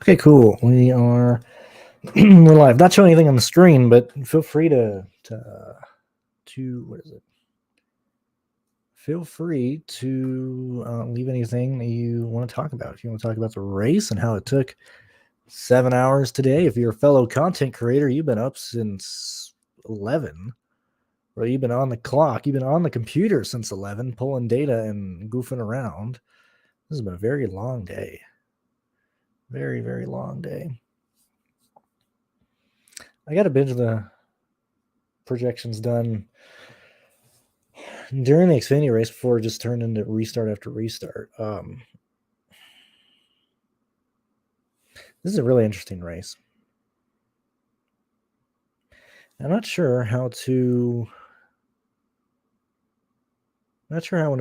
Okay, cool. We are we're live. Not showing anything on the screen, but feel free to what is it? Feel free to leave anything that you want to talk about. If you want to talk about the race and how it took 7 hours today, if you're a fellow content creator, you've been up since 11, or you've been on the clock, you've been on the computer since 11, pulling data and goofing around. This has been a very long day. Very, very long day. I got a binge of the projections done during the Xfinity race before it just turned into restart after restart. This is a really interesting race. I'm not sure how I want to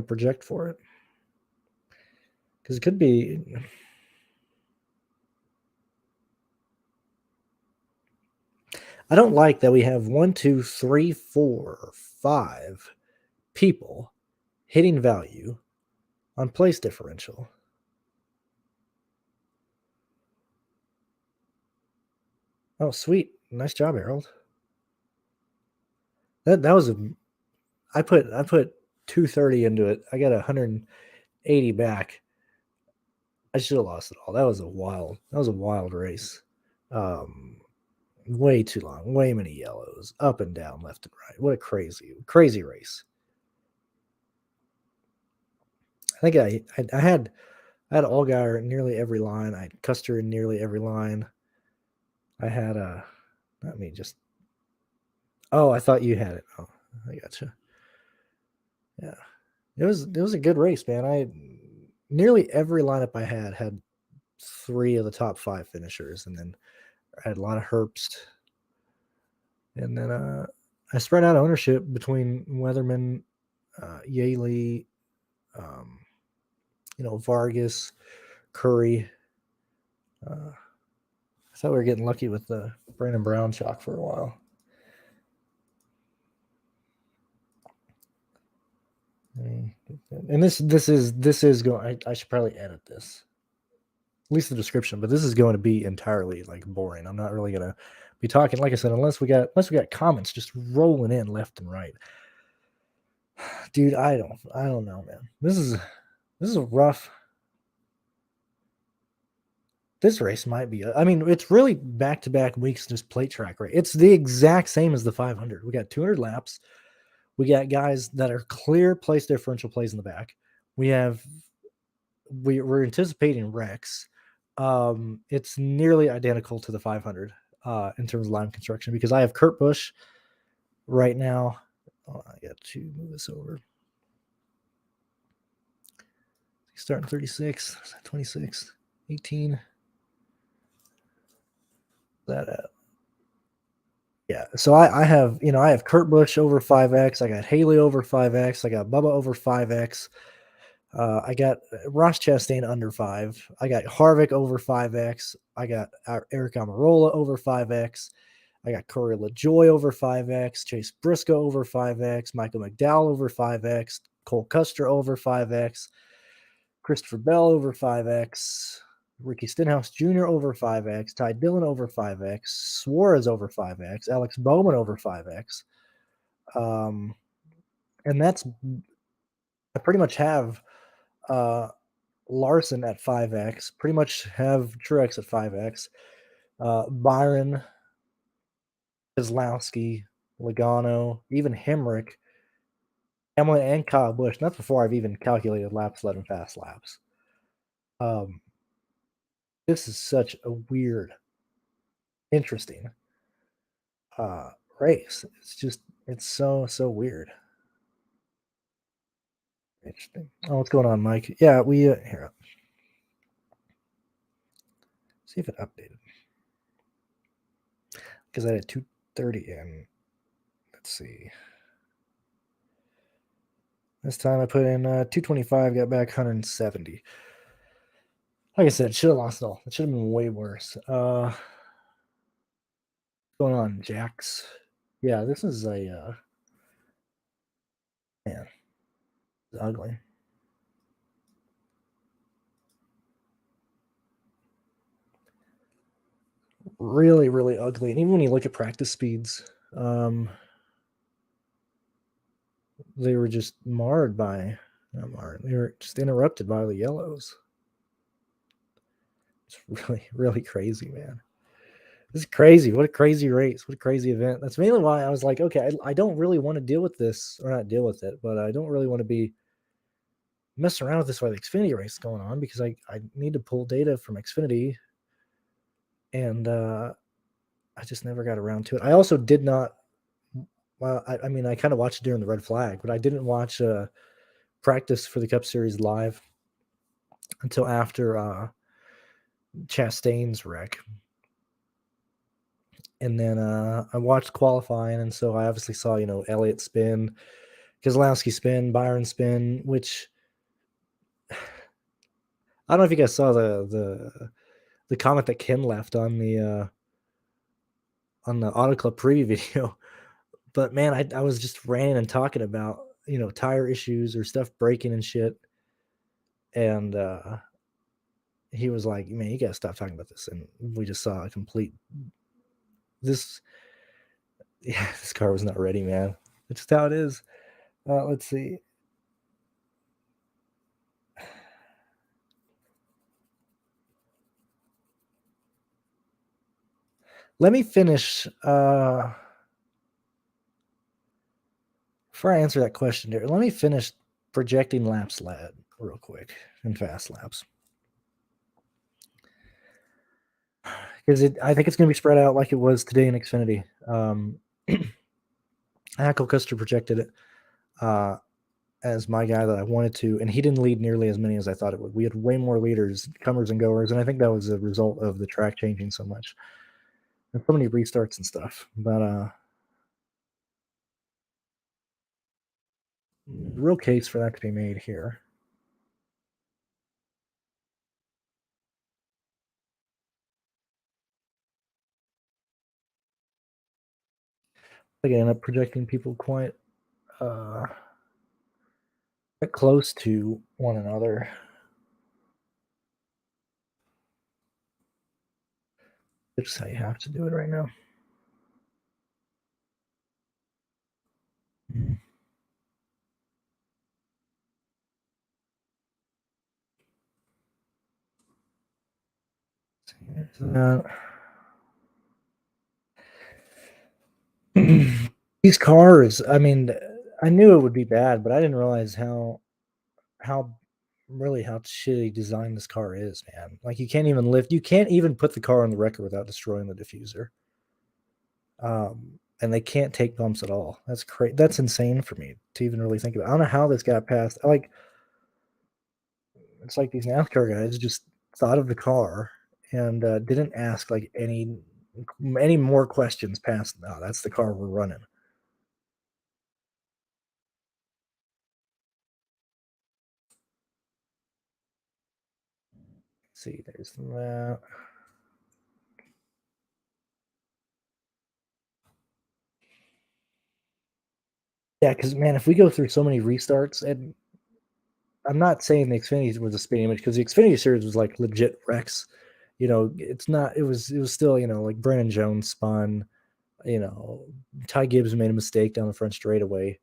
project for it, because it could be. I don't like that we have 1, 2, 3, 4, 5 people hitting value on place differential. Oh, sweet. Nice job, Harold. That was I put 230 into it. I got 180 back. I should have lost it all. That was a wild race. Way too long, way many yellows, up and down, left and right. What a crazy race. I think I had Allgaier in nearly every line. I had Custer in nearly every line. I had not me, just. Oh, I thought you had it. Oh, I gotcha. Yeah, it was a good race, man. Nearly every lineup I had 3 of the top 5 finishers, and then I had a lot of Herbst, and then I spread out ownership between Weatherman, Yaley, Vargas, Curry. I thought we were getting lucky with the Brandon Brown chalk for a while. And this is going. I should probably edit this, at least the description. But this is going to be entirely like boring. I'm not really gonna be talking, like I said, unless we got comments just rolling in left and right. Dude, I don't know, man. This is a rough. This race might be. I mean, it's really back-to-back weeks. Just plate track, right? It's the exact same as the 500. We got 200 laps. We got guys that are clear place differential plays in the back. We're anticipating wrecks. It's nearly identical to the 500 in terms of line construction, because I have Kurt Busch right now. Oh, I got to move this over. He's starting 36, 26, 18. That yeah. So I have I have Kurt Busch over 5x. I got Haley over 5x. I got Bubba over 5x. I got Ross Chastain under 5. I got Harvick over 5x. I got Eric Almirola over 5x. I got Corey LaJoy over 5x. Chase Briscoe over 5x. Michael McDowell over 5x. Cole Custer over 5x. Christopher Bell over 5x. Ricky Stenhouse Jr. over 5x. Ty Dillon over 5x. Suarez over 5x. Alex Bowman over 5x. And that's, I pretty much have Larson at 5x, pretty much have Truex at 5x, Byron, Keselowski, Logano, even Hemrick, Hamlin, and Kyle Busch. And that's before I've even calculated laps led and fast laps. This is such a weird, interesting race. It's so weird. Interesting. Oh, what's going on, Mike? Yeah, we here. See if it updated, because I had 230 in. Let's see. This time I put in 225, got back 170. Like I said, should have lost it all. It should have been way worse. going on, Jax? Yeah, this is a man, it's ugly. Really, really ugly. And even when you look at practice speeds, they were just marred by not marred. They were just interrupted by the yellows. It's really, really crazy, man. This is crazy. What a crazy race. What a crazy event. That's mainly why I was like, okay, I don't really want to deal with this, or not deal with it, but I don't really want to be messing around with this while the Xfinity race is going on, because I need to pull data from Xfinity, and I just never got around to it. I also did not. Well, I mean, I kind of watched it during the red flag, but I didn't watch practice for the Cup Series live until after Chastain's wreck. And then I watched qualifying, and so I obviously saw, Elliott spin, Keselowski spin, Byron spin, which I don't know if you guys saw the comment that Ken left on the Auto Club preview video. But man, I was just ranting and talking about, tire issues or stuff breaking and shit. And he was like, man, you gotta stop talking about this. And we just saw a complete this yeah, this car was not ready, man. It's just how it is. Let's see. Let me finish before I answer that question there, let me finish projecting laps led real quick and fast laps. Because I think it's going to be spread out like it was today in Xfinity. Hackle Custer projected it as my guy that I wanted to, and he didn't lead nearly as many as I thought it would. We had way more leaders, comers and goers, and I think that was a result of the track changing so much. And so many restarts and stuff. But real case for that to be made here. I think I end up projecting people quite close to one another. It's how you have to do it right now. These cars, I mean, I knew it would be bad, but I didn't realize how really how shitty designed this car is, man. Like you can't even put the car on the record without destroying the diffuser. And they can't take bumps at all. That's crazy. That's insane for me to even really think about. I don't know how this got past. It's like these NASCAR guys just thought of the car and didn't ask like any more questions past. No, that's the car we're running. Let's see, there's that. Yeah, because man, if we go through so many restarts, and I'm not saying the Xfinity was a spin image, because the Xfinity series was like legit wrecks. It's not. It was still, like Brandon Jones spun. Ty Gibbs made a mistake down the front straightaway,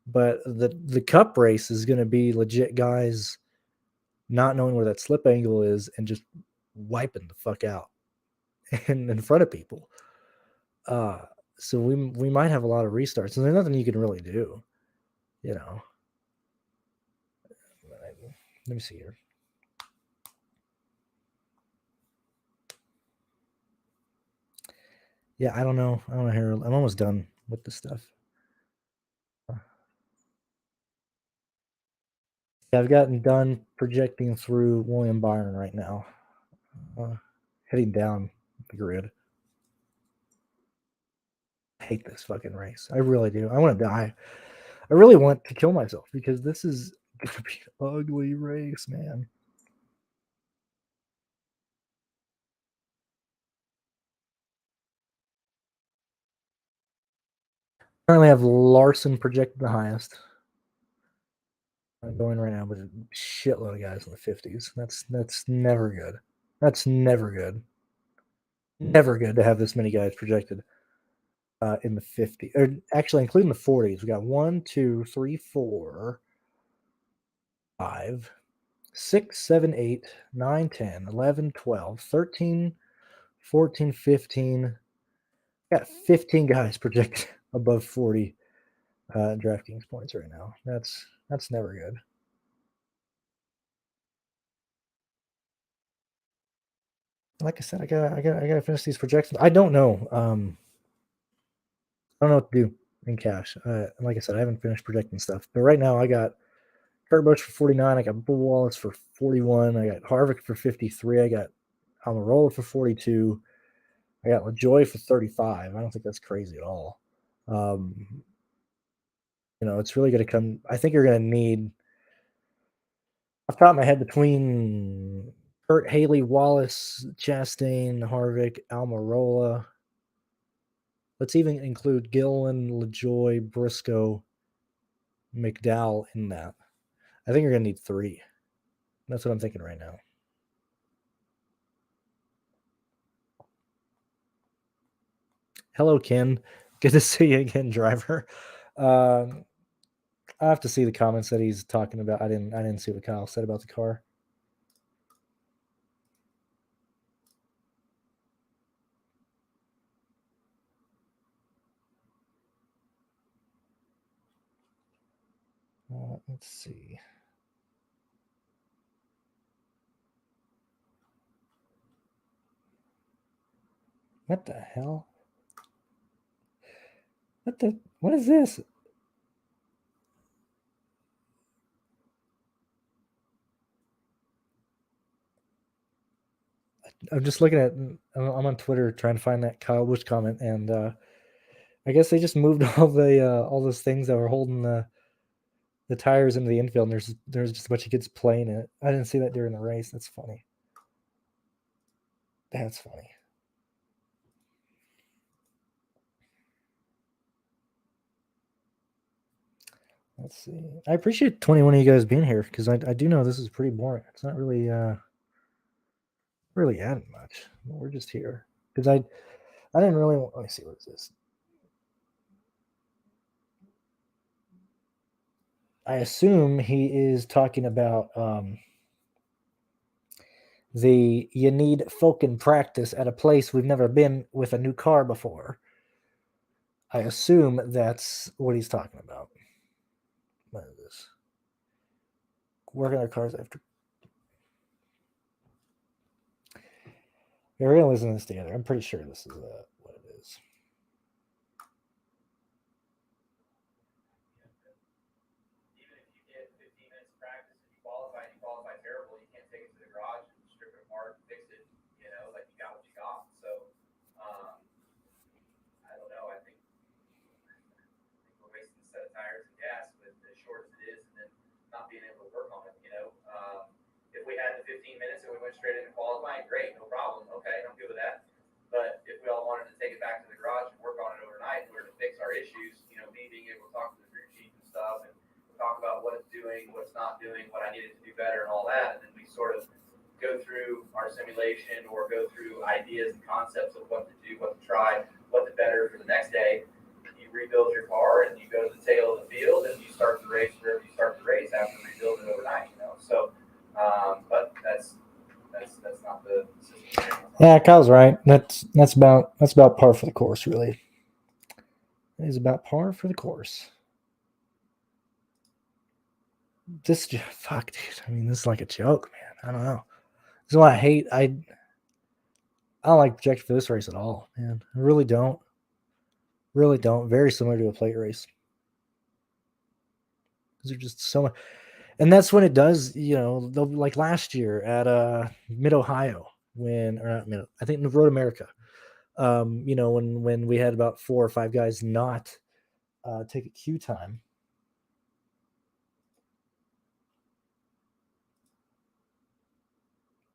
but the Cup race is going to be legit guys not knowing where that slip angle is and just wiping the fuck out in front of people. So we might have a lot of restarts, and there's nothing you can really do. You know. Let me see here. Yeah, I don't know. Harold. I'm almost done with this stuff. Yeah, I've gotten done projecting through William Byron right now. Heading down the grid. I hate this fucking race. I really do. I want to die. I really want to kill myself, because this is going to be an ugly race, man. Currently have Larson projected the highest. I'm going right now with a shitload of guys in the 50s. That's never good. That's never good. Never good to have this many guys projected in the 50s, or actually including the 40s. We got 1, 2, 3, 4, 5, 6, 7, 8, 9, 10, 11, 12, 13, 14, 15. Got 15 guys projected above 40 DraftKings points right now. That's never good. Like I said, I gotta finish these projections. I don't know. I don't know what to do in cash. Like I said, I haven't finished projecting stuff. But right now, I got Kurt Busch for 49. I got Bull Wallace for 41. I got Harvick for 53. I got Almirola for 42. I got LaJoy for 35. I don't think that's crazy at all. It's really going to come. I think you're going to need, off the top of my head, between Kurt, Haley, Wallace, Chastain, Harvick, Almirola. Let's even include Gillen, LaJoy, Briscoe, McDowell in that. I think you're going to need 3. That's what I'm thinking right now. Hello, Ken. Good to see you again, driver. I have to see the comments that he's talking about. I didn't see what Kyle said about the car. Let's see. What the hell? What is this? I'm just looking at. I'm on Twitter trying to find that Kyle Busch comment, and I guess they just moved all those things that were holding the tires into the infield. And there's just a bunch of kids playing it. I didn't see that during the race. That's funny. That's funny. Let's see. I appreciate 21 of you guys being here because I do know this is pretty boring. It's not really adding much. We're just here because I didn't really. Let me see, what is this? I assume he is talking about you need fucking practice at a place we've never been with a new car before. I assume that's what he's talking about. What is this? Working on cars after. We're gonna listen to this together. I'm pretty sure this is what it is. Even if you get 15 minutes of practice and you qualify terrible, you can't take it to the garage and strip it apart and fix it. Like you got what you got. So I don't know. I think we're wasting a set of tires and gas with as short as it is, and then not being able to work on it. If we had the 15 minutes and we went straight into qualifying, great, no problem. Okay, I'm good with that. But if we all wanted to take it back to the garage and work on it overnight in order to fix our issues, me being able to talk to the crew chief and stuff and talk about what it's doing, what's not doing, what I needed to do better, and all that, and then we sort of go through our simulation or go through ideas and concepts of what to do, what to try, what to better for the next day. You rebuild your car and you go to the tail of the field and you start the race wherever you start the race after rebuilding overnight. So, but that's not the system. Yeah, Kyle's right. That's about par for the course, really. It is about par for the course. Fuck, dude. I mean, this is like a joke, man. I don't know. This is why I hate. I don't like projecting for this race at all, man. I really don't. Really don't. Very similar to a plate race. These are just so much. And that's when it does, like last year at Mid Ohio, when, or not Mid, I think Road America, when we had about 4 or 5 guys not take a queue time.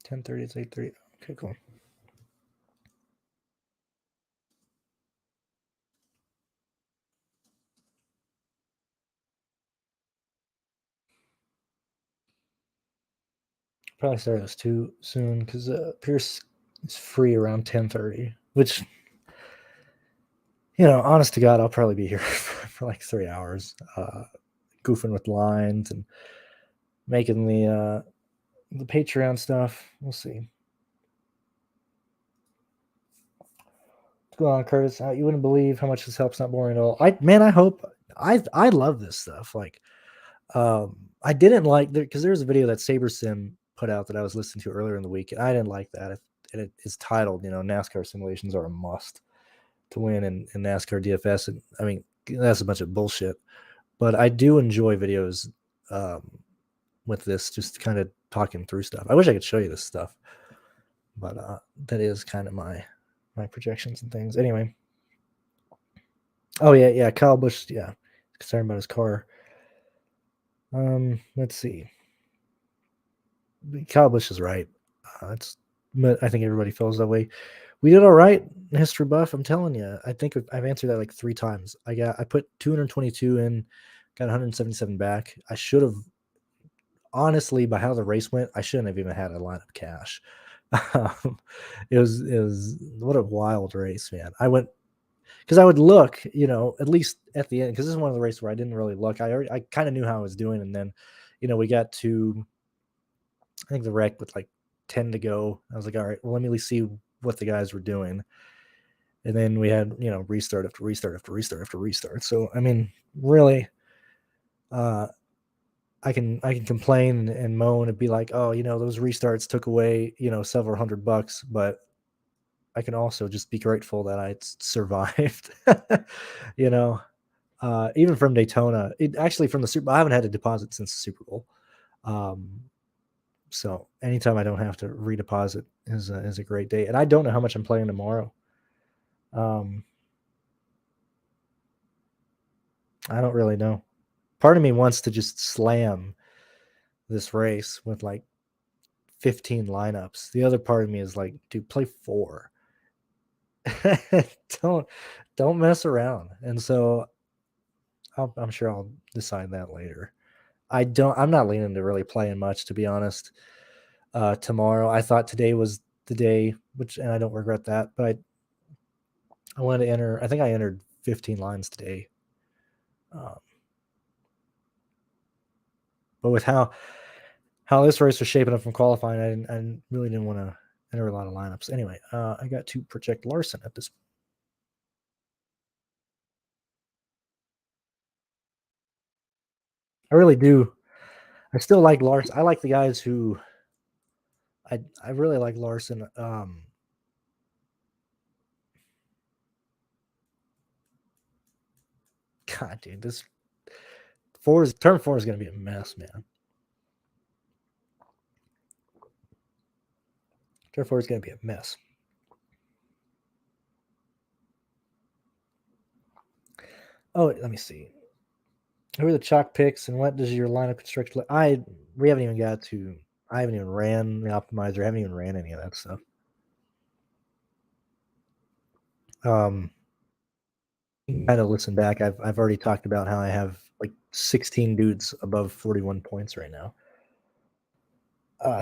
(10:30) it's 8:30. Okay, cool. Probably start this too soon because Pierce is free around 10:30, which, honest to God, I'll probably be here for like 3 hours, goofing with lines and making the Patreon stuff. We'll see. What's going on, Curtis? You wouldn't believe how much this helps. Not boring at all. I hope I love this stuff. Like, I didn't like because there was a video that SaberSim put out that I was listening to earlier in the week, and I didn't like that. And it's titled, NASCAR simulations are a must to win in NASCAR DFS. And I mean, that's a bunch of bullshit. But I do enjoy videos with this, just kind of talking through stuff. I wish I could show you this stuff, but that is kind of my projections and things. Anyway. Oh yeah, Kyle Busch, yeah, concerned about his car. Let's see. Kyle Busch is right. But I think everybody feels that way. We did all right, history buff. I'm telling you. I think I've answered that like 3 times. I put 222 in, got 177 back. I should have, honestly, by how the race went, I shouldn't have even had a line of cash. It was what a wild race, man. I went because I would look, at least at the end, because this is one of the races where I didn't really look. I kind of knew how I was doing, and then, we got to, I think, the wreck with like 10 to go. I was like, all right, well, let me at least see what the guys were doing. And then we had, restart after restart after restart after restart. So, I mean, really, I can complain and moan and be like, oh, those restarts took away, several $100, but I can also just be grateful that I survived. Even from Daytona, actually from the Super Bowl, I haven't had a deposit since the Super Bowl. So anytime I don't have to redeposit is a great day. And I don't know how much I'm playing tomorrow. I don't really know. Part of me wants to just slam this race with like 15 lineups. The other part of me is like, dude, play 4. don't mess around. And so I'm sure I'll decide that later. I'm not leaning to really playing much, to be honest. Tomorrow, I thought today was the day, and I don't regret that, but I wanted to enter. I think I entered 15 lines today. But with how this race was shaping up from qualifying, I really didn't want to enter a lot of lineups. Anyway, I got to project Larson at this. I really do. I still like Larson. I like the guys who. I really like Larson. God, dude, this turn 4 is going to be a mess, man. Turn 4 is going to be a mess. Oh, let me see. Who are the chalk picks, and what does your lineup construction look? We haven't even got to. I haven't even ran the optimizer. I haven't even ran any of that stuff. Kind of listen back. I've already talked about how I have like 16 dudes above 41 points right now.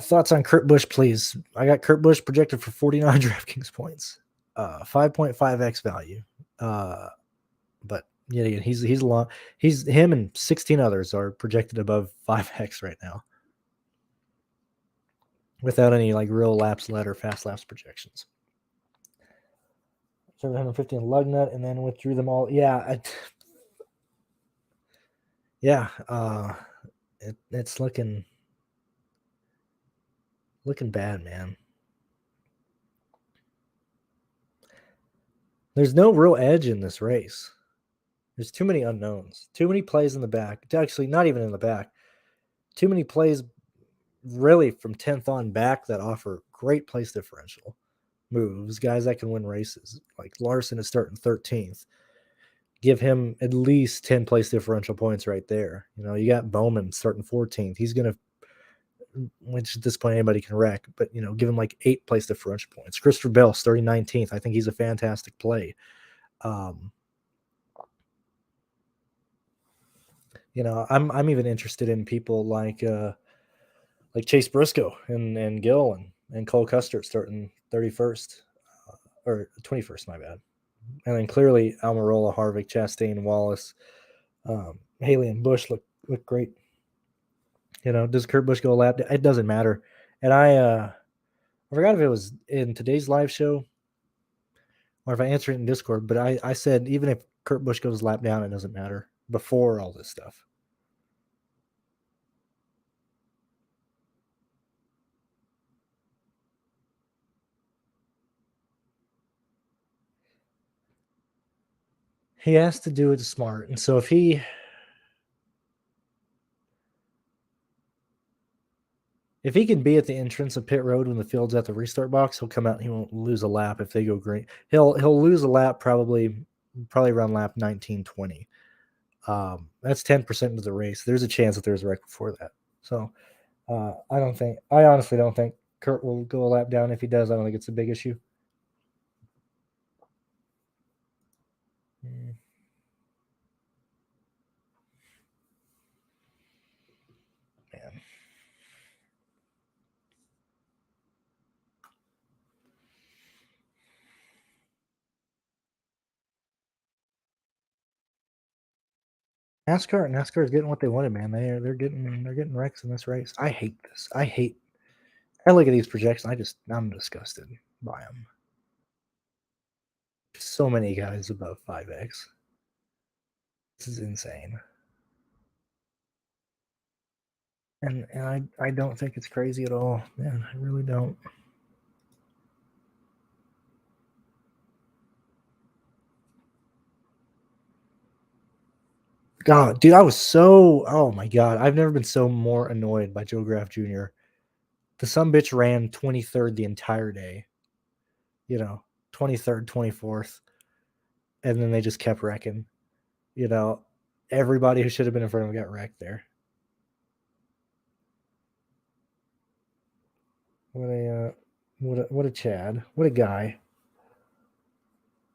Thoughts on Kurt Busch, please. I got Kurt Busch projected for 49 DraftKings points, 5.5x value. But yeah, again, he's long. Him and 16 others are projected above 5x right now, without any like real laps led or fast laps projections. 750 in lug nut, and then withdrew them all. Yeah, it's looking bad, man. There's no real edge in this race. There's too many unknowns, too many plays in the back. Actually, not even in the back. Too many plays, really, from 10th on back that offer great place differential moves. Guys that can win races. Like Larson is starting 13th. Give him at least 10 place differential points right there. You got Bowman starting 14th. He's going to, which at this point anybody can wreck, but give him like 8 place differential points. Christopher Bell starting 19th. I think he's a fantastic play. I'm even interested in people like like Chase Briscoe and Gill and Cole Custer starting 31st or 21st, my bad. And then clearly Almirola, Harvick, Chastain, Wallace, Haley, and Busch look great. Does Kurt Busch go a lap? It doesn't matter. And I forgot if it was in today's live show or if I answered it in Discord, but I said even if Kurt Busch goes lap down, it doesn't matter before all this stuff. He has to do it smart. And so if he can be at the entrance of pit road when the field's at the restart box, he'll come out and he won't lose a lap if they go green. He'll lose a lap probably around lap 19, 20. That's 10% of the race. There's a chance that there's a wreck before that. So I honestly don't think Kurt will go a lap down. If he does, I don't think it's a big issue. Man. NASCAR is getting what they wanted, man. They're getting wrecks in this race. I hate this. I look at these projections. I'm disgusted by them. So many guys above 5x. This is insane. And I don't think it's crazy at all, man. I really don't. God, dude, oh my God. I've never been so more annoyed by Joe Graff Jr. The sumbitch ran 23rd the entire day. 23rd, 24th. And then they just kept wrecking. Everybody who should have been in front of him got wrecked there. What a Chad. What a guy.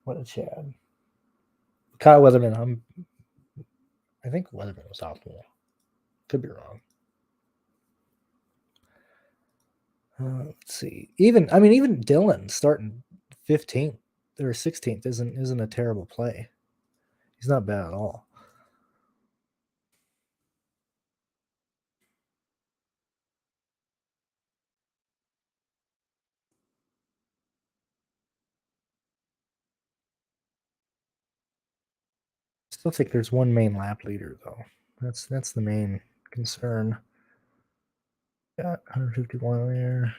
What a Chad. Kyle Weatherman, I think Weatherman was optimal. Could be wrong. Let's see. Even Dylan starting 15th or 16th isn't a terrible play. He's not bad at all. I still think there's one main lap leader though. That's the main concern. Got 151 there.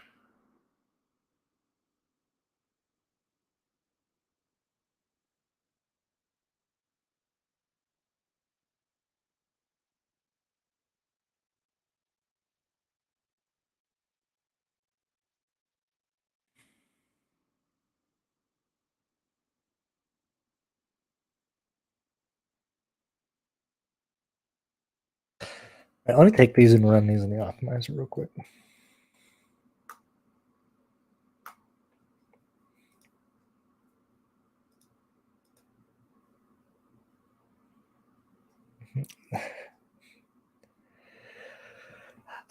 Right, let me take these and run these in the optimizer real quick.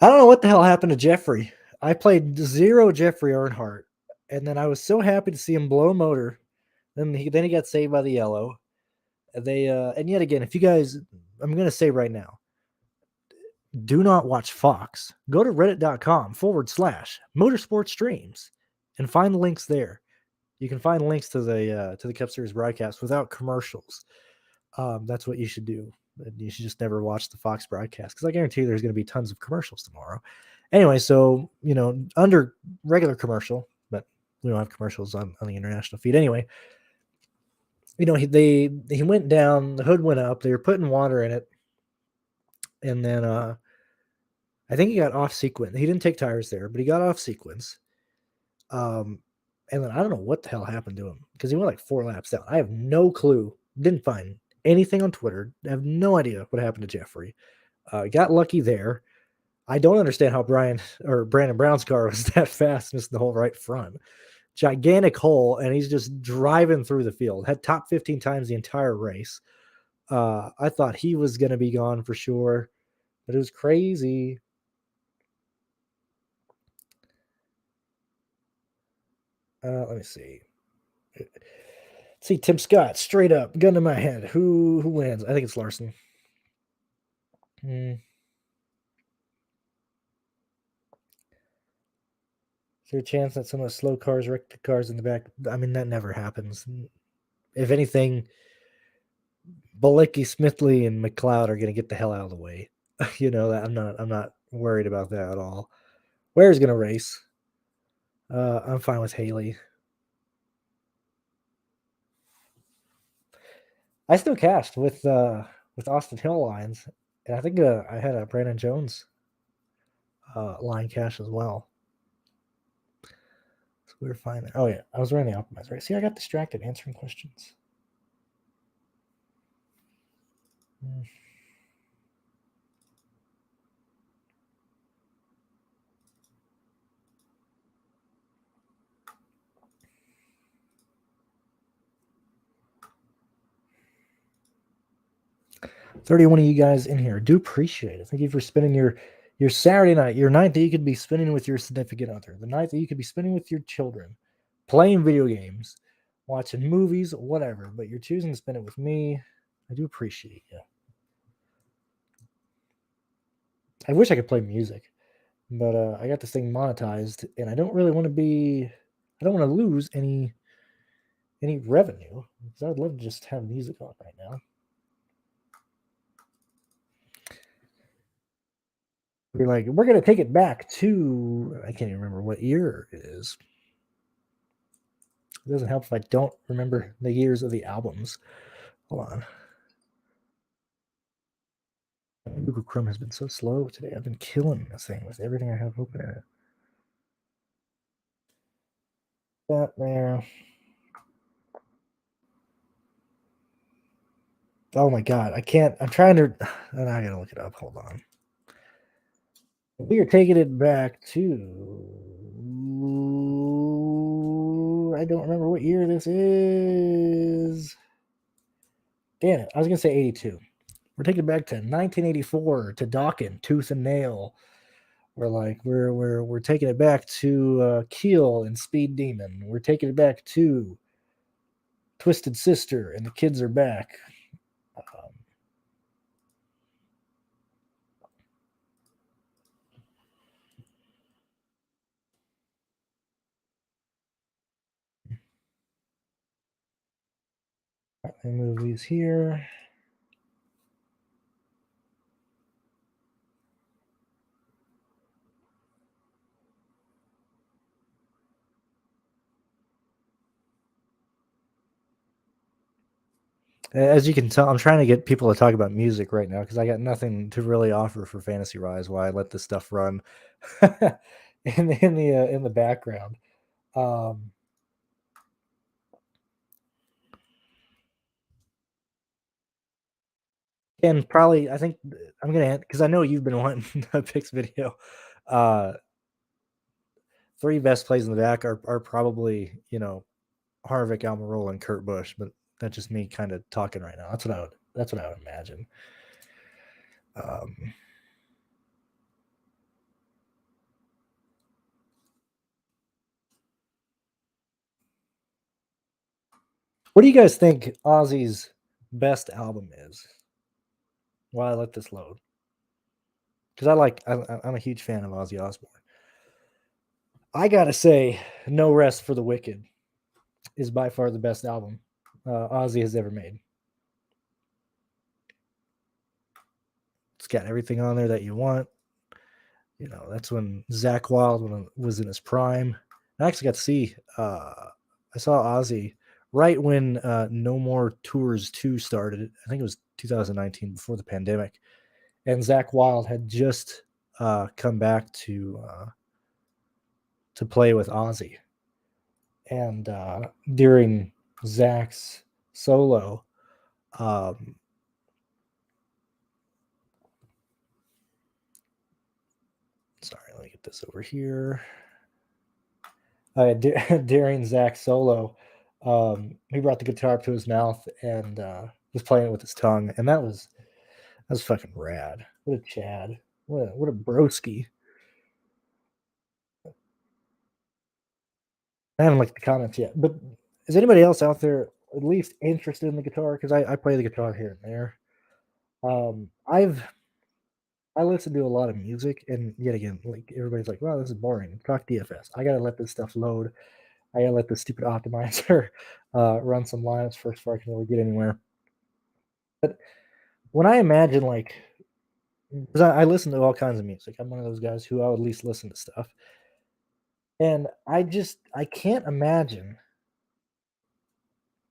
I don't know what the hell happened to Jeffrey. I played 0 Jeffrey Earnhardt, and then I was so happy to see him blow motor. Then he got saved by the yellow. And yet again, if you guys, I'm going to say right now, do not watch Fox. Go to reddit.com/motorsport streams and find the links there. You can find links to the Cup Series broadcast without commercials. That's what you should do. You should just never watch the Fox broadcast because I guarantee you there's going to be tons of commercials tomorrow. Anyway, so under regular commercial, but we don't have commercials on the international feed anyway. He went down, the hood went up, they were putting water in it, and then I think he got off sequence. He didn't take tires there, but he got off sequence. And then I don't know what the hell happened to him because he went like 4 laps down. I have no clue. Didn't find anything on Twitter. I have no idea what happened to Jeffrey. Got lucky there. I don't understand how Brandon Brown's car was that fast, missing the whole right front. Gigantic hole, and he's just driving through the field. Had top 15 times the entire race. I thought he was going to be gone for sure, but it was crazy. Let me see. See, Tim Scott, straight up, gun to my head. Who wins? I think it's Larson. Is there a chance that some of the slow cars wreck the cars in the back? I mean, that never happens. If anything, Balecki, Smithley, and McLeod are going to get the hell out of the way. I'm not worried about that at all. Ware's going to race. I'm fine with Haley. I still cashed with Austin Hill lines, and I think I had a Brandon Jones line cash as well. So we were fine there. Oh yeah, I was running the optimizer. Right? See, I got distracted answering questions. 31 of you guys in here. Do appreciate it. Thank you for spending your Saturday night, your night that you could be spending with your significant other, the night that you could be spending with your children, playing video games, watching movies, whatever. But you're choosing to spend it with me. I do appreciate you. I wish I could play music, but I got this thing monetized, and I don't really want to be. I don't want to lose any revenue because I'd love to just have music on right now. We're like, we're going to take it back to, I can't even remember what year it is. It doesn't help if I don't remember the years of the albums. Hold on. Google Chrome has been so slow today. I've been killing this thing with everything I have open in it. That there. Oh my God. I can't. I'm trying to. I gotta look it up. Hold on. We are taking it back to. I don't remember what year this is. Damn it. I was going to say 82. We're taking it back to 1984 to Dawkins, Tooth and Nail. We're taking it back to Keel and Speed Demon. We're taking it back to Twisted Sister and the Kids Are Back. Let me move these here. As you can tell, I'm trying to get people to talk about music right now because I got nothing to really offer for Fantasy Rise while I let this stuff run in the background. And probably, I think I'm gonna because I know you've been wanting a picks video. 3 best plays in the back are probably Harvick, Almirola, and Kurt Busch, but that's just me kind of talking right now. That's what I would imagine. What do you guys think Ozzy's best album is? While I let this load, because I'm a huge fan of Ozzy Osbourne. I gotta say, No Rest for the Wicked is by far the best album Ozzy has ever made. It's got everything on there that you want. That's when Zakk Wylde was in his prime. I actually got to see. I saw Ozzy right when No More Tours 2 started. I think it was 2019, before the pandemic, and Zakk Wylde had just come back to play with Ozzy. And during Zakk's solo, sorry, let me get this over here. During Zakk's solo, he brought the guitar up to his mouth and was playing it with his tongue, and that was fucking rad. What a Chad! What a broski! I haven't looked at the comments yet, but is anybody else out there at least interested in the guitar? Because I play the guitar here and there. I listen to a lot of music, and yet again, like everybody's like, "Wow, this is boring." Talk DFS. I gotta let this stuff load. I gotta let this stupid optimizer run some lineups first before I can really get anywhere. But when I imagine like, because I listen to all kinds of music, I'm one of those guys who I'll at least listen to stuff, and I can't imagine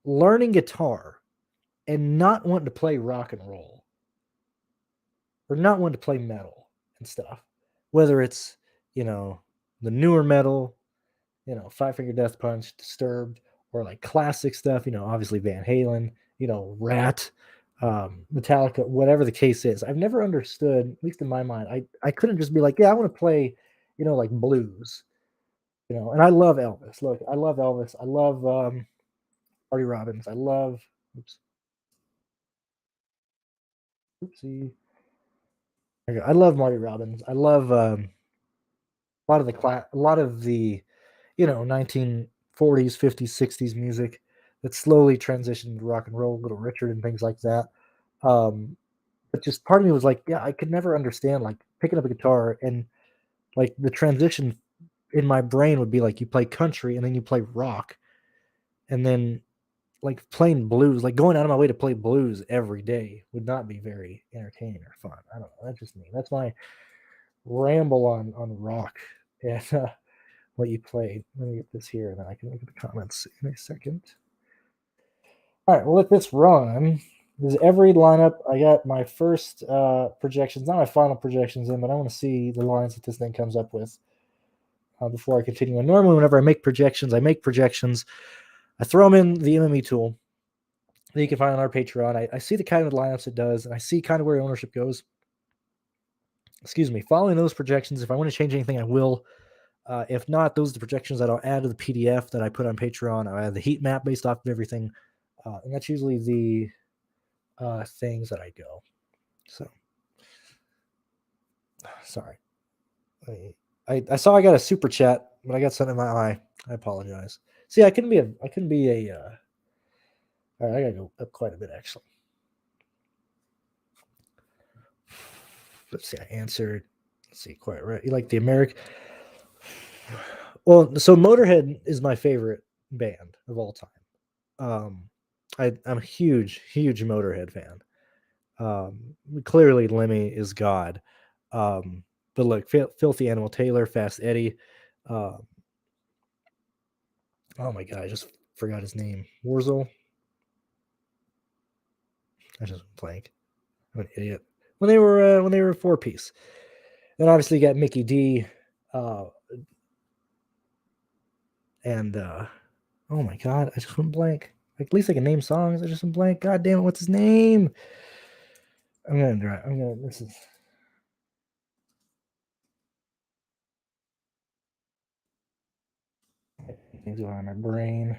learning guitar and not wanting to play rock and roll or not wanting to play metal and stuff, whether it's the newer metal, Five Finger Death Punch, Disturbed, or like classic stuff, obviously Van Halen, Rat, Metallica, whatever the case is. I've never understood, at least in my mind, I couldn't just be like, yeah, I want to play, like blues, and I love Elvis. Look, I love Elvis. I love Marty Robbins. I love, oops, oopsie. I love Marty Robbins. I love a lot of the 1940s, 50s, 60s music that slowly transitioned to rock and roll, Little Richard and things like that. Um, but just part of me was like, yeah, I could never understand like picking up a guitar and like the transition in my brain would be like you play country and then you play rock and then like playing blues, like going out of my way to play blues every day would not be very entertaining or fun. I don't know. That's just me. That's my ramble on rock and what you played. Let me get this here, and then I can look at the comments in a second. All right, we'll let this run. This is every lineup. I got my first projections, not my final projections in, but I want to see the lines that this thing comes up with before I continue. And normally, whenever I make projections, I throw them in the MME tool that you can find on our Patreon. I see the kind of lineups it does, and I see kind of where ownership goes. Excuse me. Following those projections, if I want to change anything, I will. If not, those are the projections that I'll add to the PDF that I put on Patreon. I'll add the heat map based off of everything. And that's usually the things that I go. So, sorry. I saw I got a super chat, but I got something in my eye. I apologize. See, I couldn't be a. All right, I gotta go up quite a bit actually. Let's see. I answered. Let's see, quite right. You like the American? Well, so Motorhead is my favorite band of all time. I'm a huge Motorhead fan. Clearly Lemmy is God. But look, Filthy Animal Taylor, Fast Eddie. Oh my god, I just forgot his name. Warzel. I just blank. I'm an idiot. When they were a 4-piece. Then obviously you got Mickey D. And oh my god, I just went blank. Like, at least I can name songs. I just went blank. God damn it, what's his name? This is. Things going on in my brain.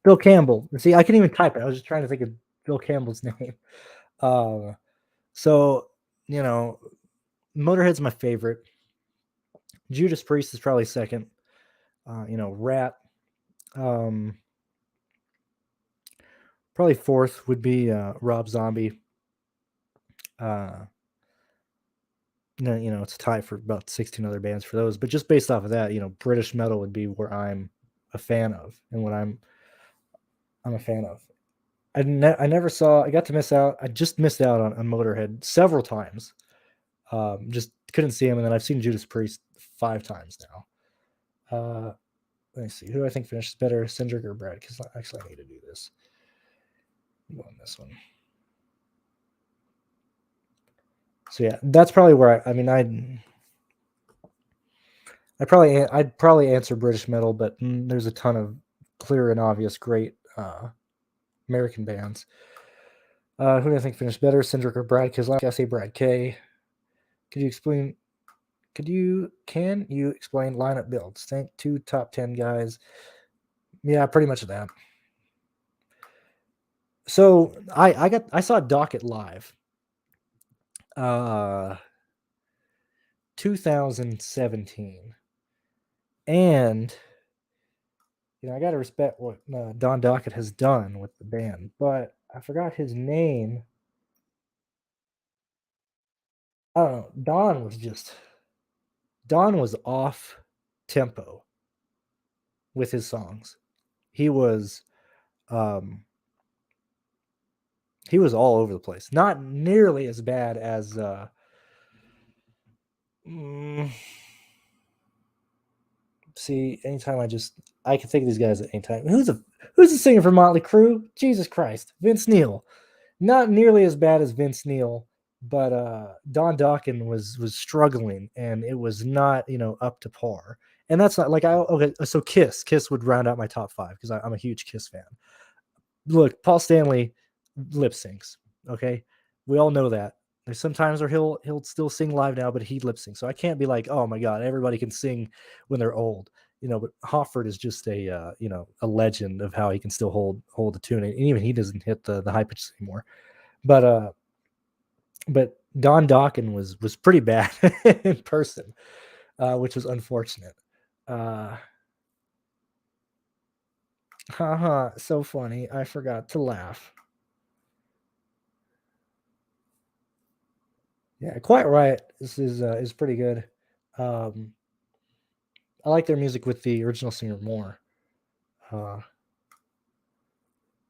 Bill Campbell. See, I couldn't even type it. I was just trying to think of Bill Campbell's name. So, Motorhead's my favorite. Judas Priest is probably second. Rat. Probably fourth would be Rob Zombie. It's a tie for about 16 other bands for those. But just based off of that, British metal would be where I'm a fan of and what I'm a fan of. I got to miss out. I just missed out on Motorhead several times. Just couldn't see him. And then I've seen Judas Priest 5 times now. Let me see. Who do I think finishes better, Cindric or Brad? Because actually I need to do this. I'm going this one. So yeah, that's probably where I'd probably answer British metal, but there's a ton of clear and obvious great American bands. Who do I think finished better, Cindric or Brad? Because like I say, Brad K. Can you explain lineup builds? Think 2 top 10 guys. Yeah, pretty much that. So I saw Docket live 2017. And I got to respect what Don Dockett has done with the band, but I forgot his name. I don't know. Don was off tempo with his songs. He was um he was all over the place. Not nearly as bad as mm, see, anytime I can think of these guys at any time. Who's the singer for Motley Crue? Jesus Christ, Vince Neil. Not nearly as bad as Vince Neil, but Don Dokken was struggling, and it was not up to par. And that's not like okay. So Kiss would round out my top five because I'm a huge Kiss fan. Look, Paul Stanley lip syncs. Okay, we all know that. There's sometimes where he'll still sing live now, but he lip syncs. So I can't be like, oh my god, everybody can sing when they're old. But Hofford is just a legend of how he can still hold the tune, and even he doesn't hit the high pitches anymore. But Don Dokken was pretty bad in person, which was unfortunate. Haha, so funny. I forgot to laugh. Yeah, Quiet Riot is pretty good. Um, I like their music with the original singer more. Uh,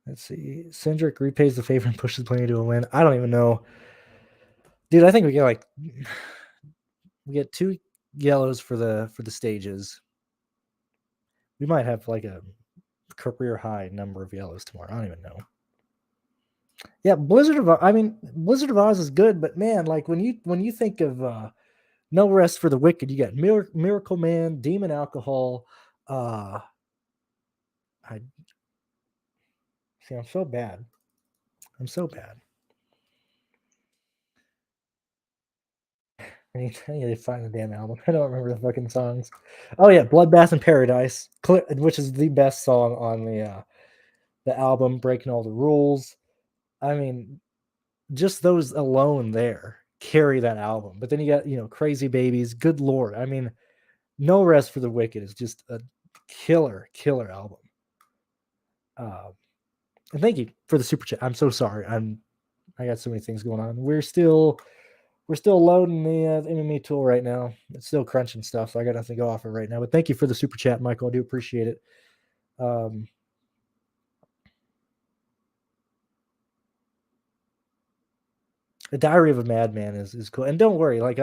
let's see. Cindric repays the favor and pushes Plenty to a win. I don't even know, dude. I think we get 2 yellows for the stages. We might have like a career high number of yellows tomorrow. I don't even know. Yeah, Blizzard of Oz is good, but man, like when you think of No Rest for the Wicked, you got Miracle Man, Demon Alcohol. I see. I'm so bad. I'm so bad. I need to find the damn album. I don't remember the fucking songs. Oh yeah, Bloodbath in Paradise, which is the best song on the album. Breaking All the Rules. I mean, just those alone there carry that album. But then you got Crazy Babies. Good lord. I mean, No Rest for the Wicked is just a killer album. And thank you for the super chat. I'm so sorry. I got so many things going on. We're still loading the MME tool right now. It's still crunching stuff, so I got nothing to go off of right now. But thank you for the super chat, Michael. I do appreciate it. The Diary of a Madman is cool. And don't worry, like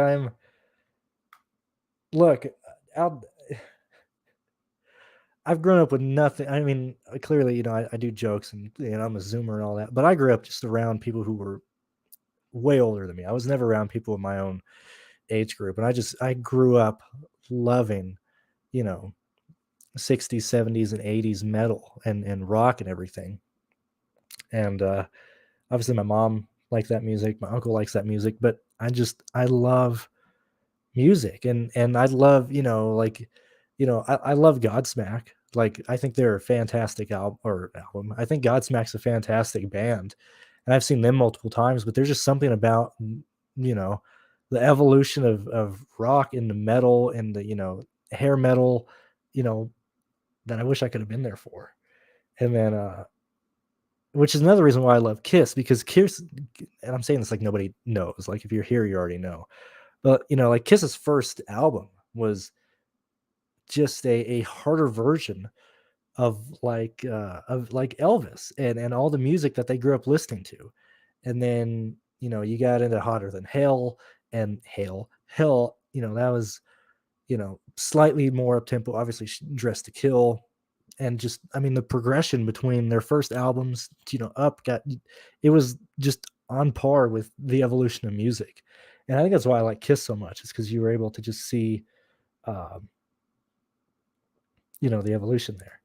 look, I've grown up with nothing. I mean, clearly, I do jokes and I'm a Zoomer and all that, but I grew up just around people who were way older than me. I was never around people in my own age group, and I grew up loving, 60s, 70s, and 80s metal and rock and everything. And obviously, my mom liked that music, my uncle likes that music, but I love music, and I love I love Godsmack. Like, I think they're a fantastic album. I think Godsmack's a fantastic band, and I've seen them multiple times. But there's just something about you know the evolution of rock into metal and the hair metal, you know that I wish I could have been there for. And then which is another reason why I love Kiss, because Kiss, and I'm saying this like nobody knows. Like, if you're here, you already know. But like Kiss's first album was just a harder version of like Elvis and all the music that they grew up listening to. And then you got into Hotter Than Hell and Hell. That was slightly more up tempo. Obviously, Dressed to Kill, and just the progression between their first albums, up got it was just on par with the evolution of music. And I think that's why I like Kiss so much, is because you were able to just see um, the evolution there.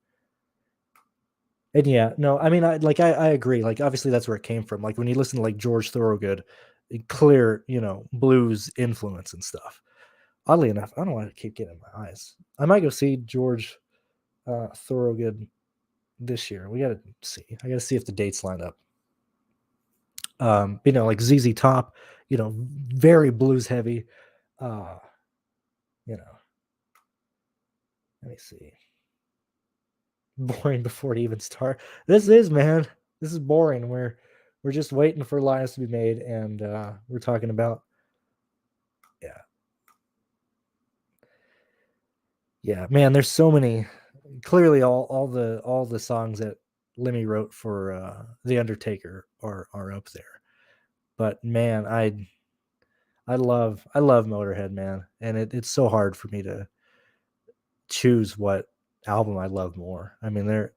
And yeah, no, I mean, I agree. Like, obviously that's where it came from. Like, when you listen to like George Thorogood, clear blues influence and stuff. Oddly enough, I don't know why I keep getting in my eyes. I might go see George Thorogood this year. We gotta see. I gotta see if the dates line up. Like ZZ Top, very blues heavy. Let me see. Boring before it even starts. This is, man. This is boring. We're just waiting for lines to be made, and we're talking about, yeah, man. There's so many. Clearly, all the songs that Lemmy wrote for The Undertaker are up there. But man, I love Motorhead, man, and it's so hard for me to choose what album I love more. I mean, they're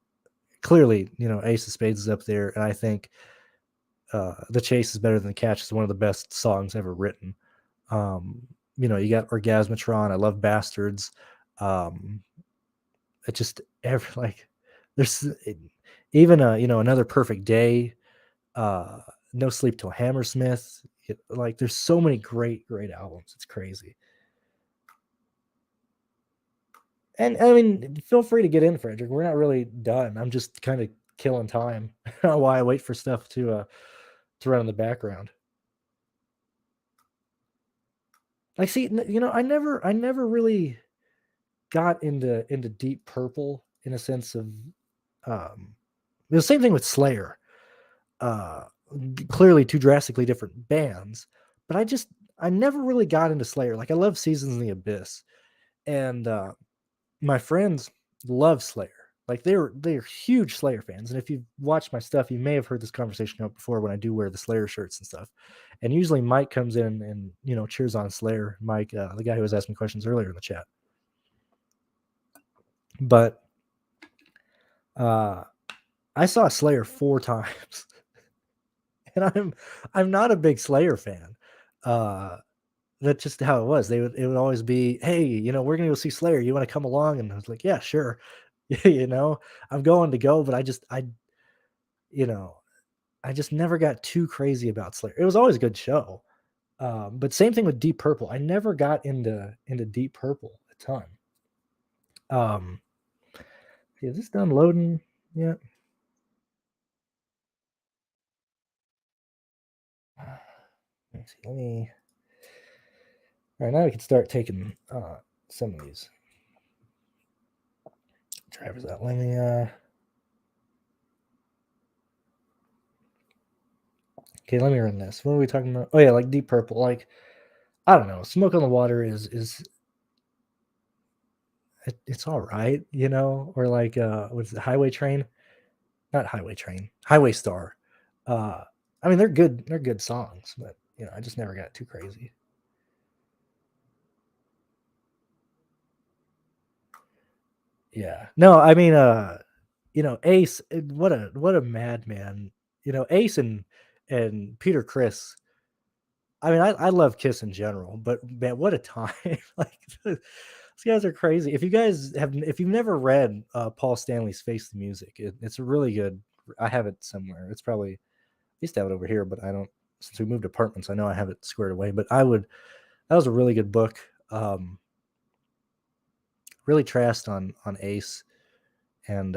clearly, Ace of Spades is up there, and I think The Chase is Better Than the Catch is one of the best songs ever written. You got Orgasmatron. I love Bastards. It just there's even Another Perfect Day. No Sleep Till Hammersmith. There's so many great albums. It's crazy. And I mean, feel free to get in, Frederick. We're not really done. I'm just kind of killing time while I wait for stuff to run in the background. See, I never really got into Deep Purple in a sense of the same thing with Slayer. Clearly two drastically different bands, but I never really got into Slayer. I love Seasons in the Abyss, and my friends love Slayer. They're huge Slayer fans, and if you've watched my stuff, you may have heard this conversation come up before when I do wear the Slayer shirts and stuff. And usually Mike comes in and cheers on Slayer. Mike, the guy who was asking questions earlier in the chat. But I saw Slayer 4 times, and I'm not a big Slayer fan. That's just how it was. It would always be, hey, we're gonna go see Slayer. You want to come along? And I was like, yeah, sure. I'm going to go, but I just never got too crazy about Slayer. It was always a good show. But same thing with Deep Purple. I never got into Deep Purple a ton. Is this done loading yet? Let me see. All right, now we can start taking some of these drivers out. Let me okay, let me run this. What are we talking about? Oh yeah, Deep Purple. I don't know. Smoke on the Water is it's all right, or what's the Highway Train? Not Highway Train. Highway Star. I mean, they're good songs, but I just never got too crazy. Yeah. No, I mean, Ace, what a madman. Ace and Peter Criss. I mean, I love Kiss in general, but man, what a time! These guys are crazy. If you've never read Paul Stanley's Face the Music, it's a really good. I have it somewhere. It's probably, I used to have it over here, but I don't. Since we moved apartments, I know I have it squared away. But that was a really good book. Really trashed on Ace and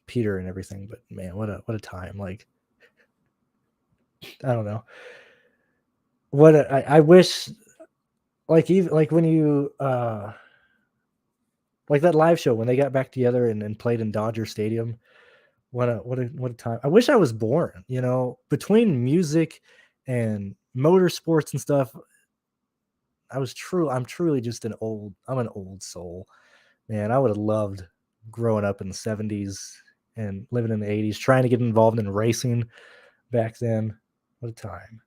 Peter and everything. But man, what a time! I don't know. I wish, even when you that live show when they got back together and played in Dodger Stadium. What a time! I wish I was born. Between music and motorsports and stuff, I'm truly just I'm an old soul, man. I would have loved growing up in the 70s and living in the 80s, trying to get involved in racing back then. What a time.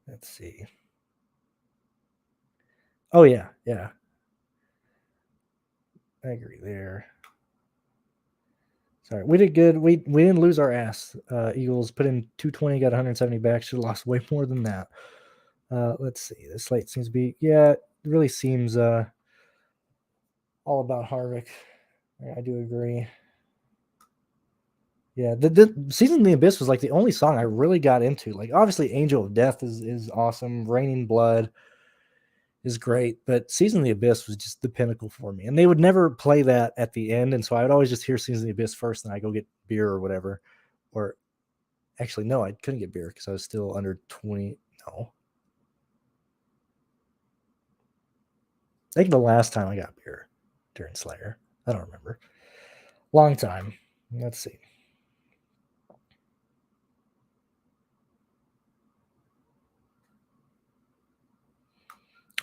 Let's see. Oh yeah. I agree there. Sorry, we did good. We didn't lose our ass. Eagles put in 220, got 170 back. Should have lost way more than that. Let's see. The slate seems to be, it really seems all about Harvick. I do agree. Yeah, the Season in the Abyss was the only song I really got into. Obviously, Angel of Death is awesome. Raining Blood, is great, but Season of the Abyss was just the pinnacle for me. And they would never play that at the end, and so I would always just hear Season of the Abyss first, and I go get beer or whatever. Or actually, no, I couldn't get beer because I was still under 20. No, I think the last time I got beer during Slayer, I don't remember. Long time. Let's see.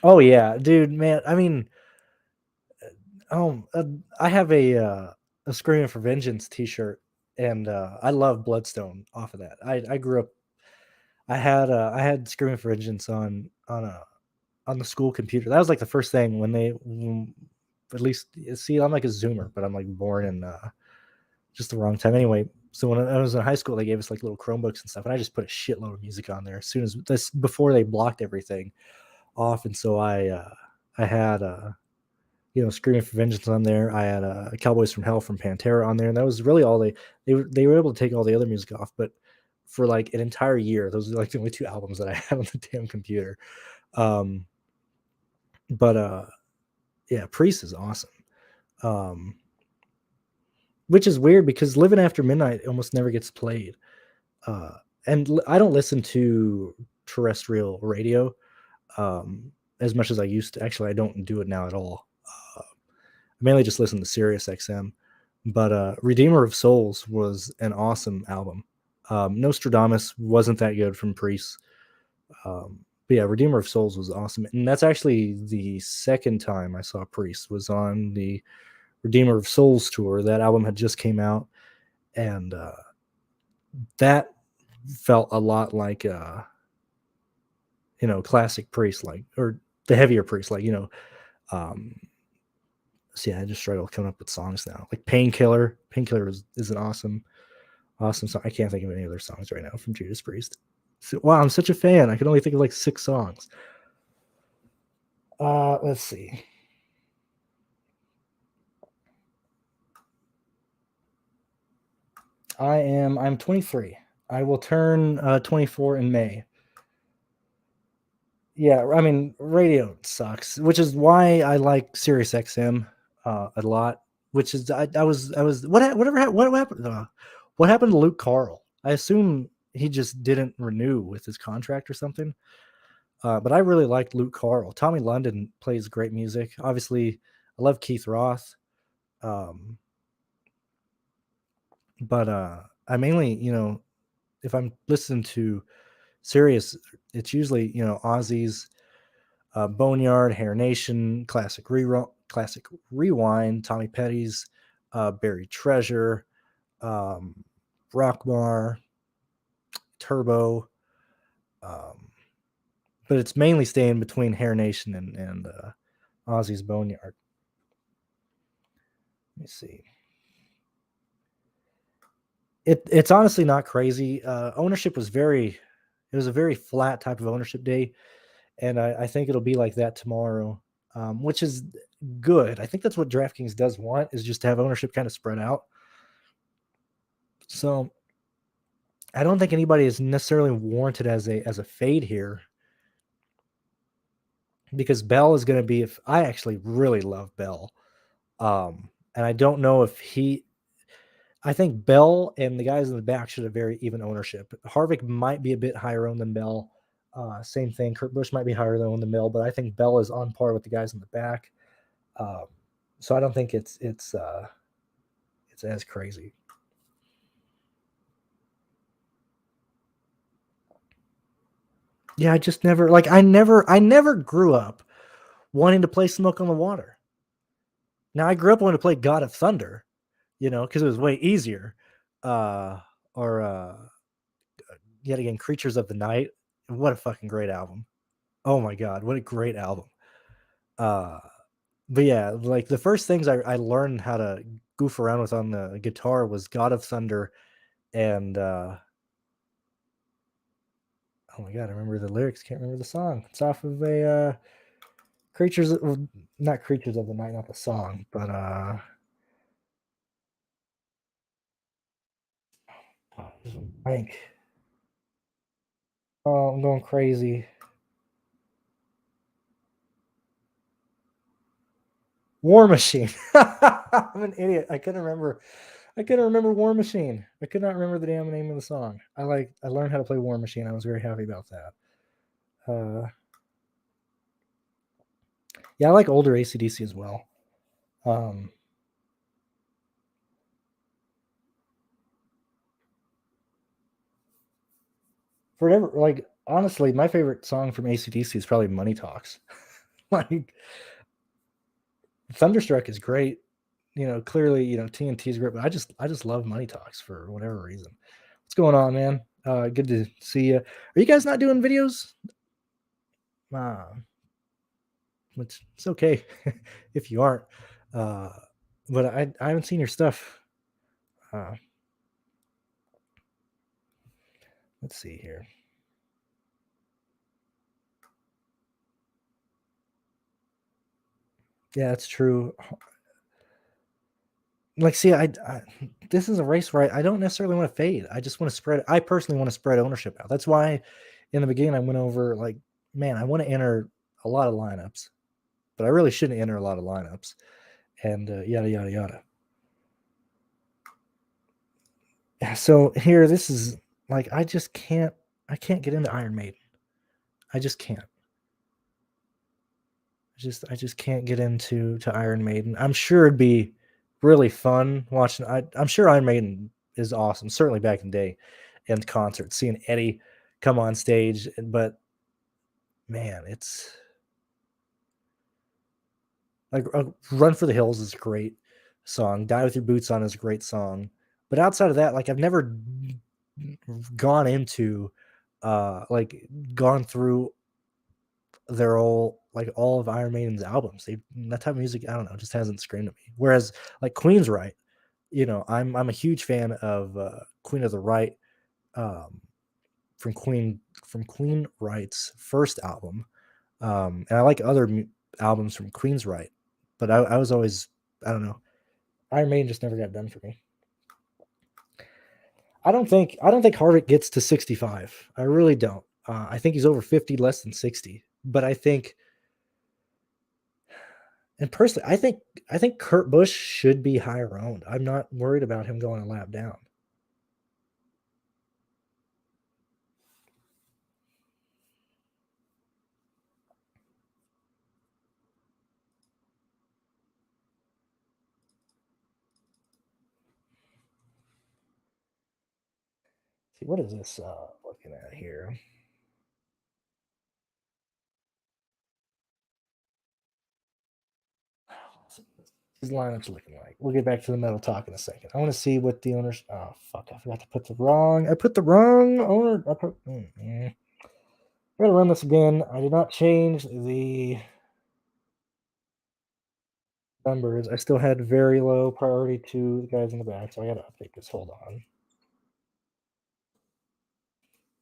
Oh yeah, dude, man. I mean, I have a Screaming for Vengeance T-shirt, and I love Bloodstone off of that. I grew up. I had Screaming for Vengeance on the school computer. That was like the first thing at least see. I'm like a Zoomer, but I'm like born in just the wrong time. Anyway, so when I was in high school, they gave us like little Chromebooks and stuff, and I just put a shitload of music on there as soon as this before they blocked everything off, and so I had Screaming for Vengeance on there. I had Cowboys from Hell from Pantera on there, and that was really all they were able to take all the other music off. But for like an entire year, those are like the only two albums that I had on the damn computer. Um, but yeah, Priest is awesome. Um, which is weird because Living After Midnight almost never gets played. Uh, and I don't listen to terrestrial radio as much as I used to. Actually, I don't do it now at all. I mainly just listen to Sirius XM. But Redeemer of Souls was an awesome album. Nostradamus wasn't that good from Priest. But yeah, Redeemer of Souls was awesome. And that's actually the second time I saw Priest was on the Redeemer of Souls tour. That album had just came out. And that felt a lot like classic Priest, like, or the heavier Priest, like, um see, I just struggle coming up with songs now. Like Painkiller is an awesome song. I can't think of any other songs right now from Judas Priest. So, wow, I'm such a fan. I can only think of like 6 songs. Let's see. I'm 23. I will turn 24 in May. Yeah, I mean, radio sucks, which is why I like Sirius XM a lot. Which is I was what happened? What happened to Luke Carl? I assume he just didn't renew with his contract or something. But I really liked Luke Carl. Tommy London plays great music. Obviously, I love Keith Roth. Um, but I mainly, if I'm listening to Sirius, it's usually Ozzy's Boneyard, Hair Nation, Classic Rewind, Tommy Petty's, Buried Treasure, um, Rockmar, Turbo. Um, but it's mainly staying between Hair Nation and Ozzy's Boneyard. Let me see. It's honestly not crazy. Ownership was it was a very flat type of ownership day, and I think it'll be like that tomorrow, which is good. I think that's what DraftKings does want, is just to have ownership kind of spread out. So I don't think anybody is necessarily warranted as a fade here, because Bell is going to be. If I actually really love Bell, and I don't know if he. I think Bell and the guys in the back should have very even ownership. Harvick might be a bit higher owned than Bell. Same thing. Kurt Busch might be higher owned than Bell, but I think Bell is on par with the guys in the back. Um, so I don't think it's as crazy. Yeah, I just never like I never grew up wanting to play Smoke on the Water. Now I grew up wanting to play God of Thunder, because it was way easier. Or yet again, Creatures of the Night. What a fucking great album. Oh my god, what a great album. Uh but yeah, like the first things I learned how to goof around with on the guitar was God of Thunder and oh my god, I remember the lyrics, can't remember the song. It's off of a not Creatures of the Night, not the song, but blank. Oh, I'm going crazy. War Machine. I'm an idiot. I couldn't remember War Machine. I could not remember the damn name of the song. I learned how to play War Machine. I was very happy about that. Yeah, I like older AC/DC as well. For whatever, like, honestly, my favorite song from AC/DC is probably Money Talks. Like, Thunderstruck is great. Clearly, TNT is great, but I just love Money Talks for whatever reason. What's going on, man? Good to see you. Are you guys not doing videos? It's okay if you aren't. But I haven't seen your stuff. Let's see here. Yeah, it's true. Like, see, this is a race where I don't necessarily want to fade. I just want to spread. I personally want to spread ownership out. That's why in the beginning I went over, like, man, I want to enter a lot of lineups, but I really shouldn't enter a lot of lineups, and yada yada yada. So here, this is like, I can't get into Iron Maiden. I just can't. I just can't get into Iron Maiden. I'm sure it'd be really fun watching. I'm sure Iron Maiden is awesome. Certainly back in the day, and concerts, seeing Eddie come on stage. But man, it's like, "Run for the Hills" is a great song. "Die with Your Boots On" is a great song. But outside of that, like, I've never gone into, like, gone through their all of Iron Maiden's albums. That type of music, I don't know, just hasn't screamed at me. Whereas, like, Queen's Right, I'm a huge fan of Queen of the Right, um, from Queen Right's first album, and I like other albums from Queen's Right, but I was always, I don't know, Iron Maiden just never got done for me. I don't think Harvick gets to 65. I really don't. I think he's over 50, less than 60. But I think, and personally, I think Kurt Busch should be higher owned. I'm not worried about him going a lap down. See, what is this looking at here? These lineups looking like. We'll get back to the metal talk in a second. I want to see what the owners. Oh fuck! I forgot to put the wrong. I put the wrong owner. I'm gonna run this again. I did not change the numbers. I still had very low priority to the guys in the back, so I gotta update this. Hold on.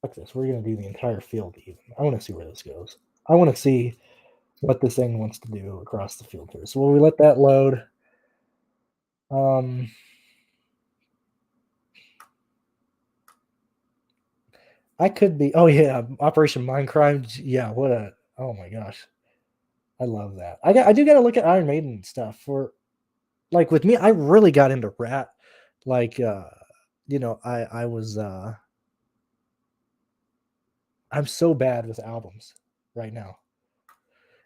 Fuck this. We're gonna do the entire field even. I want to see where this goes. I want to see what this thing wants to do across the field here. So will we let that load? I could be. Oh yeah, Operation Mindcrime. Yeah, what a. Oh my gosh, I love that. I do got to look at Iron Maiden stuff for, like, with me. I really got into Rat. Like, I was. I'm so bad with albums right now.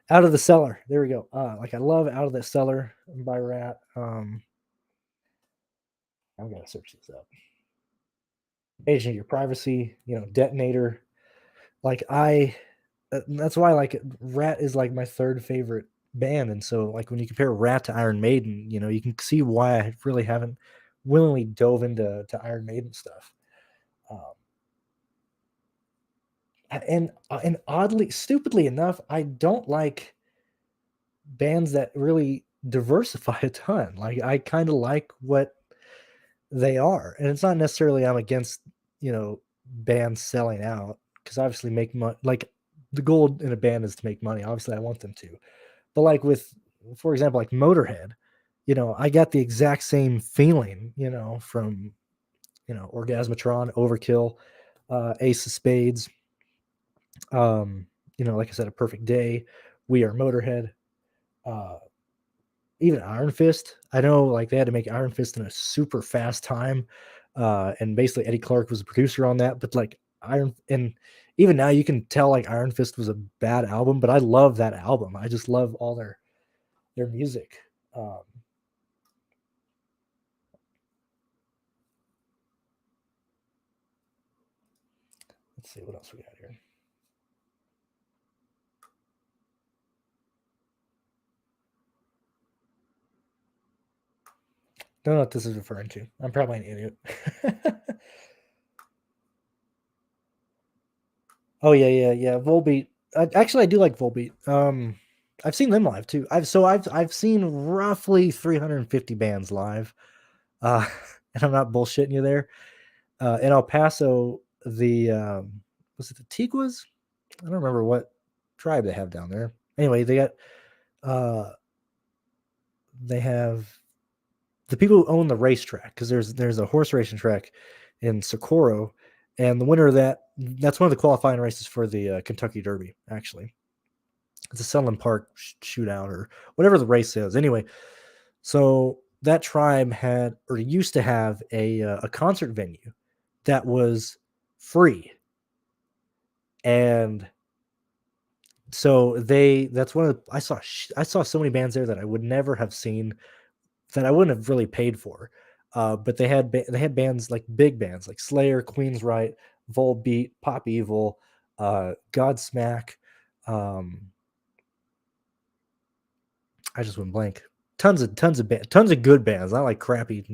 Out of the Cellar. There we go. Like, I love Out of the Cellar by Rat. I'm gonna search this up. Agent of Your Privacy. Detonator. Like, that's why, like, Rat is like my third favorite band, and so, like, when you compare Rat to Iron Maiden, you can see why I really haven't willingly dove into Iron Maiden stuff. And oddly, stupidly enough, I don't like bands that really diversify a ton. Like, I kind of like what they are, and it's not necessarily I'm against bands selling out, because obviously make money. Like, the goal in a band is to make money. Obviously, I want them to. But, like, with, for example, like Motorhead, I got the exact same feeling, from, Orgasmatron, Overkill, Ace of Spades, like I said, A Perfect Day, We Are Motorhead, uh, even Iron Fist. I know like they had to make Iron Fist in a super fast time, and basically Eddie Clark was a producer on that. But like and even now you can tell like Iron Fist was a bad album, but I love that album. I just love all their music. Let's see what else we got here. Don't know what this is referring to. I'm probably an idiot. Oh yeah. Volbeat. Actually, I do like Volbeat. I've seen them live too. I've seen roughly 350 bands live. And I'm not bullshitting you there. In El Paso, the was it the Tiguas? I don't remember what tribe they have down there. Anyway, uh they have the people who own the racetrack, because there's a horse racing track in Socorro, and the winner of that's one of the qualifying races for the Kentucky Derby. Actually, it's a Sunland Park shootout or whatever the race is. Anyway, so that tribe had or used to have a concert venue that was free, and so that's one of the I saw so many bands there that I would never have seen, that I wouldn't have really paid for. But they had bands like big bands like Slayer, Queensryche, Volbeat, Pop Evil, Godsmack. Um, I just went blank. Tons of good bands, not like crappy.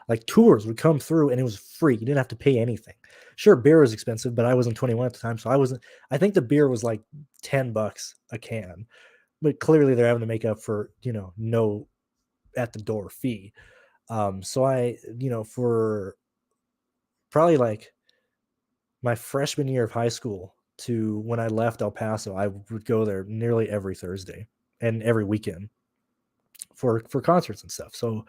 Like tours would come through and it was free. You didn't have to pay anything. Sure, beer was expensive, but I wasn't 21 at the time, so I wasn't. I think the beer was like $10 a can, but clearly they're having to make up for no at the door fee. So for probably like my freshman year of high school to when I left El Paso, I would go there nearly every Thursday and every weekend for concerts and stuff. So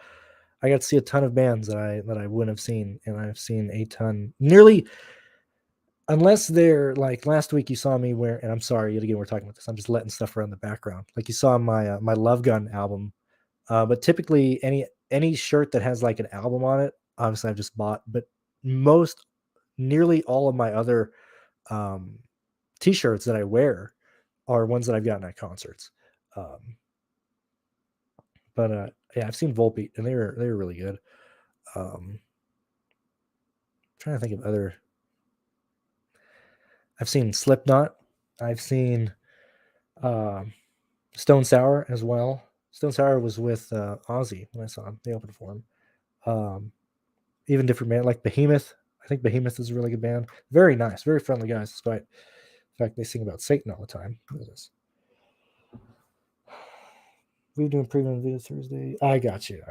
I got to see a ton of bands that I wouldn't have seen, and I've seen a ton, nearly, unless they're like last week you saw me wear, and I'm sorry yet again we're talking about this. I'm just letting stuff run in the background. Like you saw my Love Gun album. But typically, any shirt that has like an album on it, obviously I've just bought. But nearly all of my other um, T-shirts that I wear are ones that I've gotten at concerts. Um, but yeah, I've seen Volbeat, and they were really good. Trying to think of other. I've seen Slipknot. I've seen um, Stone Sour as well. Stone Sour was with Ozzy when I saw him. They opened for him. Um, Even different band like Behemoth. I think Behemoth is a really good band. Very nice, very friendly guys, despite the fact they sing about Satan all the time. What is this? We're doing preview videos Thursday. I got you.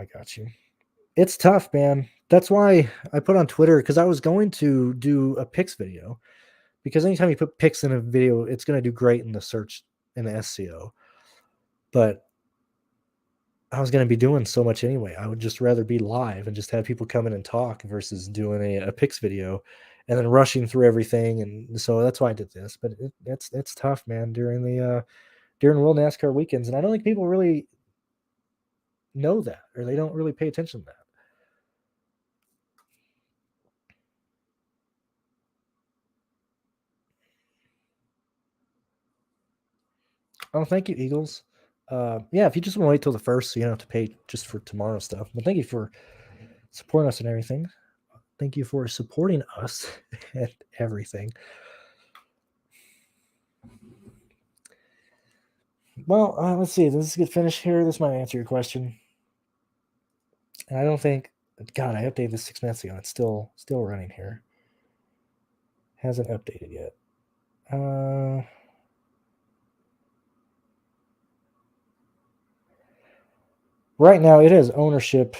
It's tough, man. That's why I put on Twitter, because I was going to do a picks video, because anytime you put picks in a video, it's going to do great in the search in the SEO. But I was going to be doing so much anyway. I would just rather be live and just have people come in and talk versus doing a picks video and then rushing through everything. And so that's why I did this. But it's tough, man, during World NASCAR weekends, and I don't think people really know that, or they don't really pay attention to that. Oh, thank you, Eagles. Yeah, if you just want to wait till the first, so you don't have to pay just for tomorrow stuff. But thank you for supporting us and everything. Thank you for supporting us and everything. Well, let's see. Let's get finished here. This might answer your question. And I don't think. God, I updated this 6 minutes ago. It's still running here. Hasn't updated yet. Right now, it has ownership.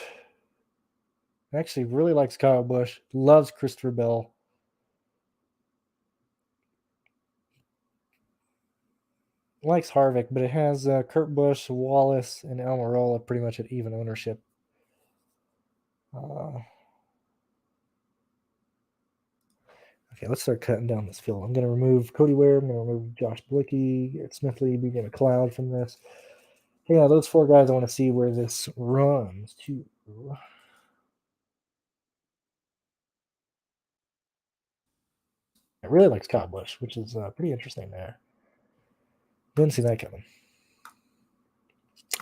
Actually, really likes Kyle Busch. Loves Christopher Bell. Likes Harvick, but it has Kurt Busch, Wallace, and Almirola pretty much at even ownership. Okay, let's start cutting down this field. I'm going to remove Cody Ware. I'm going to remove Josh Blicky, Garrett Smithley, BJ McLeod from this. Yeah, those 4 guys, I want to see where this runs to. I really like Kyle Busch, which is pretty interesting there. Didn't see that coming.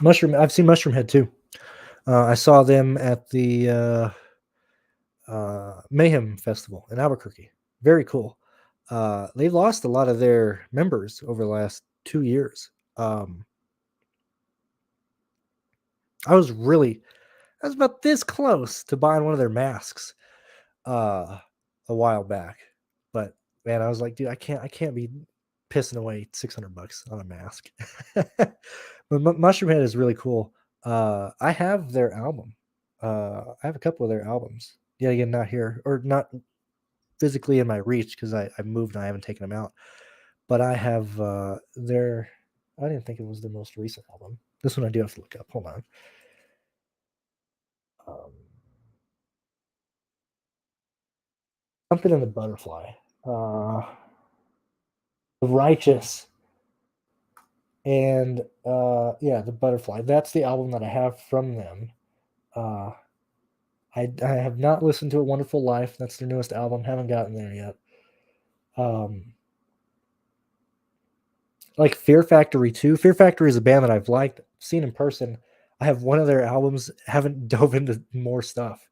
Mushroom, I've seen Mushroom Head too. I saw them at the Mayhem Festival in Albuquerque. Very cool. They've lost a lot of their members over the last 2 years. I was about this close to buying one of their masks a while back, but man, I was like, dude, I can't be pissing away $600 on a mask. But Mushroom Head is really cool. I have their album. I have a couple of their albums. Yeah, again, not here or not physically in my reach because I moved and I haven't taken them out. But I have their. I didn't think it was the most recent album. This one I do have to look up. Hold on. Um, something in the Butterfly. Righteous. And yeah, the Butterfly. That's the album that I have from them. I have not listened to A Wonderful Life. That's their newest album. Haven't gotten there yet. Like Fear Factory too. Fear Factory is a band that I've liked, seen in person. I have one of their albums. Haven't dove into more stuff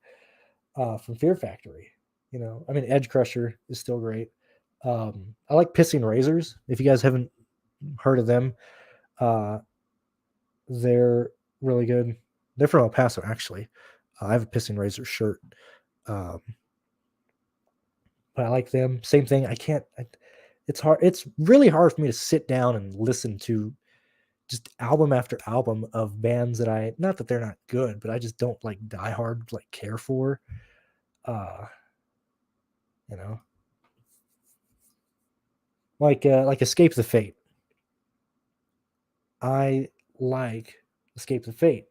from Fear Factory. You know, I mean, Edge Crusher is still great. I like Pissing Razors. If you guys haven't heard of them, uh, they're really good. They're from El Paso, actually. I have a Pissing Razor shirt. Um, but I like them. Same thing. It's hard. It's really hard for me to sit down and listen to just album after album of bands that not that they're not good, but I just don't like die hard like care for. Uh, you know, like Escape the Fate. I like Escape the Fate,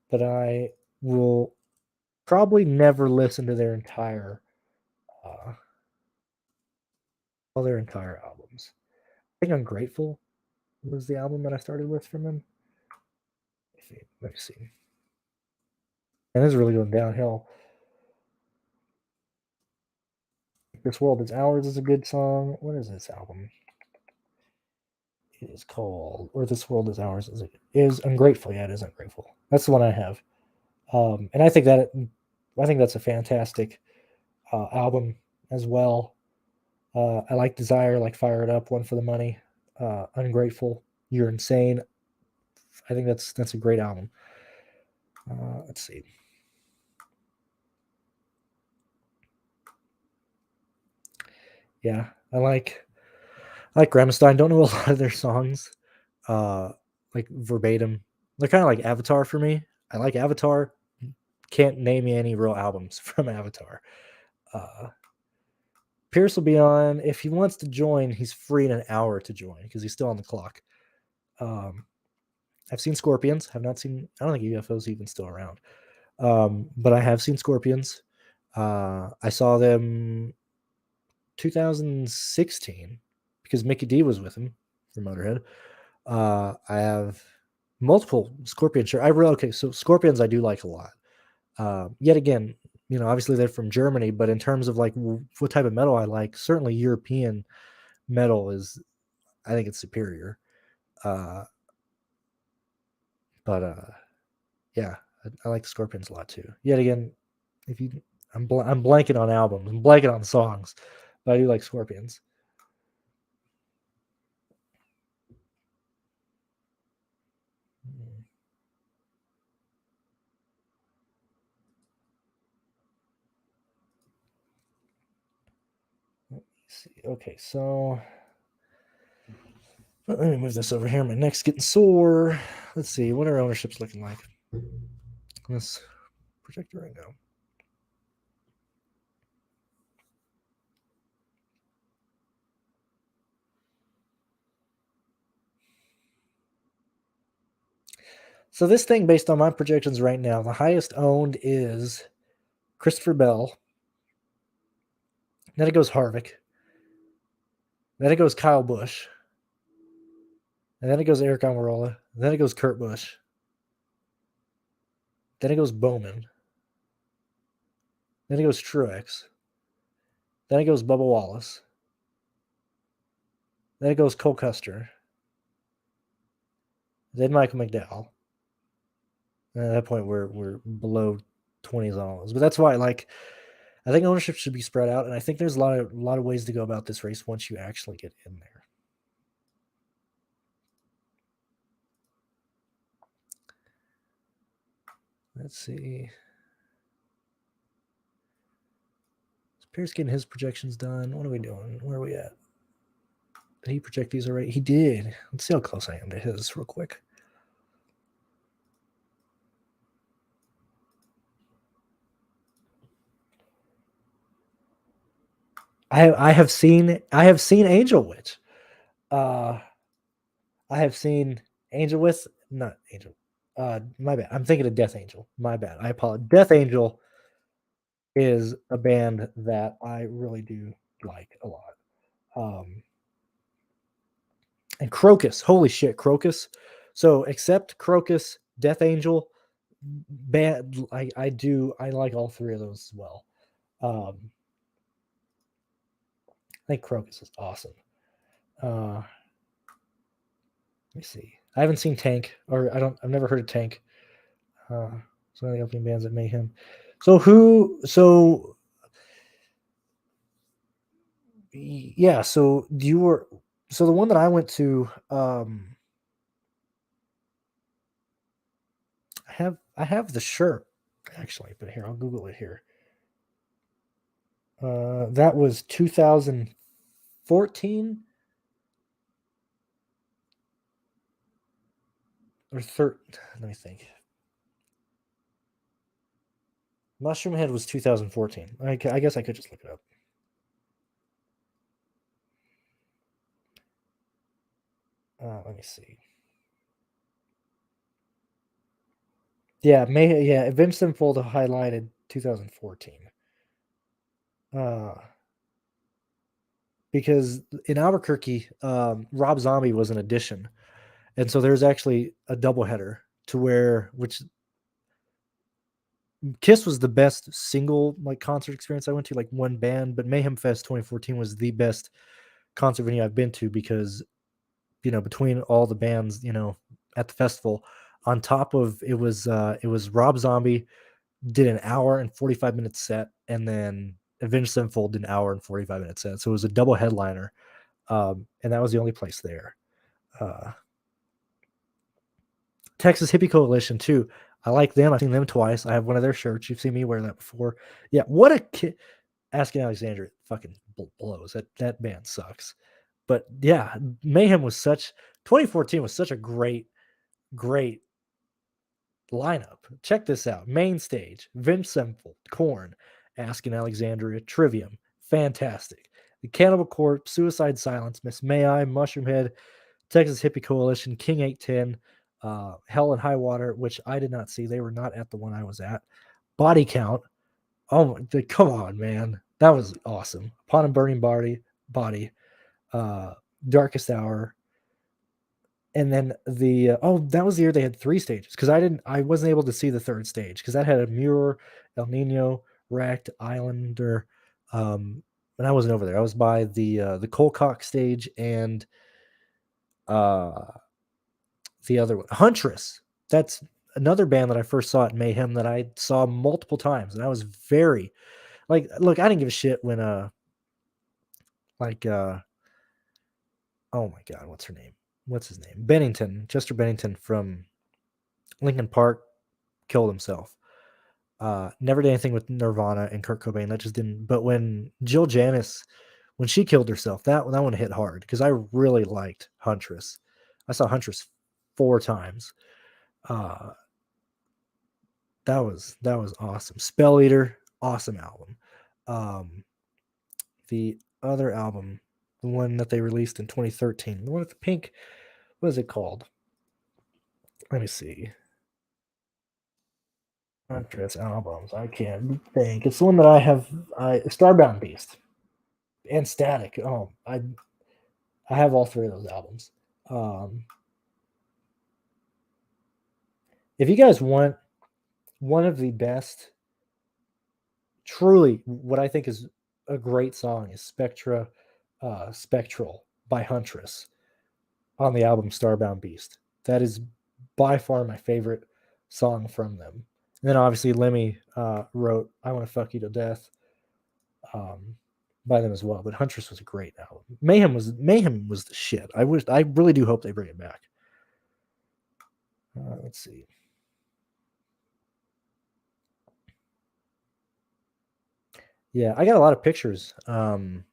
but I will probably never listen to their entire uh all their entire albums. I think Ungrateful was the album that I started with from him. Let me see. And it's really going downhill. This World Is Ours is a good song. What is this album? It is called, or This World Is Ours. Is Ungrateful. Yeah, it is Ungrateful. That's the one I have. And I think that's a fantastic album as well. I like Desire, like Fire It Up, One for the Money, Ungrateful, You're Insane. I think that's a great album. Let's see. Yeah, I like Rammstein. Don't know a lot of their songs, like verbatim. They're kind of like Avatar for me. I like Avatar. Can't name me any real albums from Avatar. Pierce will be on. If he wants to join, he's free in an hour to join because he's still on the clock. I've seen Scorpions. Have not seen. I don't think UFO's even still around. But I have seen Scorpions. I saw them 2016 because Mickey D was with him for Motorhead. I have multiple Scorpion shirts. Okay, so Scorpions I do like a lot. Yet again, obviously they're from Germany, but in terms of like what type of metal I like, certainly European metal I think it's superior. But yeah, I like the Scorpions a lot too. Yet again, I'm blanking on albums, I'm blanking on songs, but I do like Scorpions. Let me see. Okay, so let me move this over here. My neck's getting sore. Let's see. What are ownerships looking like? Let's project it right now. So this thing, based on my projections right now, the highest owned is Christopher Bell. Then it goes Harvick. Then it goes Kyle Busch. And then it goes Eric Almirola. Then it goes Kurt Busch. Then it goes Bowman. Then it goes Truex. Then it goes Bubba Wallace. Then it goes Cole Custer. Then Michael McDowell. And at that point, we're below 20s on all those. But that's why, like, I think ownership should be spread out, and I think there's a lot of ways to go about this race once you actually get in there. Let's see. Is Pierce getting his projections done? What are we doing? Where are we at? Did he project these already? He did. Let's see how close I am to his real quick. I have seen Angel Witch. I have seen Angel with not Angel. My bad. I'm thinking of Death Angel. My bad. I apologize. Death Angel is a band that I really do like a lot. And Crocus, holy shit, Crocus. So except Crocus, Death Angel, band, I like all three of those as well. I think Crocus is awesome. Let me see. I haven't seen Tank, or I've never heard of Tank. Some of the opening bands at Mayhem. So yeah, so the one that I went to, I have the shirt actually, but here, I'll Google it here. That was 2014 or 13. Let me think. Mushroom Head was 2014. I guess I could just look it up. Let me see. Yeah, Avenged Sevenfold highlighted 2014. Because in Albuquerque, Rob Zombie was an addition, and so there's actually a doubleheader which Kiss was the best single like concert experience I went to, like one band, but Mayhem Fest 2014 was the best concert venue I've been to because, between all the bands, at the festival, on top of it was Rob Zombie did an hour and 45 minute set, and then Avenged Sevenfold did an hour and 45 minute set. So it was a double headliner. And that was the only place there. Texas Hippie Coalition too. I like them. I've seen them twice. I have one of their shirts. You've seen me wear that before. Yeah, what a kid. Asking Alexandria fucking blows. That band sucks. But yeah, Mayhem was 2014 was such a great lineup. Check this out. Main stage, Vince Sevenfold, Korn, Asking Alexandria, Trivium. Fantastic. The Cannibal Corpse, Suicide Silence, Miss May I, Mushroom Head, Texas Hippie Coalition, King 810, Hell and High Water, which I did not see. They were not at the one I was at. Body Count. Oh, come on, man. That was awesome. Upon a Burning Body, Darkest Hour. And then that was the year they had 3 stages because I wasn't able to see the 3rd stage because that had a Muir, El Nino, Wrecked, Islander. And I wasn't over there. I was by the Colcock stage and the other one, Huntress. That's another band that I first saw at Mayhem that I saw multiple times, and I was very look, I didn't give a shit when oh my god, what's her name? What's his name? Chester Bennington from Linkin Park killed himself. Never did anything with Nirvana and Kurt Cobain. That just didn't. But when Jill Janis, when she killed herself, that one hit hard because I really liked Huntress. I saw Huntress 4 times. That was awesome. Spell Eater, awesome album. The other album, the one that they released in 2013, the one with the pink, what is it called? Let me see. Huntress albums. I can't think. It's the one that I have. Starbound Beast and Static. Oh, I have all 3 of those albums. If you guys want one of the best, truly, what I think is a great song is Spectral by Huntress on the album Starbound Beast. That is by far my favorite song from them. And then obviously Lemmy wrote I Want to Fuck You to Death by them as well. But Huntress was a great album. Mayhem was the shit. I really do hope they bring it back. Let's see. Yeah, I got a lot of pictures from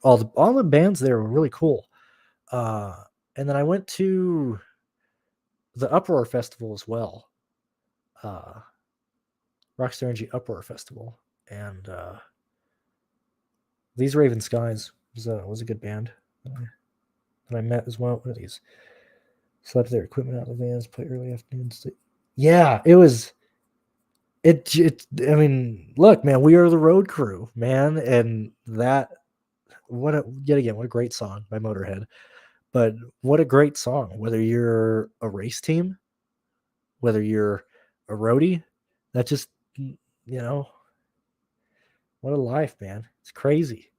all the bands there were really cool. And then I went to the Uproar Festival as well. Rockstar Energy Uproar Festival. And These Raven Skies was a good band that I met as well. What are these? Slept their equipment out of the vans, play early afternoons. Yeah, it was. It. I mean, look, man, we are the road crew, man, and that. What a great song by Motorhead. But what a great song. Whether you're a race team, whether you're a roadie, that just what a life, man. It's crazy.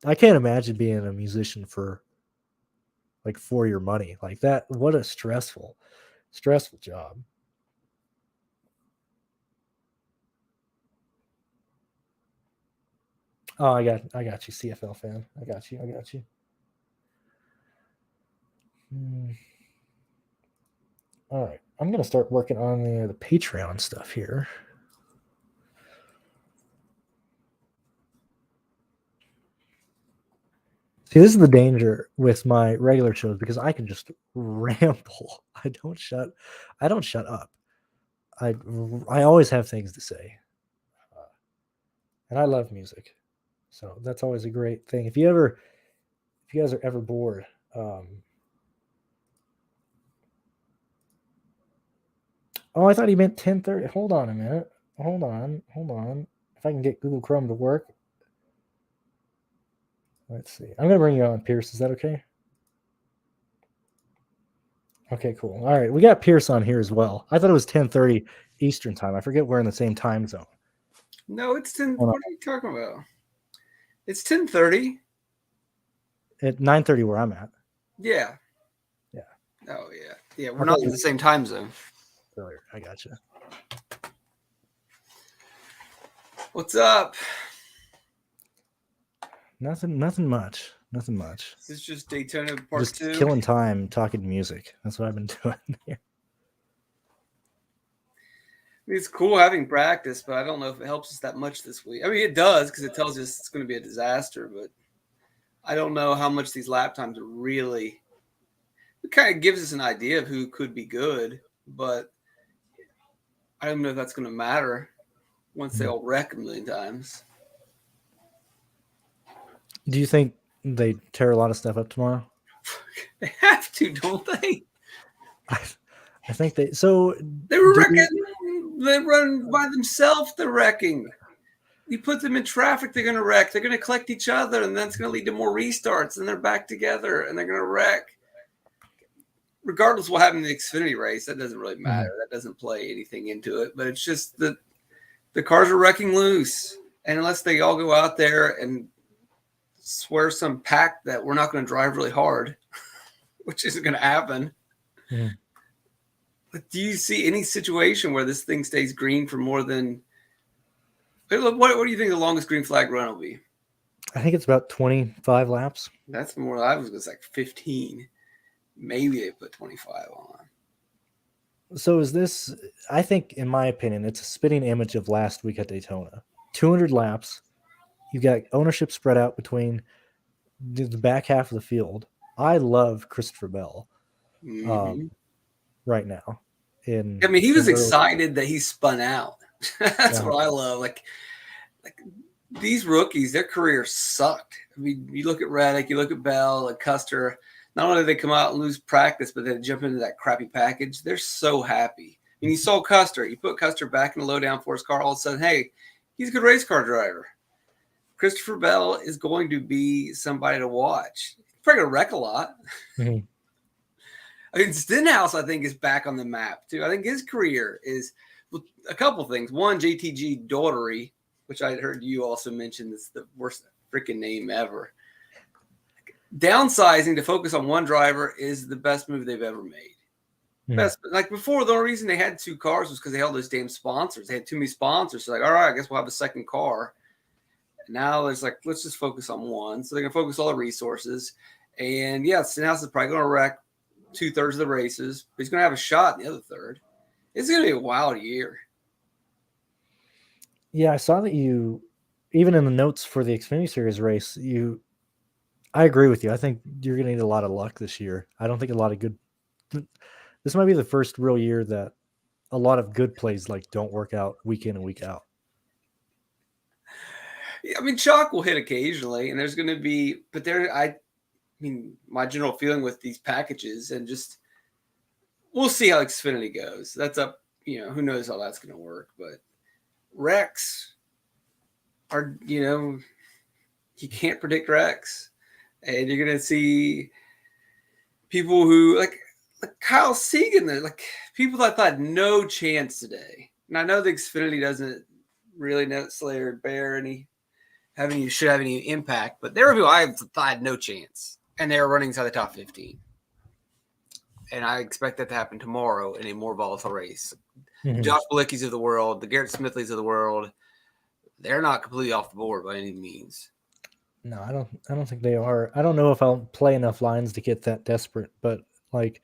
I can't imagine being a musician for your money like that. What a stressful job. Oh, I got you, CFL fan. I got you. All right, I'm gonna start working on the Patreon stuff here. See, this is the danger with my regular shows because I can just ramble. I don't shut up. I always have things to say, and I love music, so that's always a great thing. If you guys are ever bored, oh, I thought he meant 10:30. Hold on a minute. Hold on. If I can get Google Chrome to work. Let's see. I'm gonna bring you on, Pierce. Is that okay? Okay, cool. All right, we got Pierce on here as well. I thought it was 10:30 Eastern time. I forget we're in the same time zone. No, it's 10. What are you talking about? It's 10:30. At 9:30 where I'm at. Yeah. Yeah. Oh yeah. Yeah, we're not in the same time zone. Earlier, I gotcha. What's up? Nothing much. This is just Daytona Part Just 2. killing time talking music. That's what I've been doing here. It's cool having practice, but I don't know if it helps us that much this week. I mean, it does because it tells us it's going to be a disaster, but I don't know how much these lap times are really. It kind of gives us an idea of who could be good, but I don't know if that's going to matter once they all wreck a million times. Do you think they tear a lot of stuff up tomorrow? They have to, don't they? I think they. So they were wrecking. They run by themselves. They're wrecking. You put them in traffic, they're going to wreck. They're going to collect each other, and that's going to lead to more restarts, and they're back together, and they're going to wreck. Regardless of what happened in the Xfinity race, that doesn't really matter. Mm-hmm. That doesn't play anything into it. But it's just that the cars are wrecking loose, and unless they all go out there and swear some pact that we're not going to drive really hard, which isn't going to happen. Mm-hmm. But do you see any situation where this thing stays green for more than what do you think the longest green flag run will be? I think it's about 25 laps. That's more. I was like 15. Maybe they put 25 on. So is this? I think, in my opinion, it's a spitting image of last week at Daytona. 200 laps. You got ownership spread out between the back half of the field. I love Christopher Bell right now. I mean, he was excited that he spun out. That's what I love. Like these rookies, their careers sucked. I mean, you look at Reddick, you look at Bell, and Custer. Not only do they come out and lose practice, but they jump into that crappy package. They're so happy. And you saw Custer. You put Custer back in a low downforce car. All of a sudden, hey, he's a good race car driver. Christopher Bell is going to be somebody to watch. He's probably going to wreck a lot. Mm-hmm. I mean, Stenhouse, I think, is back on the map too. I think his career is a couple things. One, JTG Daughtery, which I heard you also mention, is the worst freaking name ever. Downsizing to focus on one driver is the best move they've ever made. Best, like before, the only reason they had 2 cars was because they held those damn sponsors. They had too many sponsors. So like, all right, I guess we'll have a second car. And now there's like, let's just focus on one. So they're gonna focus all the resources. And yeah, Stenhouse is probably gonna wreck 2/3 of the races, but he's gonna have a shot in the other third. It's gonna be a wild year. Yeah, I saw that you, even in the notes for the Xfinity Series race, I agree with you. I think you're going to need a lot of luck this year. I don't think a lot of good. This might be the first real year that a lot of good plays like don't work out week in and week out. I mean, chalk will hit occasionally, and there's going to be, but I mean, my general feeling with these packages, and just we'll see how Xfinity goes. That's up, who knows how that's going to work, but wrecks are, you can't predict wrecks, and you're going to see people who like Kyle Segan, like people that thought no chance today. And I know the Xfinity doesn't really necessarily should have any impact, but there were people I thought had no chance, and they were running inside the top 15. And I expect that to happen tomorrow in a more volatile race. Mm-hmm. Josh Bilicki's of the world, the Garrett Smithleys of the world, they're not completely off the board by any means. No, I don't think they are. I don't know if I'll play enough lines to get that desperate, but like,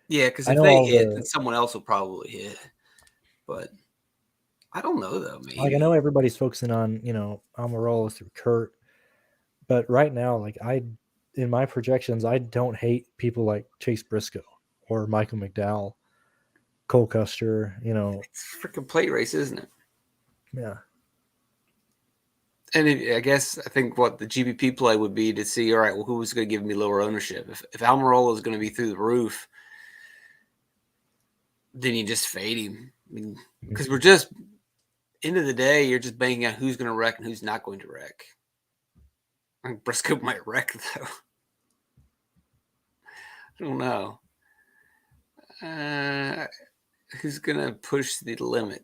yeah, because if they hit, then someone else will probably hit. But I don't know though. Maybe. Like I know everybody's focusing on Almirola through Kurt, but right now, like in my projections, I don't hate people like Chase Briscoe or Michael McDowell, Cole Custer. It's a freaking plate race, isn't it? Yeah. And I think what the GPP play would be to see, all right, well, who was going to give me lower ownership? If Almirola is going to be through the roof, then you just fade him. I mean, because we're just, end of the day, you're just banking on who's going to wreck and who's not going to wreck. I think Briscoe might wreck, though. I don't know. Who's going to push the limit?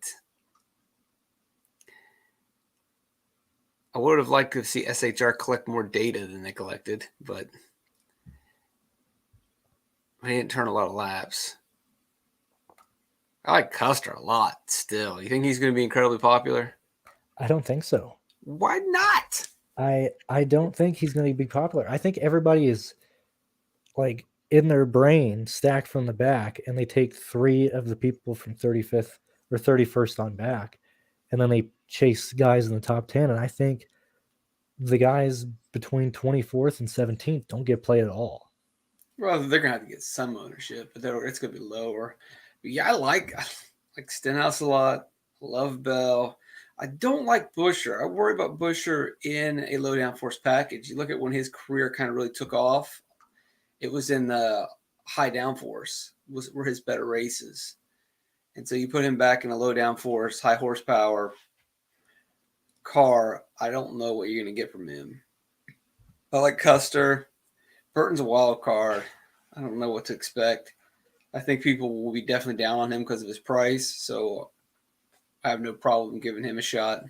I would have liked to see SHR collect more data than they collected, but they didn't turn a lot of laps. I like Custer a lot still. You think he's going to be incredibly popular? I don't think so. Why not? I don't think he's going to be popular. I think everybody is like in their brain stacked from the back, and they take 3 of the people from 35th or 31st on back, and then they chase guys in the top 10. And I think the guys between 24th and 17th don't get played at all. Well, they're going to have to get some ownership, but it's going to be lower. But yeah, I like Stenhouse a lot. Love Bell. I don't like Buescher. I worry about Buescher in a low downforce package. You look at when his career kind of really took off, it was in the high downforce were his better races. And so you put him back in a low downforce, high horsepower car, I don't know what you're going to get from him. I like Custer. Burton's a wild card. I don't know what to expect. I think people will be definitely down on him because of his price, so I have no problem giving him a shot.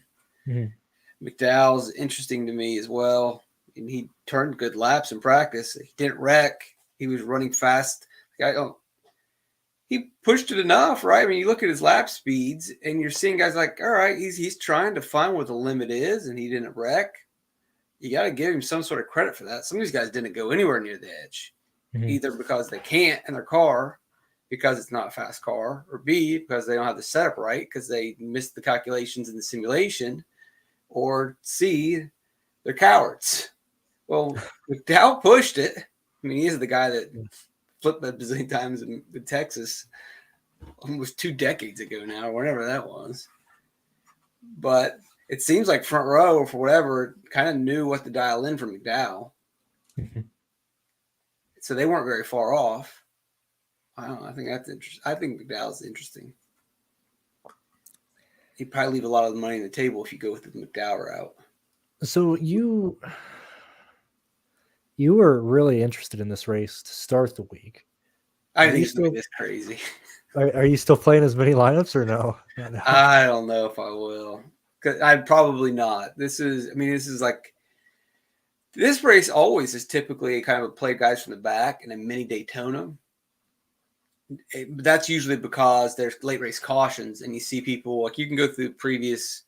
Mm-hmm. McDowell's interesting to me as well. And he turned good laps in practice. He didn't wreck. He was running fast. He pushed it enough, right? I mean, you look at his lap speeds, and you're seeing guys like, all right, he's trying to find what the limit is, and he didn't wreck. You got to give him some sort of credit for that. Some of these guys didn't go anywhere near the edge, either because they can't in their car, because it's not a fast car, or B, because they don't have the setup right, because they missed the calculations in the simulation, or C, they're cowards. Well, McDowell pushed it. I mean, he is the guy that flipped that bazillion times in Texas almost 2 decades ago now, or whatever that was. But it seems like front row, for whatever, kind of knew what to dial in from McDowell. So they weren't very far off. I don't know. I think that's interesting. I think McDowell's interesting. He'd probably leave a lot of the money on the table if you go with the McDowell route. So you were really interested in this race to start the week. I Are think you it's going to still be this crazy. are you still playing as many lineups or no? Not now. I don't know if I will. 'Cause I'd probably not. This is like this race always is typically kind of a play guys from the back and a mini Daytona. That's usually because there's late race cautions and you see people like you can go through previous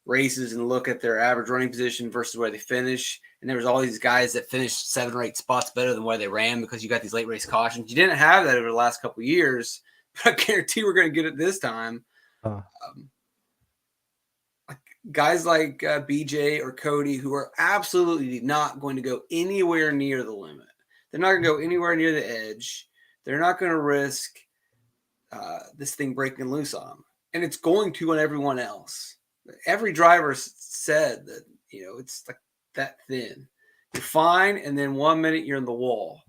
races and look at their average running position versus where they finish. And there was all these guys that finished 7 or 8 spots better than where they ran because you got these late race cautions. You didn't have that over the last couple of years, but I guarantee we're going to get it this time. Guys like BJ or Cody who are absolutely not going to go anywhere near the limit. They're not going to go anywhere near the edge. They're not going to risk this thing breaking loose on them. And it's going to on everyone else. Every driver said that, it's like that thin. You're fine, and then 1 minute you're in the wall.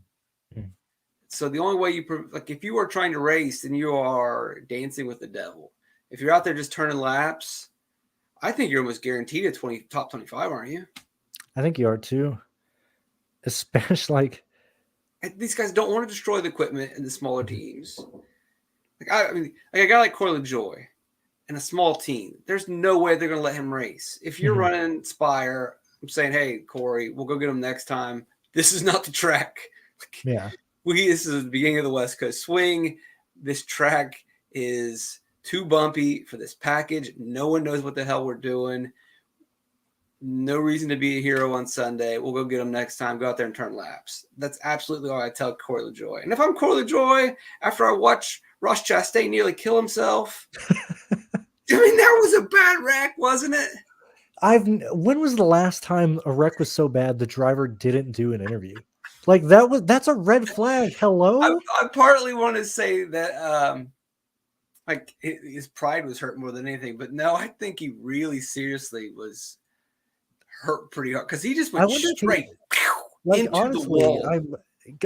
So the only way if you are trying to race, then you are dancing with the devil. If you're out there just turning laps, I think you're almost guaranteed a top 25, aren't you? I think you are too. Especially these guys don't want to destroy the equipment in the smaller teams. A guy like Corey LaJoy and a small team, there's no way they're going to let him race. If you're running Spire, I'm saying, hey, Corey, we'll go get him next time. This is not the track. Yeah. This is the beginning of the West Coast swing. This track is too bumpy for this package. No one knows what the hell we're doing. No reason to be a hero on Sunday. We'll go get them next time. Go out there and turn laps. That's absolutely all I tell Corey LaJoy. And if I'm Corey LaJoy, after I watch Ross Chastain nearly kill himself, that was a bad wreck, wasn't it? When was the last time a wreck was so bad the driver didn't do an interview? That's a red flag. Hello? I partly want to say that his pride was hurt more than anything, but no, I think he really seriously was hurt pretty hard because he just went straight into honestly, the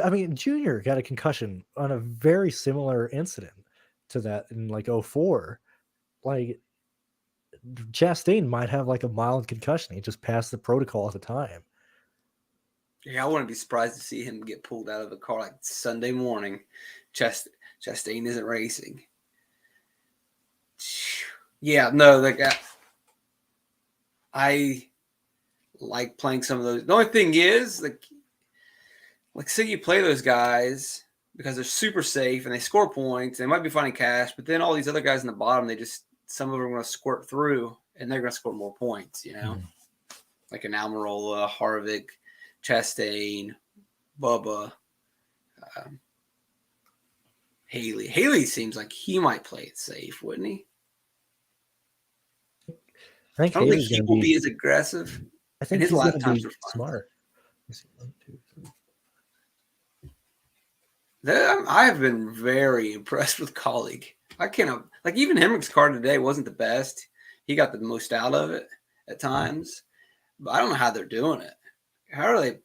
wall. Junior got a concussion on a very similar incident to that in 2004. Chastain might have a mild concussion. He just passed the protocol at the time. Yeah, I wouldn't be surprised to see him get pulled out of the car Sunday morning. Chastain isn't racing. Yeah, no, I like playing some of those. The only thing is, say you play those guys because they're super safe and they score points. They might be finding cash, but then all these other guys in the bottom, some of them are going to squirt through and they're going to score more points, like an Almirola, Harvick, Chastain, Bubba, Haley. Haley seems like he might play it safe, wouldn't he? I don't think he will be as aggressive. I think he's going to be smart. I have been very impressed with Colleague. I cannot even Hemrick's car today wasn't the best. He got the most out of it at times, but I don't know how they're doing it. How are they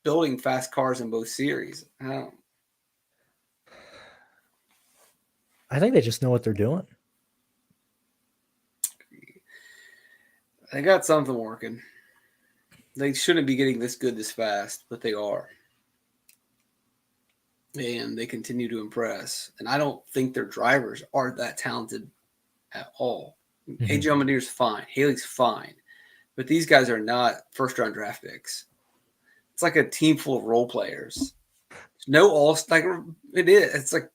building fast cars in both series? I think they just know what they're doing. They got something working. They shouldn't be getting this good this fast, but they are. And they continue to impress. And I don't think their drivers are that talented at all. AJ Allmendire's fine. Haley's fine. But these guys are not first-round draft picks. It's like a team full of role players. No all it is. It's like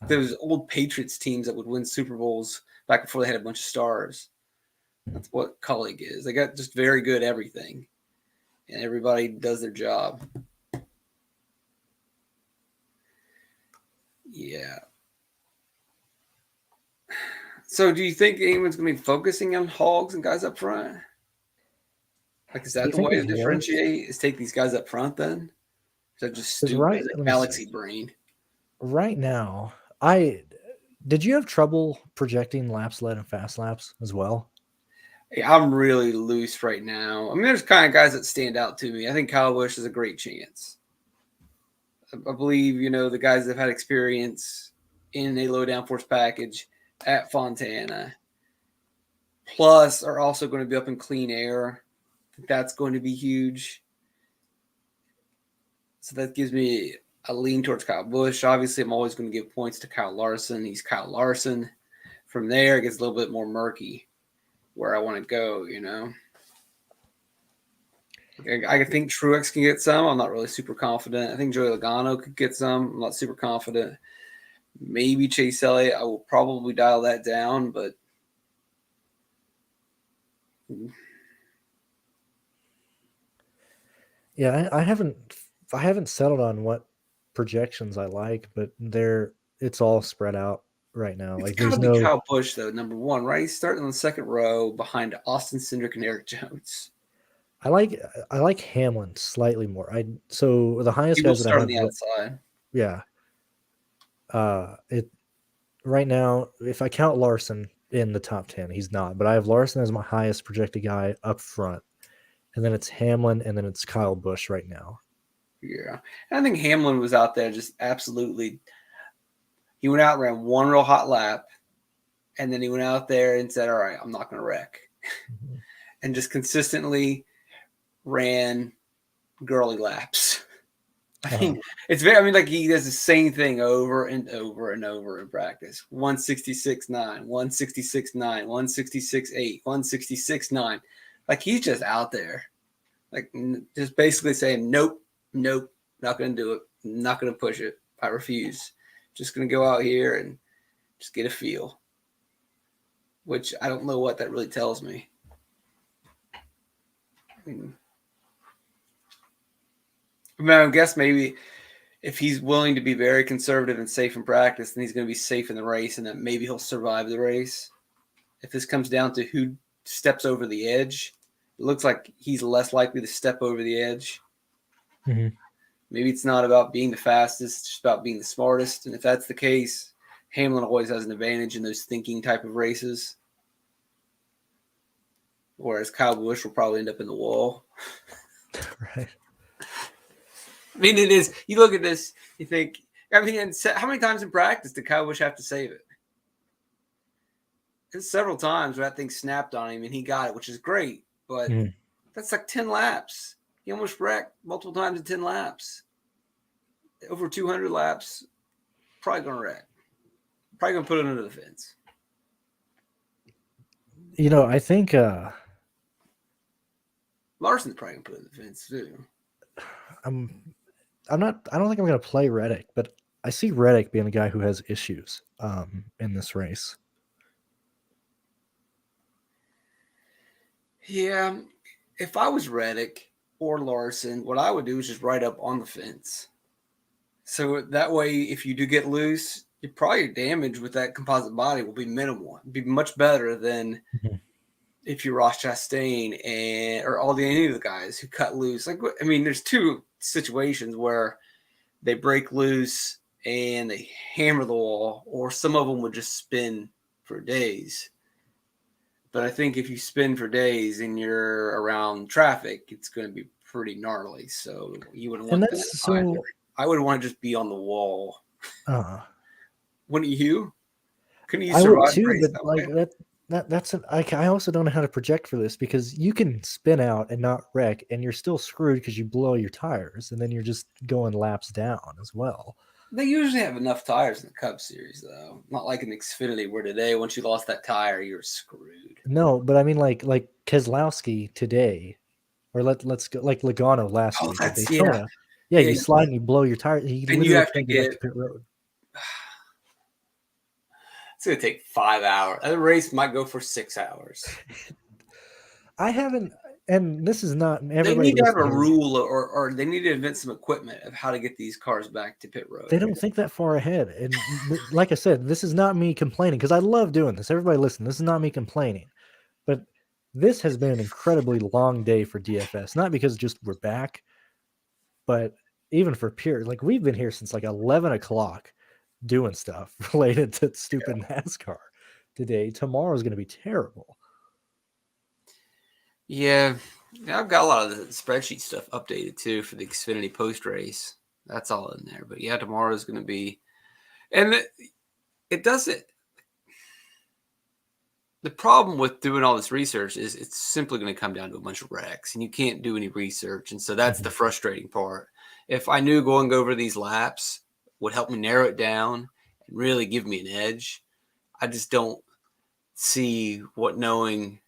those old Patriots teams that would win Super Bowls back before they had a bunch of stars. That's what Colleague is. They got just very good everything. And everybody does their job. Yeah. So do you think anyone's going to be focusing on hogs and guys up front? Is that the way to differentiate? Is take these guys up front then? Is that just stupid? Galaxy brain. Right now, did you have trouble projecting laps led and fast laps as well? Yeah, I'm really loose right now. There's kind of guys that stand out to me. I think Kyle Busch is a great chance. I believe, the guys that have had experience in a low downforce package at Fontana, plus are also going to be up in clean air. I think that's going to be huge. So that gives me I lean towards Kyle Busch. Obviously, I'm always going to give points to Kyle Larson. He's Kyle Larson. From there, it gets a little bit more murky where I want to go, you know. I think Truex can get some. I'm not really super confident. I think Joey Logano could get some. I'm not super confident. Maybe Chase Elliott. I will probably dial that down, but Yeah, I haven't settled on what projections I like, but it's all spread out right now. it's Like got to there's be no Kyle Busch, though, number one, right? He's starting on the second row behind Austin Cindric and Eric Jones. I like Hamlin slightly more. So the highest He will guys that I start on have, the outside. yeah. It right now, if I count Larson in the top 10, he's not, but I have Larson as my highest projected guy up front, and then it's Hamlin, and then it's Kyle Busch right now. Yeah. And I think Hamlin was out there just absolutely. He went out and ran one real hot lap, and then he went out there and said, all right, I'm not going to wreck. Mm-hmm. And just consistently ran girly laps. I mean, like he does the same thing over and over and over in practice. 166.9, 166.9, 166.8, 166.9. Like he's just out there, like just basically saying, nope, not going to do it. Not going to push it. I refuse. Just going to go out here and just get a feel, which I don't know what that really tells me. I guess maybe if he's willing to be very conservative and safe in practice, then he's going to be safe in the race, and that maybe he'll survive the race. If this comes down to who steps over the edge, it looks like he's less likely to step over the edge. Mm-hmm. Maybe it's not about being the fastest, it's just about being the smartest. And if that's the case, Hamlin always has an advantage in those thinking type of races. Whereas Kyle Busch will probably end up in the wall. Right. I mean, it is. You look at this, you think, how many times in practice did Kyle Busch have to save it? It's several times where that thing snapped on him and he got it, which is great. But that's like 10 laps. He almost wrecked multiple times in 10 laps. Over 200 laps, probably going to wreck. Probably going to put it under the fence. You know, I think Larson's probably going to put it under the fence too. I don't think I'm going to play Reddick, but I see Reddick being a guy who has issues in this race. Yeah, if I was Reddick or Larson, what I would do is just ride up on the fence. So that way, if you do get loose, your damage with that composite body will be minimal. It'd be much better than if you're Ross Chastain or any of the guys who cut loose. Like, I mean, there's two situations where they break loose and they hammer the wall, or some of them would just spin for days. But I think if you spin for days and you're around traffic, it's going to be pretty gnarly. So you wouldn't want that. So I would want to just be on the wall. Wouldn't you? Couldn't you survive? I would too, but like that's I also don't know how to project for this, because you can spin out and not wreck, and you're still screwed because you blow your tires, and then you're just going laps down as well. They usually have enough tires in the Cup Series, though. Not like in Xfinity, where today, once you lost that tire, you're screwed. No, but I mean, like Keselowski today, or let's go like Logano last week at Daytona. Yeah, you slide and you blow your tire. He literally have can't get back to pit road. It's going to take 5 hours. The race might go for 6 hours. I haven't, and this is not. They need to have a rule, or they need to invent some equipment of how to get these cars back to pit road. They don't think that far ahead. And like I said, this is not me complaining, because I love doing this. Everybody listen, this is not me complaining. But this has been an incredibly long day for DFS. Not because just we're back, but even for pure, like we've been here since like 11 o'clock doing stuff related to stupid NASCAR today. Tomorrow's going to be terrible. Yeah, I've got a lot of the spreadsheet stuff updated too for the Xfinity post race. That's all in there. But yeah, tomorrow's going to be, and it doesn't. The problem with doing all this research is it's simply going to come down to a bunch of wrecks, and you can't do any research. And so that's the frustrating part. if I knew going over these laps would help me narrow it down and really give me an edge, I just don't see what knowing,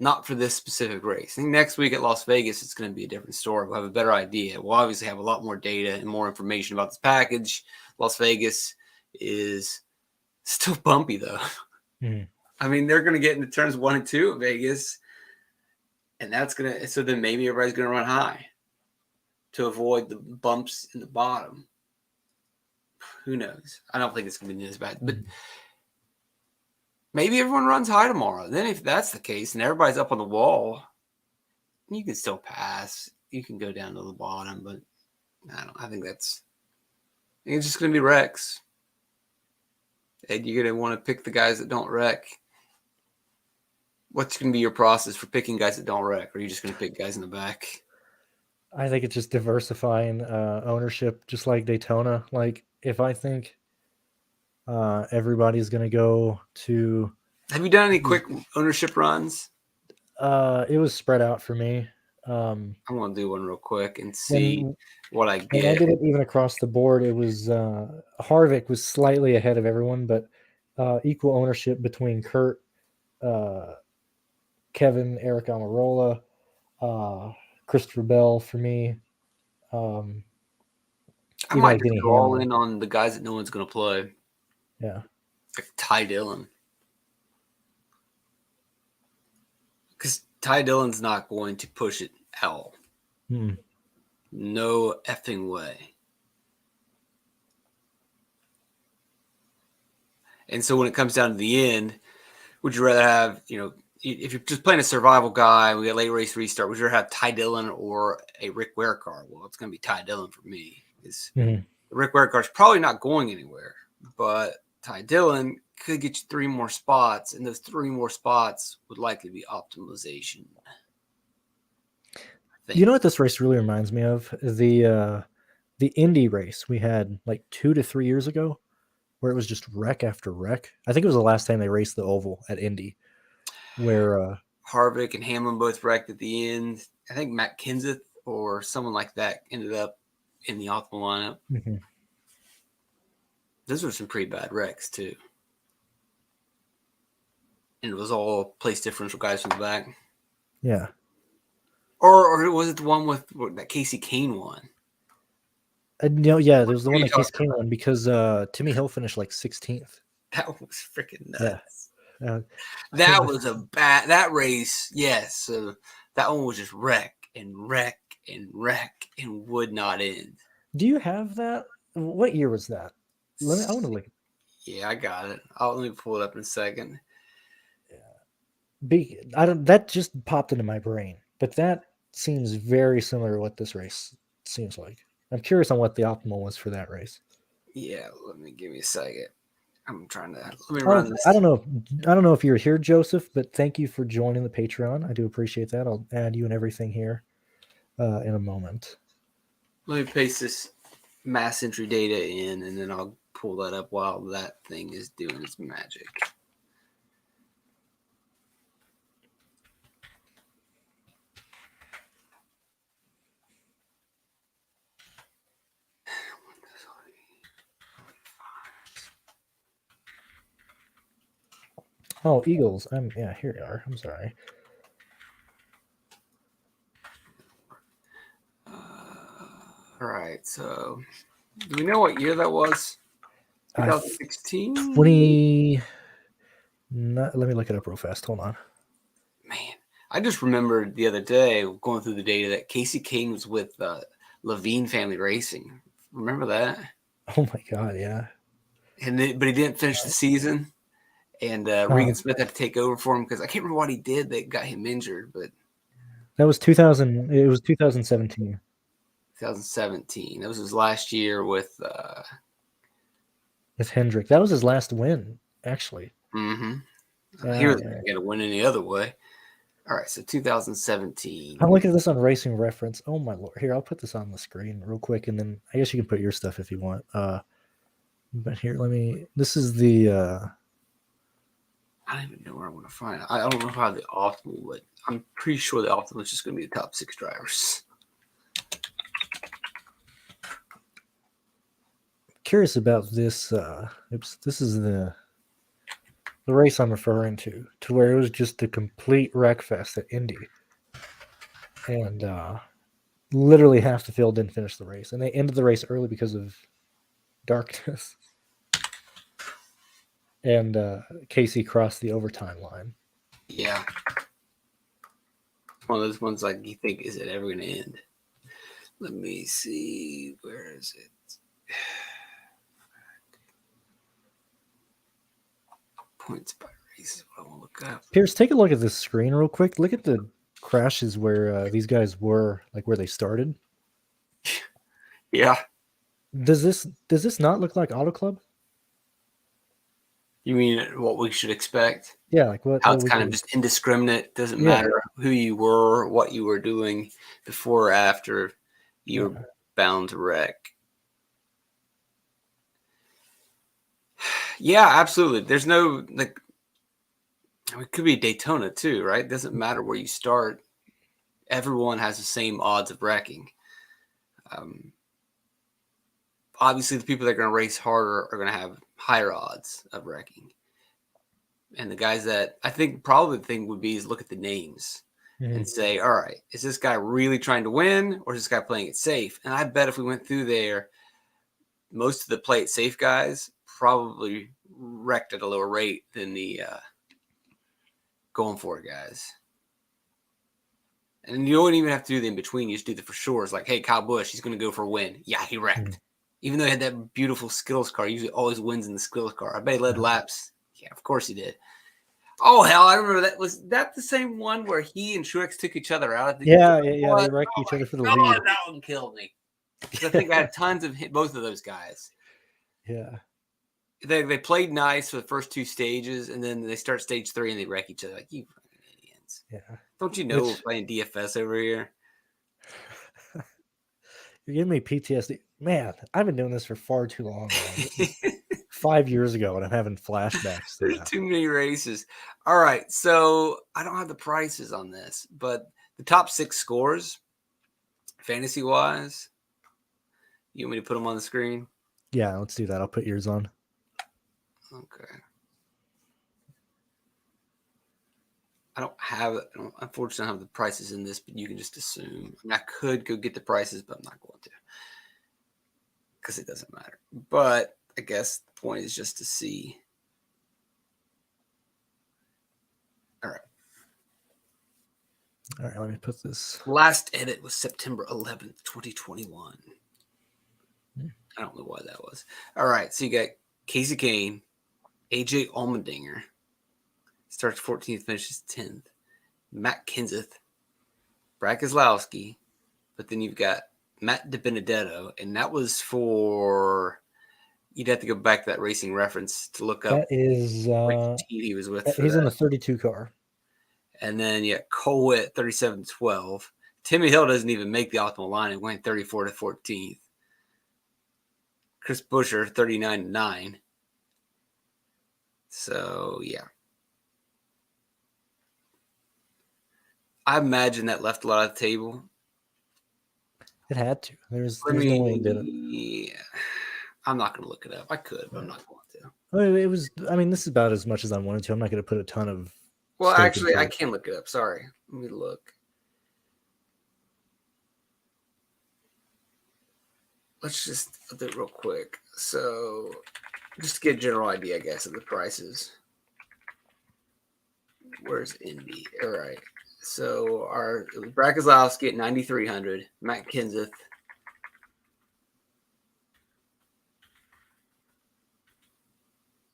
not for this specific race. I think next week at Las Vegas, it's going to be a different story. We'll have a better idea. We'll obviously have a lot more data and more information about this package. Las Vegas is still bumpy, though. Mhm. I mean, they're going to get into turns 1 and 2 at Vegas, and that's going to – so then maybe everybody's going to run high to avoid the bumps in the bottom. Who knows? I don't think it's going to be as bad. But maybe everyone runs high tomorrow. Then if that's the case and everybody's up on the wall, you can still pass. You can go down to the bottom, but I think it's just going to be wrecks. And you're going to want to pick the guys that don't wreck. What's going to be your process for picking guys that don't wreck? Or are you just going to pick guys in the back? I think it's just diversifying ownership, just like Daytona. Like if I think everybody's going to go to. Have you done any quick ownership runs? It was spread out for me. I'm going to do one real quick and see what I get. And I did it even across the board. It was Harvick was slightly ahead of everyone, but equal ownership between Kurt, Kevin, Eric Almirola, Christopher Bell for me. I might just go all in on the guys that no one's going to play. Yeah. Like Ty Dillon. Because Ty Dillon's not going to push it at all. No effing way. And so when it comes down to the end, would you rather have, if you're just playing a survival guy, we got late race restart, would you rather have Ty Dillon or a Rick Ware car? Well, it's going to be Ty Dillon for me. The Rick Ware car is probably not going anywhere, but Ty Dillon could get you 3 more spots, and those 3 more spots would likely be optimization. You know what this race really reminds me of? The Indy race we had like 2 to 3 years ago, where it was just wreck after wreck. I think it was the last time they raced the oval at Indy, where Harvick and Hamlin both wrecked at the end. I think Matt Kenseth or someone like that ended up in the optimal lineup. Mm-hmm. Those were some pretty bad wrecks too. And it was all place differential guys from the back. Yeah. Or was it the one with that Casey Kane won? No, yeah, there was the one that Casey Kane won because Timmy Hill finished like 16th. That was freaking nuts. Yeah. That was that race. Yes. That one was just wreck and would not end. Do you have that? What year was that? I want to look. Yeah, I got it. Let me pull it up in a second. Yeah. That just popped into my brain, but that seems very similar to what this race seems like. I'm curious on what the optimal was for that race. Yeah, give me a second. I'm trying to let me run this. I don't know if you're here, Joseph, but thank you for joining the Patreon. I do appreciate that. I'll add you and everything here in a moment. Let me paste this mass entry data in, and then I'll pull that up while that thing is doing its magic. Oh, Eagles. Here you are. I'm sorry. All right. So, do we know what year that was? 2016? 20. Let me look it up real fast. Hold on. Man, I just remembered the other day going through the data that Casey King was with Levine Family Racing. Remember that? Oh my God, yeah. But he didn't finish the season. And Regan Smith had to take over for him because I can't remember what he did that got him injured. But that was 2000. It was 2017. 2017. That was his last year with Hendrick. That was his last win, actually. Mm-hmm. He wasn't going to win any other way. All right, so 2017. I'm looking at this on Racing Reference. Oh my Lord! Here, I'll put this on the screen real quick, and then I guess you can put your stuff if you want. But here, this is the. I don't even know where I'm going to find it. I don't know how the optimal, but I'm pretty sure the optimal is just going to be the top 6 drivers. curious about this. Oops, this is the race I'm referring to where it was just a complete wreck fest at Indy, and literally half the field didn't finish the race, and they ended the race early because of darkness. And Casey crossed the overtime line. Yeah. One of those ones like you think, is it ever going to end? Let me see. Where is it? Points by race is what I want to look up. Pierce, take a look at this screen real quick. Look at the crashes where these guys were, like where they started. Yeah. Does this not look like Auto Club? You mean what we should expect? Yeah, like what? How what it's we kind could- of just indiscriminate. Doesn't Yeah. matter who you were, what you were doing before or after. You're Yeah. bound to wreck. Yeah, absolutely. There's no like. It could be Daytona too, right? Doesn't matter where you start. Everyone has the same odds of wrecking. Obviously, the people that are going to race harder are going to have higher odds of wrecking. And the guys that I think probably the thing would be is look at the names and say, all right, is this guy really trying to win or is this guy playing it safe? And I bet if we went through there, most of the play it safe guys probably wrecked at a lower rate than the going for it guys. And you don't even have to do the in between. You just do the for sure. It's like, hey, Kyle Busch, he's going to go for a win. Yeah, he wrecked. Even though he had that beautiful skills car, he usually always wins in the skills car. I bet he led laps. Yeah, of course he did. Oh, hell, I remember that. Was that the same one where he and Truex took each other out? Yeah, they wrecked each other for the lead. That one killed me. I think I had tons of both of those guys. Yeah. They played nice for the first two stages, and then they start stage 3 and they wreck each other. Like, you fucking idiots. Yeah. Don't you know we're playing DFS over here? You're giving me PTSD. Man, I've been doing this for far too long. This is 5 years ago, and I'm having flashbacks to There's that. too many races. All right, so I don't have the prices on this, but the top 6 scores, fantasy-wise, you want me to put them on the screen? Yeah, let's do that. I'll put yours on. Okay. Unfortunately, I don't have the prices in this, but you can just assume. I mean, I could go get the prices, but I'm not going to because it doesn't matter. But I guess the point is just to see. All right. All right, let me put this. Last edit was September 11th, 2021. I don't know why that was. All right, so you got Casey Kane, AJ Allmendinger, starts 14th, finishes 10th. Matt Kenseth, Brad Keselowski, but then you've got Matt DiBenedetto, and that was for you'd have to go back to that racing reference to look up That is what team he was with. he's in the 32 car. And then Cole Witt, 37-12. Timmy Hill doesn't even make the optimal line and went 34 to 14th. Chris Buescher, 39-9. So yeah. I imagine that left a lot of the table. It had to. There's no way it didn't. Yeah. I'm not going to look it up. I could, but I'm not going to. It was. I mean, this is about as much as I wanted to. I'm not going to put a ton of. Well, stake actually, into I it. can look it up. Sorry. Let me look. Let's just do it real quick. So, just to get a general idea, I guess, of the prices. Where's Indy? All right. So, it was Brad Keselowski at 9,300. Matt Kenseth.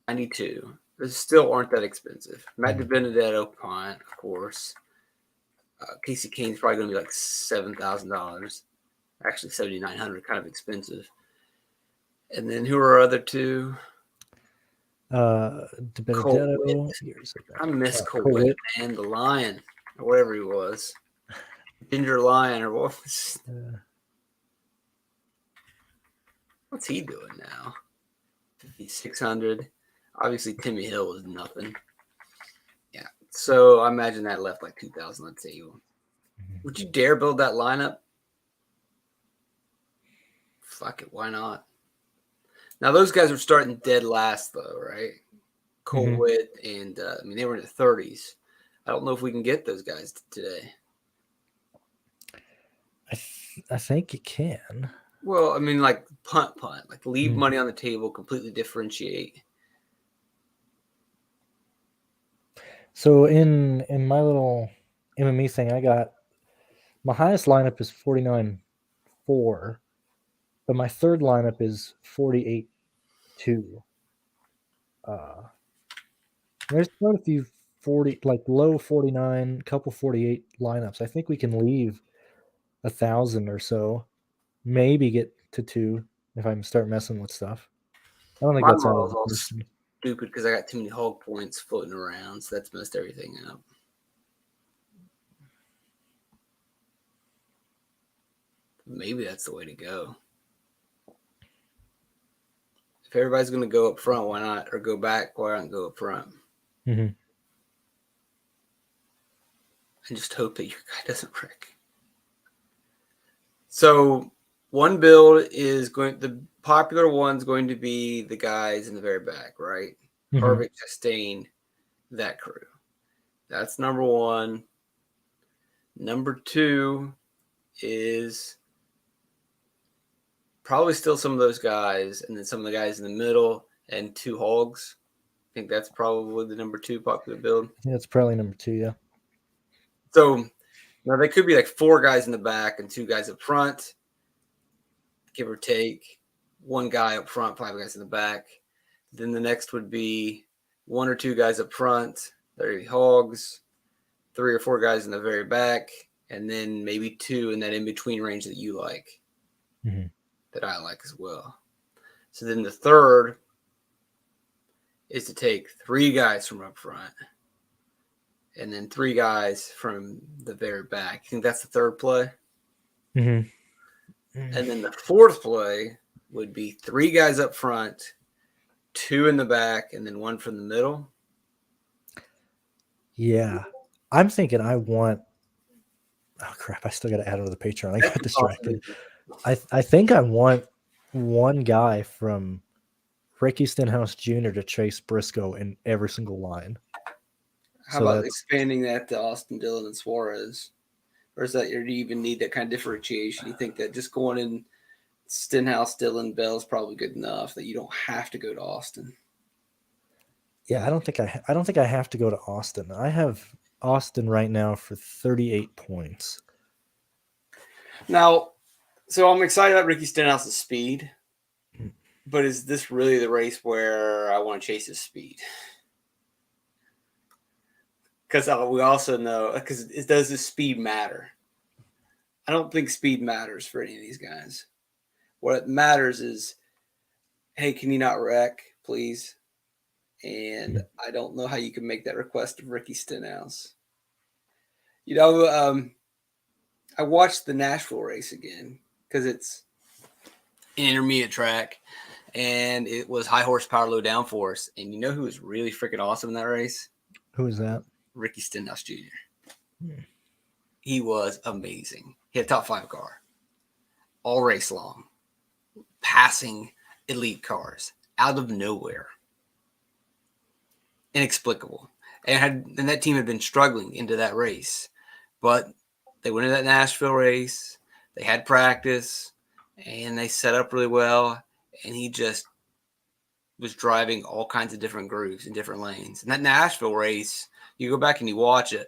$92. Those still aren't that expensive. Matt DiBenedetto, Pont, of course. Casey Kane's probably going to be like $7,000. Actually, $7,900, kind of expensive. And then who are our other two? DiBenedetto. I miss Cole Witt, man. The Lion, or whatever he was. Ginger Lion, or what was... What's he doing now? 5,600. Obviously, Timmy Hill is nothing. Yeah. So I imagine that left like 2,000 on the table. Would you dare build that lineup? Fuck it. Why not? Now those guys are starting dead last though, right? Mhm. Colwitt and they were in the 30s. I don't know if we can get those guys today. I think you can. Well, I mean, like punt, like leave Mm. money on the table, completely differentiate. So in my little MME thing, I got my highest lineup is 49-4, but my third lineup is 48-2. There's quite a few 40, like low 49, couple 48 lineups. I think we can leave 1,000 or so, maybe get to 2 if I start messing with stuff. I don't think My that's out of model's the all question. stupid because I got too many hog points floating around, so that's messed everything up. Maybe that's the way to go. If everybody's going to go up front, why not? Or go back, why not go up front? Mm-hmm. And just hope that your guy doesn't wreck. So one build is the popular one's going to be the guys in the very back, right? Mm-hmm. Harvick, Chastain, that crew. That's number one. Number two is probably still some of those guys, and then some of the guys in the middle and 2 hogs. I think that's probably the number 2 popular build. Yeah, it's probably number 2, yeah. So now they could be like 4 guys in the back and 2 guys up front, give or take. 1 guy up front, 5 guys in the back. Then the next would be 1 or 2 guys up front, 30 hogs, 3 or 4 guys in the very back, and then maybe 2 in that in-between range that you like, that I like as well. So then the third is to take 3 guys from up front and then 3 guys from the very back. I think that's the third play. Mm-hmm. And then the fourth play would be 3 guys up front, 2 in the back, and then 1 from the middle. Yeah. I'm thinking I want – oh, crap. I still got to add it to the Patreon. I got distracted. I think I want 1 guy from Ricky Stenhouse Jr. to chase Briscoe in every single line. How about expanding that to Austin Dillon and Suarez? Or is that you even need that kind of differentiation? You think that just going in Stenhouse, Dillon, Bell is probably good enough that you don't have to go to Austin? Yeah, I don't think I have to go to Austin. I have Austin right now for 38 points. Now, so I'm excited about Ricky Stenhouse's speed, but is this really the race where I want to chase his speed? Because we also know, because does his speed matter? I don't think speed matters for any of these guys. What matters is, hey, can you not wreck, please? And I don't know how you can make that request of Ricky Stenhouse. You know, I watched the Nashville race again because it's an intermediate track, and it was high horsepower, low downforce. And you know who was really freaking awesome in that race? Who is that? Ricky Stenhouse Jr. He was amazing. He had a top 5 car all race long, passing elite cars out of nowhere. Inexplicable. And that team had been struggling into that race. But they went into that Nashville race. They had practice, and they set up really well. And he just was driving all kinds of different grooves in different lanes. And that Nashville race, you go back and you watch it,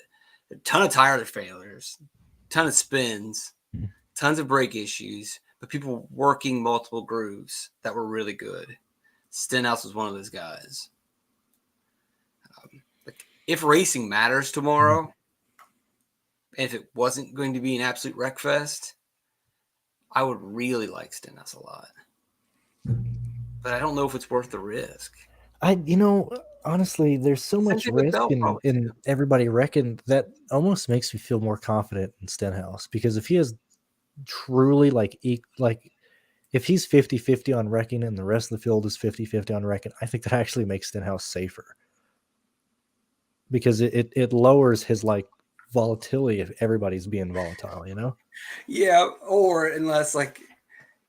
a ton of tire failures, a ton of spins, tons of brake issues, but people working multiple grooves that were really good. Stenhouse was one of those guys. If racing matters tomorrow, if it wasn't going to be an absolute wreck fest, I would really like Stenhouse a lot. But I don't know if it's worth the risk. Honestly, there's so much risk in everybody wrecking that almost makes me feel more confident in Stenhouse, because if he is truly if he's 50-50 on wrecking and the rest of the field is 50-50 on wrecking, I think that actually makes Stenhouse safer, because it lowers his volatility if everybody's being volatile, you know? Yeah, or unless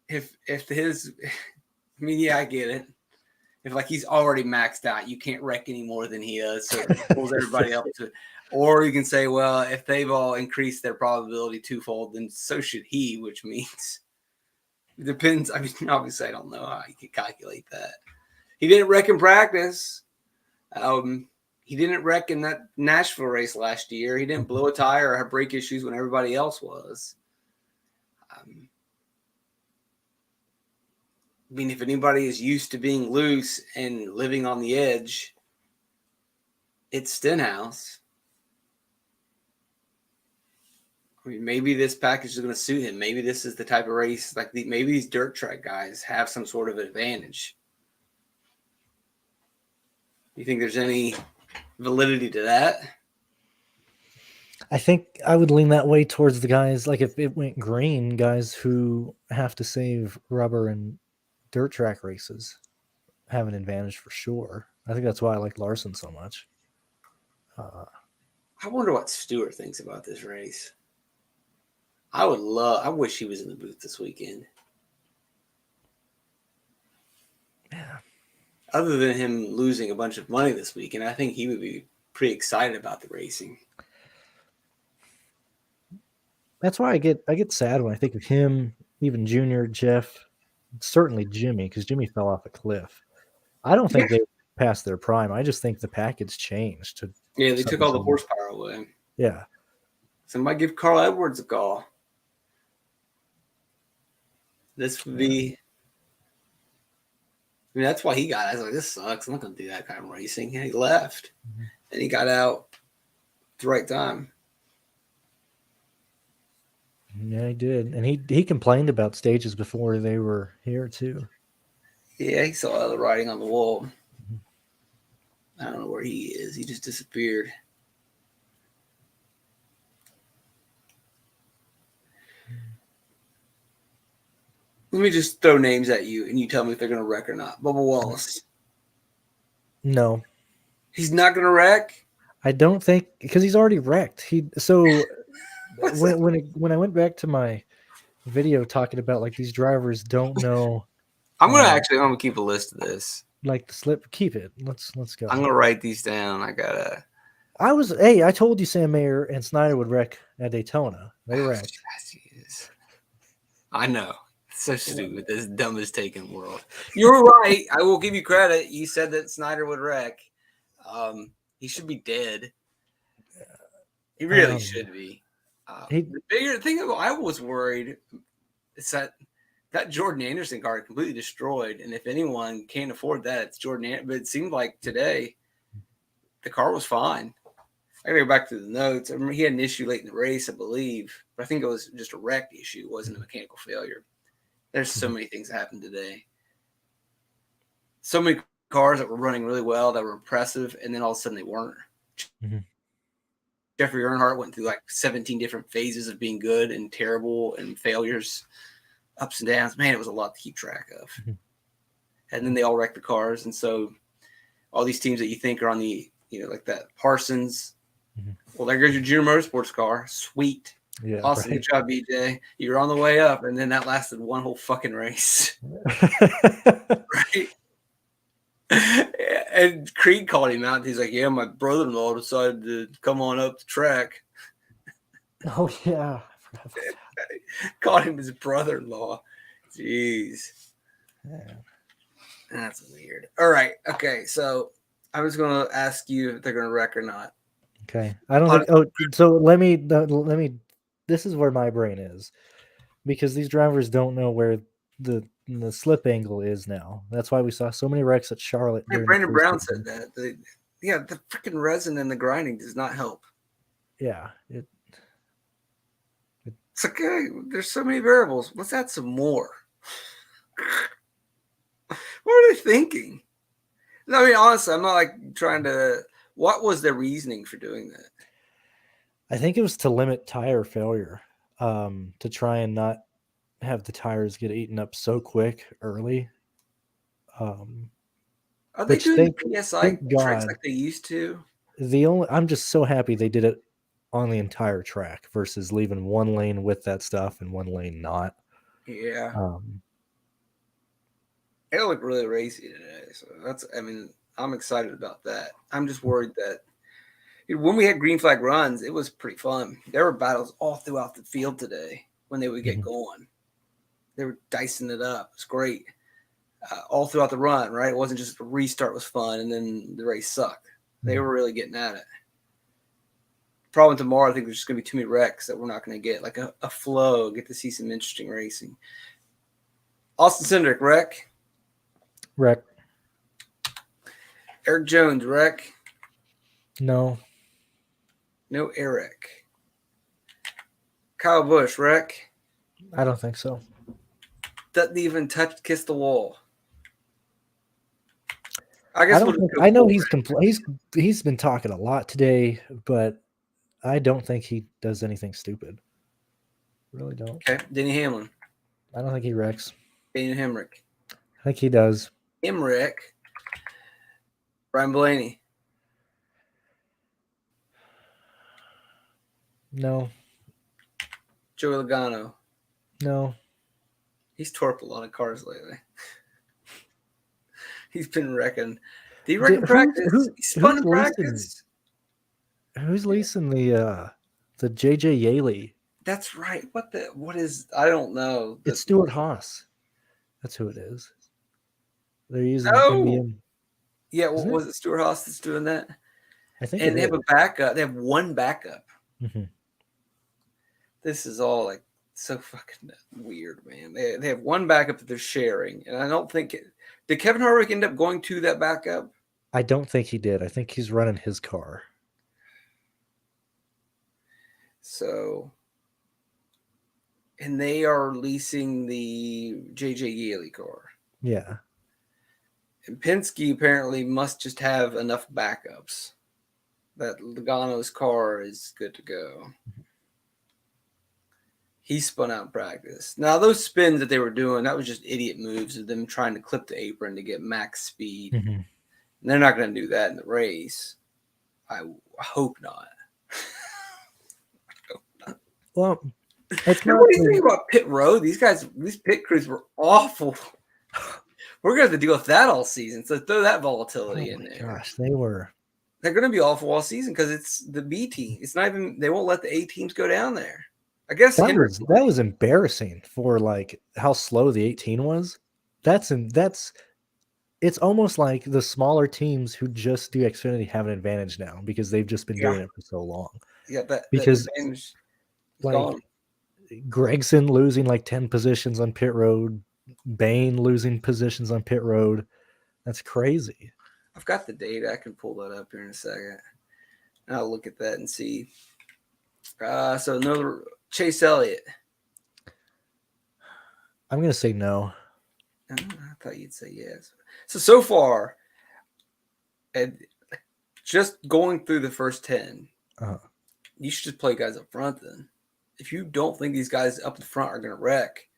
if his I mean, yeah, I get it. If like he's already maxed out, you can't wreck any more than he does, so it pulls everybody up to. Or you can say, well, if they've all increased their probability twofold, then so should he, which means it depends. I mean, obviously, I don't know how you can calculate that. He didn't wreck in practice. He didn't wreck in that Nashville race last year. He didn't blow a tire or have brake issues when everybody else was. I mean, if anybody is used to being loose and living on the edge, it's Stenhouse. I mean, maybe this package is going to suit him. Maybe this is the type of race, like maybe these dirt track guys have some sort of advantage. You think there's any validity to that? I think I would lean that way towards the guys, like if it went green, guys who have to save rubber and dirt track races have an advantage for sure. I think that's why I like Larson so much. I wonder what Stewart thinks about this race. I wish he was in the booth this weekend. Yeah. Other than him losing a bunch of money this weekend, I think he would be pretty excited about the racing. That's why I get sad when I think of him, even Junior, Jeff, certainly Jimmy, because Jimmy fell off a cliff. I don't think they passed their prime. I just think the package changed. They took all the horsepower away. Yeah. Somebody give Carl Edwards a call. This would be. I mean, that's why he got. I was like, this sucks. I'm not going to do that kind of racing. And he left, and he got out at the right time. Yeah, he did, and he complained about stages before they were here too. Yeah, he saw the writing on the wall. I don't know where he is. He just disappeared. Let me just throw names at you, and you tell me if they're going to wreck or not. Bubba Wallace. No. He's not going to wreck? I don't think, because he's already wrecked. When I went back to my video talking about like these drivers don't know. I'm going to keep a list of this. Like the slip, keep it. Let's go. I'm going to write these down. I told you Sam Mayer and Snyder would wreck at Daytona. They wrecked. Geez. I know. So stupid. This dumbest take in the world. You're right. I will give you credit. You said that Snyder would wreck. He should be dead. He really should be. The bigger thing I was worried is that Jordan Anderson car completely destroyed. And if anyone can't afford that, it's Jordan Anderson. But it seemed like today the car was fine. I gotta go back to the notes. I remember he had an issue late in the race, I believe. But I think it was just a wreck issue. It wasn't a mechanical failure. There's so many things that happened today. So many cars that were running really well, that were impressive, and then all of a sudden they weren't. Mm-hmm. Jeffrey Earnhardt went through like 17 different phases of being good and terrible and failures, ups and downs. Man, it was a lot to keep track of. Mm-hmm. And then they all wrecked the cars. And so all these teams that you think are on the, like that Parsons, well, there goes your Junior Motorsports car. Sweet. Yeah, awesome. Right. Good job, BJ. You're on the way up. And then that lasted one whole fucking race. Right? And Creed called him out. He's like, yeah, my brother-in-law decided to come on up the track. Oh, yeah. Called him his brother-in-law. Jeez. Yeah. That's weird. All right. Okay. So I was going to ask you if they're going to wreck or not. Okay. I don't think. Oh, so let me. This is where my brain is, because these drivers don't know where the slip angle is now. That's why we saw so many wrecks at Charlotte. Yeah, Brandon Brown said that. The freaking resin and the grinding does not help. Yeah. It's okay. There's so many variables. Let's add some more. What are they thinking? No, I mean, honestly, I'm not like trying to. What was their reasoning for doing that? I think it was to limit tire failure, to try and not have the tires get eaten up so quick early. Are they doing the PSI tricks like they used to? I'm just so happy they did it on the entire track versus leaving one lane with that stuff and one lane not. Yeah. It looked really racy today. So I mean, I'm excited about that. I'm just worried that when we had green flag runs, it was pretty fun. There were battles all throughout the field today when they would get going. They were dicing it up. It's great. All throughout the run, right? It wasn't just the restart was fun and then the race sucked. They were really getting at it. Problem tomorrow, I think there's just going to be too many wrecks that we're not going to get. Like a flow, get to see some interesting racing. Austin Cindric, wreck. Wreck. Eric Jones, wreck. No. No Eric. Kyle Busch, wreck. I don't think so. Doesn't even kiss the wall. I guess I know he's been talking a lot today, but I don't think he does anything stupid. Really don't. Okay, Denny Hamlin. I don't think he wrecks. Daniel Hemrick. I think he does. Emmerich. Brian Blaney. No. Joey Logano. No. He's torped a lot of cars lately. He's been wrecking. Did he wreck in practice? He spun in practice. Who's leasing the JJ Yaley? That's right. What is I don't know. It's Stuart Haas. That's who it is. They're using NBM. Yeah, what was it Stuart Haas that's doing that? I think they have a backup. They have one backup. Mm-hmm. This is all like so fucking weird, man. They have one backup that they're sharing, and I don't think did Kevin Harvick end up going to that backup? I don't think he did. I think he's running his car. So, and they are leasing the JJ Yaley car. Yeah. And Penske apparently must just have enough backups that Logano's car is good to go. He spun out in practice. Now, those spins that they were doing, that was just idiot moves of them trying to clip the apron to get max speed. Mm-hmm. And they're not going to do that in the race. I hope not. Well, what do you think about pit road? These pit crews were awful. We're going to have to deal with that all season. So throw that volatility in there. Gosh, they're going to be awful all season because it's the B team. It's not even, they won't let the A teams go down there. I guess that was embarrassing for like how slow the 18 was. It's almost like the smaller teams who just do Xfinity have an advantage now because they've just been doing it for so long. Yeah, because that like gone. Gregson losing like 10 positions on pit road, Bain losing positions on pit road. That's crazy. I've got the data. I can pull that up here in a second. I'll look at that and see. So no Chase Elliott. I'm going to say no. I thought you'd say yes. So far, and just going through the first 10, you should just play guys up front then. If you don't think these guys up the front are going to wreck,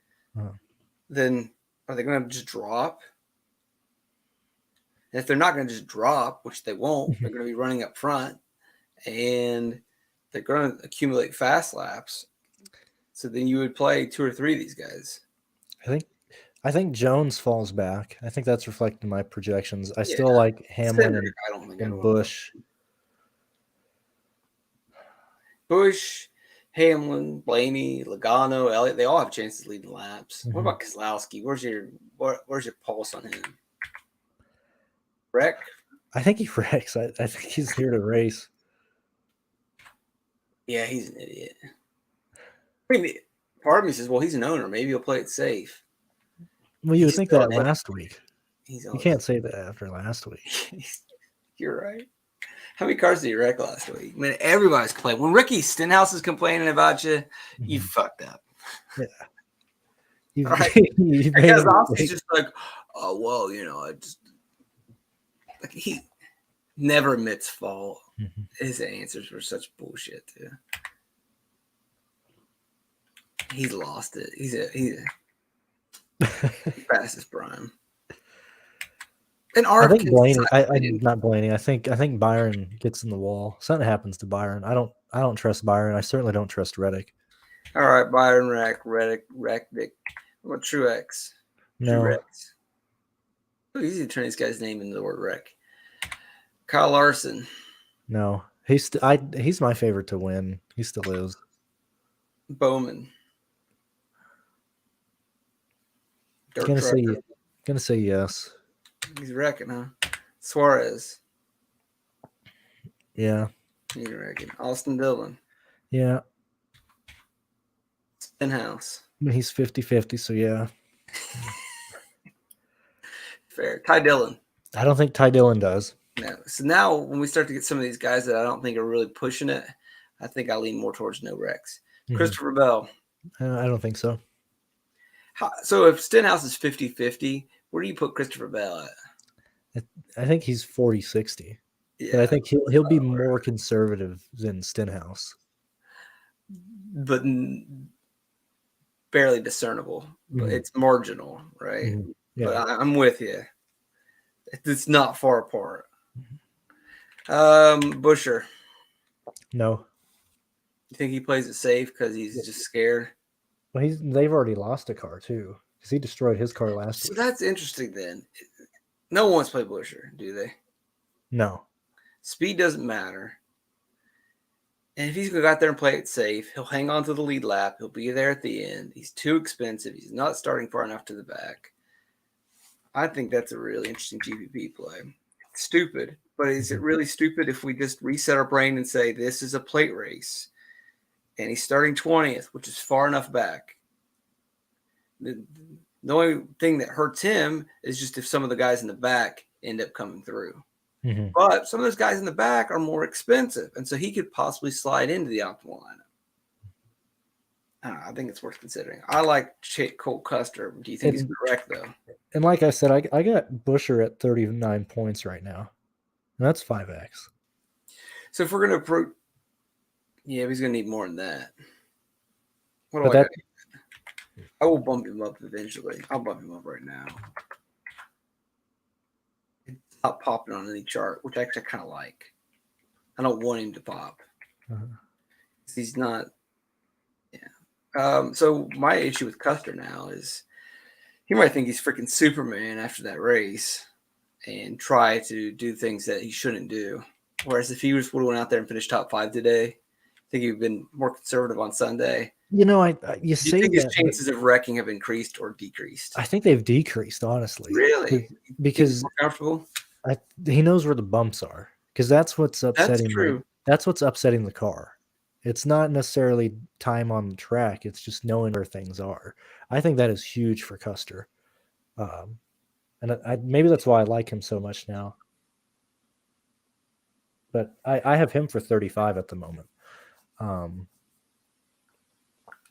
then are they going to just drop? And if they're not going to just drop, which they won't, they're going to be running up front, and they're going to accumulate fast laps. So then you would play 2 or 3 of these guys. I think Jones falls back. I think that's reflected in my projections. I still like Hamlin and Busch. Busch, Hamlin, Blaney, Logano, Elliott, they all have chances of leading laps. What about Keselowski? Where's your pulse on him? Wreck? I think he wrecks. I think he's here to race. Yeah, he's an idiot. I mean, part of me says, well, he's an owner. Maybe he'll play it safe. Well, you would think that last week. You can't say that after last week. You're right. How many cars did you wreck last week? I mean, everybody's complaining. When Ricky Stenhouse is complaining about you, you fucked up. Yeah. Right? Because he's just like, oh, well, I just like he never admits fault. His answers were such bullshit too. He's lost it. He's past his prime. And I think Blaney. I'm not Blaney. I think Byron gets in the wall. Something happens to Byron. I don't trust Byron. I certainly don't trust Reddick. All right, Byron, Reddick. What about Truex? No. Truex. Oh, easy to turn this guy's name into the word wreck. Kyle Larson. No, he's my favorite to win. He still is. Bowman. Dirt Gonna trucker. say yes. He's wrecking, huh? Suarez. Yeah. He's wrecking. Austin Dillon. Yeah. Stenhouse. I mean, he's 50-50, so yeah. Fair. Ty Dillon. I don't think Ty Dillon does. No. So now when we start to get some of these guys that I don't think are really pushing it, I think I lean more towards no wrecks. Christopher Bell. I don't think so. So if Stenhouse is 50-50, where do you put Christopher Bell at? I think he's 40-60. Yeah, but I think he'll be more conservative than Stenhouse. But barely discernible. But it's marginal, right? Yeah. But I'm with you. It's not far apart. Busher. No. You think he plays it safe because he's just scared? Well, they've already lost a car too because he destroyed his car last week. So that's interesting. Then, no one wants to play Busher, do they? No. Speed doesn't matter. And if he's going to go out there and play it safe, he'll hang on to the lead lap. He'll be there at the end. He's too expensive. He's not starting far enough to the back. I think that's a really interesting GPP play. It's stupid, but is it really stupid if we just reset our brain and say this is a plate race and he's starting 20th, which is far enough back? The only thing that hurts him is just if some of the guys in the back end up coming through. But some of those guys in the back are more expensive, and so he could possibly slide into the optimal lineup. I think it's worth considering. I like Cole Custer. Do you think he's correct, though? And like I said, I got Busher at 39 points right now. And that's 5x. So if we're going to approach, yeah, he's going to need more than that. What do I will bump him up eventually. I'll bump him up right now. It's not popping on any chart, which actually I kind of like. I don't want him to pop. He's not. Yeah. So my issue with Custer now is he might think he's freaking Superman after that race and try to do things that he shouldn't do. Whereas if he would have went out there and finished top 5 today, I think he'd been more conservative on Sunday. You know, you think his chances of wrecking have increased or decreased? I think they've decreased, honestly. Really? Because more comfortable? He knows where the bumps are. Because that's what's upsetting. That's true. That's what's upsetting the car. It's not necessarily time on the track. It's just knowing where things are. I think that is huge for Custer. And maybe that's why I like him so much now. But I have him for 35 at the moment.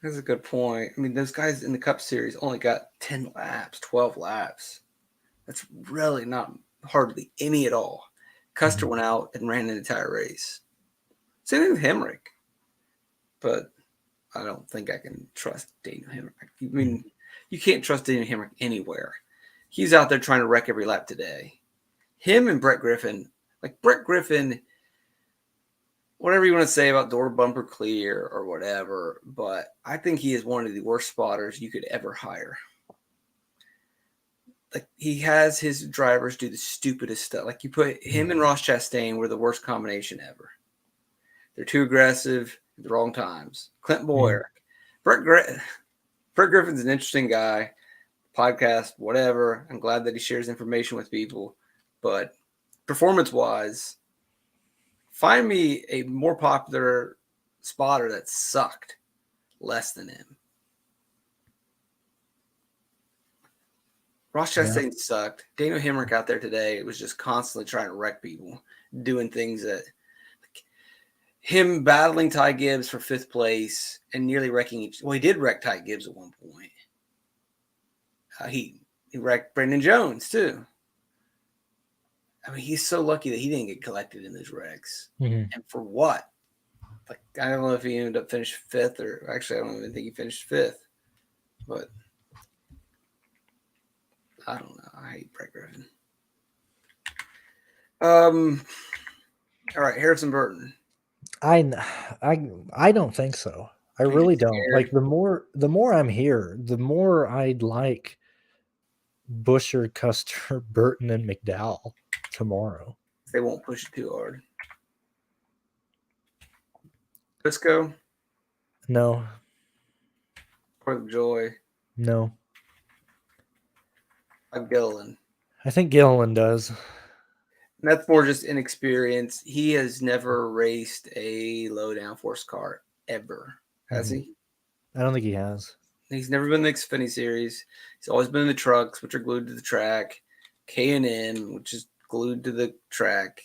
That's a good point. I mean, those guys in the Cup Series only got 10 laps, 12 laps. That's really not hardly any at all. Custer went out and ran an entire race. Same thing with Hemrick. But I don't think I can trust Daniel Hemrick. I mean, you can't trust Daniel Hemrick anywhere. He's out there trying to wreck every lap today. Him and Brett Griffin, whatever you want to say about door bumper clear or whatever, but I think he is one of the worst spotters you could ever hire. Like, he has his drivers do the stupidest stuff. Like, you put him and Ross Chastain were the worst combination ever. They're too aggressive at the wrong times. Clint Boyer. Brett Griffin's an interesting guy. Podcast, whatever. I'm glad that he shares information with people. But performance-wise, find me a more popular spotter that sucked less than him. Ross Chastain sucked. Daniel Hemrick out there today was just constantly trying to wreck people, doing things that him battling Ty Gibbs for 5th place and nearly wrecking each. Well, he did wreck Ty Gibbs at one point. He wrecked Brendan Jones too. I mean, he's so lucky that he didn't get collected in those wrecks. And for what? Like, I don't know if he ended up finishing 5th, or actually, I don't even think he finished 5th. But I don't know. I hate Brett Griffin. All right, Harrison Burton. I don't think so. I really don't. Like, the more I'm here, the more I'd like Busher, Custer, Burton, and McDowell tomorrow. They won't push it too hard. Briscoe? No. Port of Joy? No. I'm Gilliland. I think Gilliland does. And that's more just inexperience. He has never raced a low downforce car ever, has he? I don't think he has. He's never been in the Xfinity Series. He's always been in the trucks, which are glued to the track. K&N, which is glued to the track.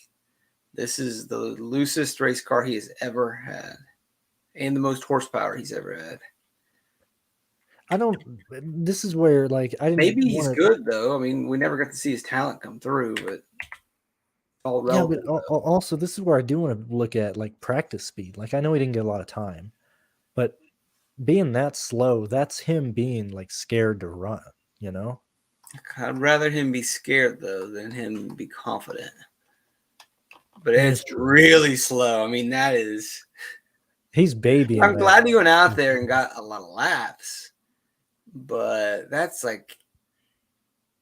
This is the loosest race car he has ever had, and the most horsepower he's ever had. This is where, like, I didn't. Maybe he's good though. I mean, we never got to see his talent come through, but all relevant. Yeah, but also this is where I do want to look at like practice speed. Like, I know he didn't get a lot of time, but being that slow, that's him being like scared to run. You know. I'd rather him be scared though than him be confident. But it's really slow. I mean, that is. He's babying. I'm glad he went out there and got a lot of laps. But that's like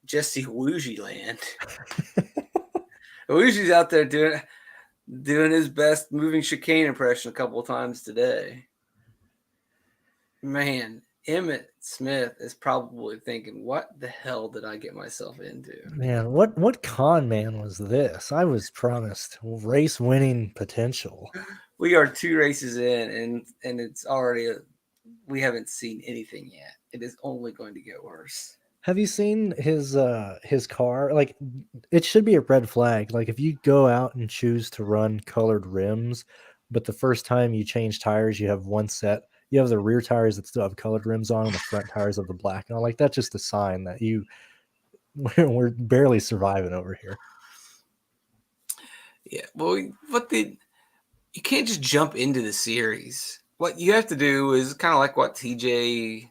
Jesse Woogie land. Woogie's out there doing his best moving chicane impression a couple of times today. Man, Emmett Smith is probably thinking, what the hell did I get myself into? Man, what con man was this? I was promised race winning potential. We are 2 races in, and it's already we haven't seen anything yet. It is only going to get worse. Have you seen his car? Like, it should be a red flag. Like, if you go out and choose to run colored rims, but the first time you change tires, you have one set. You have the rear tires that still have colored rims on, and the front tires have the black. And like, that's just a sign that we're barely surviving over here. Yeah, well, you can't just jump into the series. What you have to do is kind of like what TJ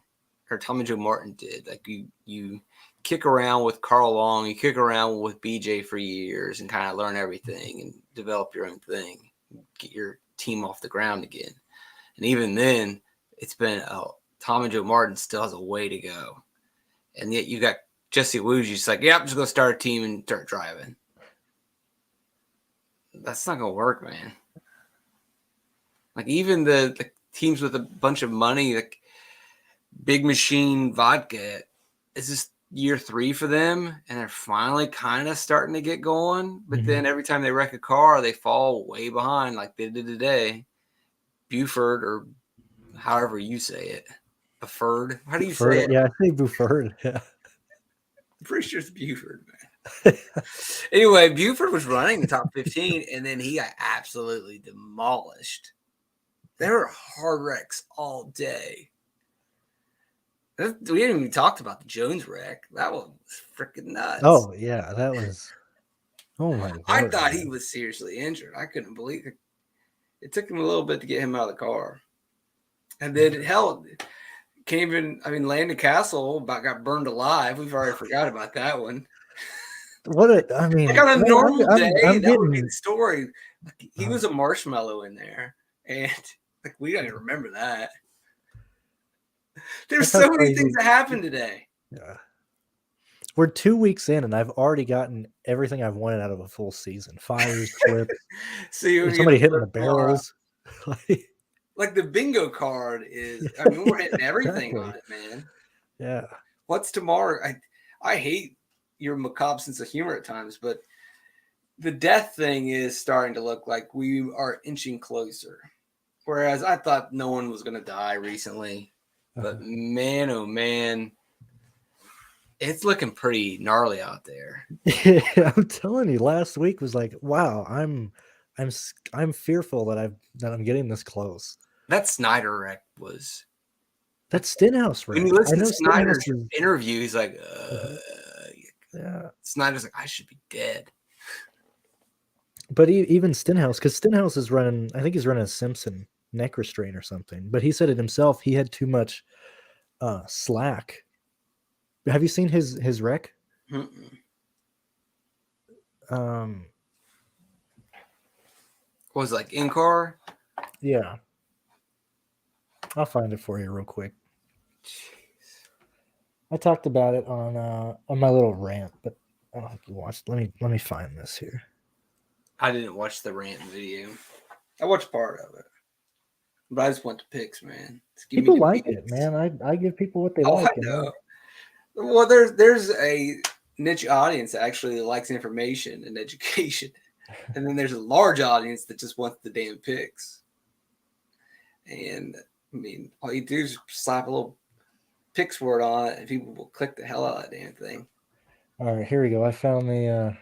or Tommy Joe Martin did. Like you kick around with Carl Long, you kick around with BJ for years and kind of learn everything and develop your own thing, get your team off the ground again. And even then, it's been Tommy Joe Martin still has a way to go. And yet you got Jesse Woogie just like, yeah, I'm just going to start a team and start driving. That's not going to work, man. Like even the teams with a bunch of money, like Big Machine Vodka, is this year 3 for them, and they're finally kind of starting to get going. But then every time they wreck a car, they fall way behind, like they did today. Buford, or however you say it, Buford. How do you say it? Yeah, I think Buford. Yeah, I'm pretty sure it's Buford, man. Anyway, Buford was running the top 15, and then he got absolutely demolished. There were hard wrecks all day. We didn't even talk about the Jones wreck. That was freaking nuts. Oh, yeah, that was. Oh, my God. I thought he was seriously injured. I couldn't believe it. It took him a little bit to get him out of the car. And then, hell, Landon Castle about got burned alive. We've already forgot about that one. Like on a normal day, that would be the story. He was a marshmallow in there. And we don't even remember that. There's so many things that happened today. Yeah. We're 2 weeks in, and I've already gotten everything I've wanted out of a full season. Fires, flips, somebody hitting the barrels. Like the bingo card is, I mean, we're hitting everything on it, man. Yeah. What's tomorrow? I hate your macabre sense of humor at times, but the death thing is starting to look like we are inching closer. Whereas I thought no one was going to die recently. But man, oh man, it's looking pretty gnarly out there. Yeah, I'm telling you, last week was like, wow, I'm fearful that I'm getting this close. That Snyder wreck was. That Stenhouse wreck. When you listen to Snyder's interview, he's like, yeah. Snyder's like, I should be dead. But even Stenhouse, because Stenhouse is running, I think he's running a Simpson neck restraint or something. But he said it himself. He had too much slack. Have you seen his wreck? Was it like in car? Yeah. I'll find it for you real quick. Jeez. I talked about it on my little rant, but I don't think you watched. Let me find this here. I didn't watch the rant video. I watched part of it, but I just went to picks, man. Just give me People the like picks. it, man. I give people what they Oh, like. I know. Well, there's a niche audience that actually likes information and education, and then there's a large audience that just wants the damn picks. And I mean, all you do is slap a little picks word on it, and people will click the hell out of that damn thing. All right, here we go. I found the.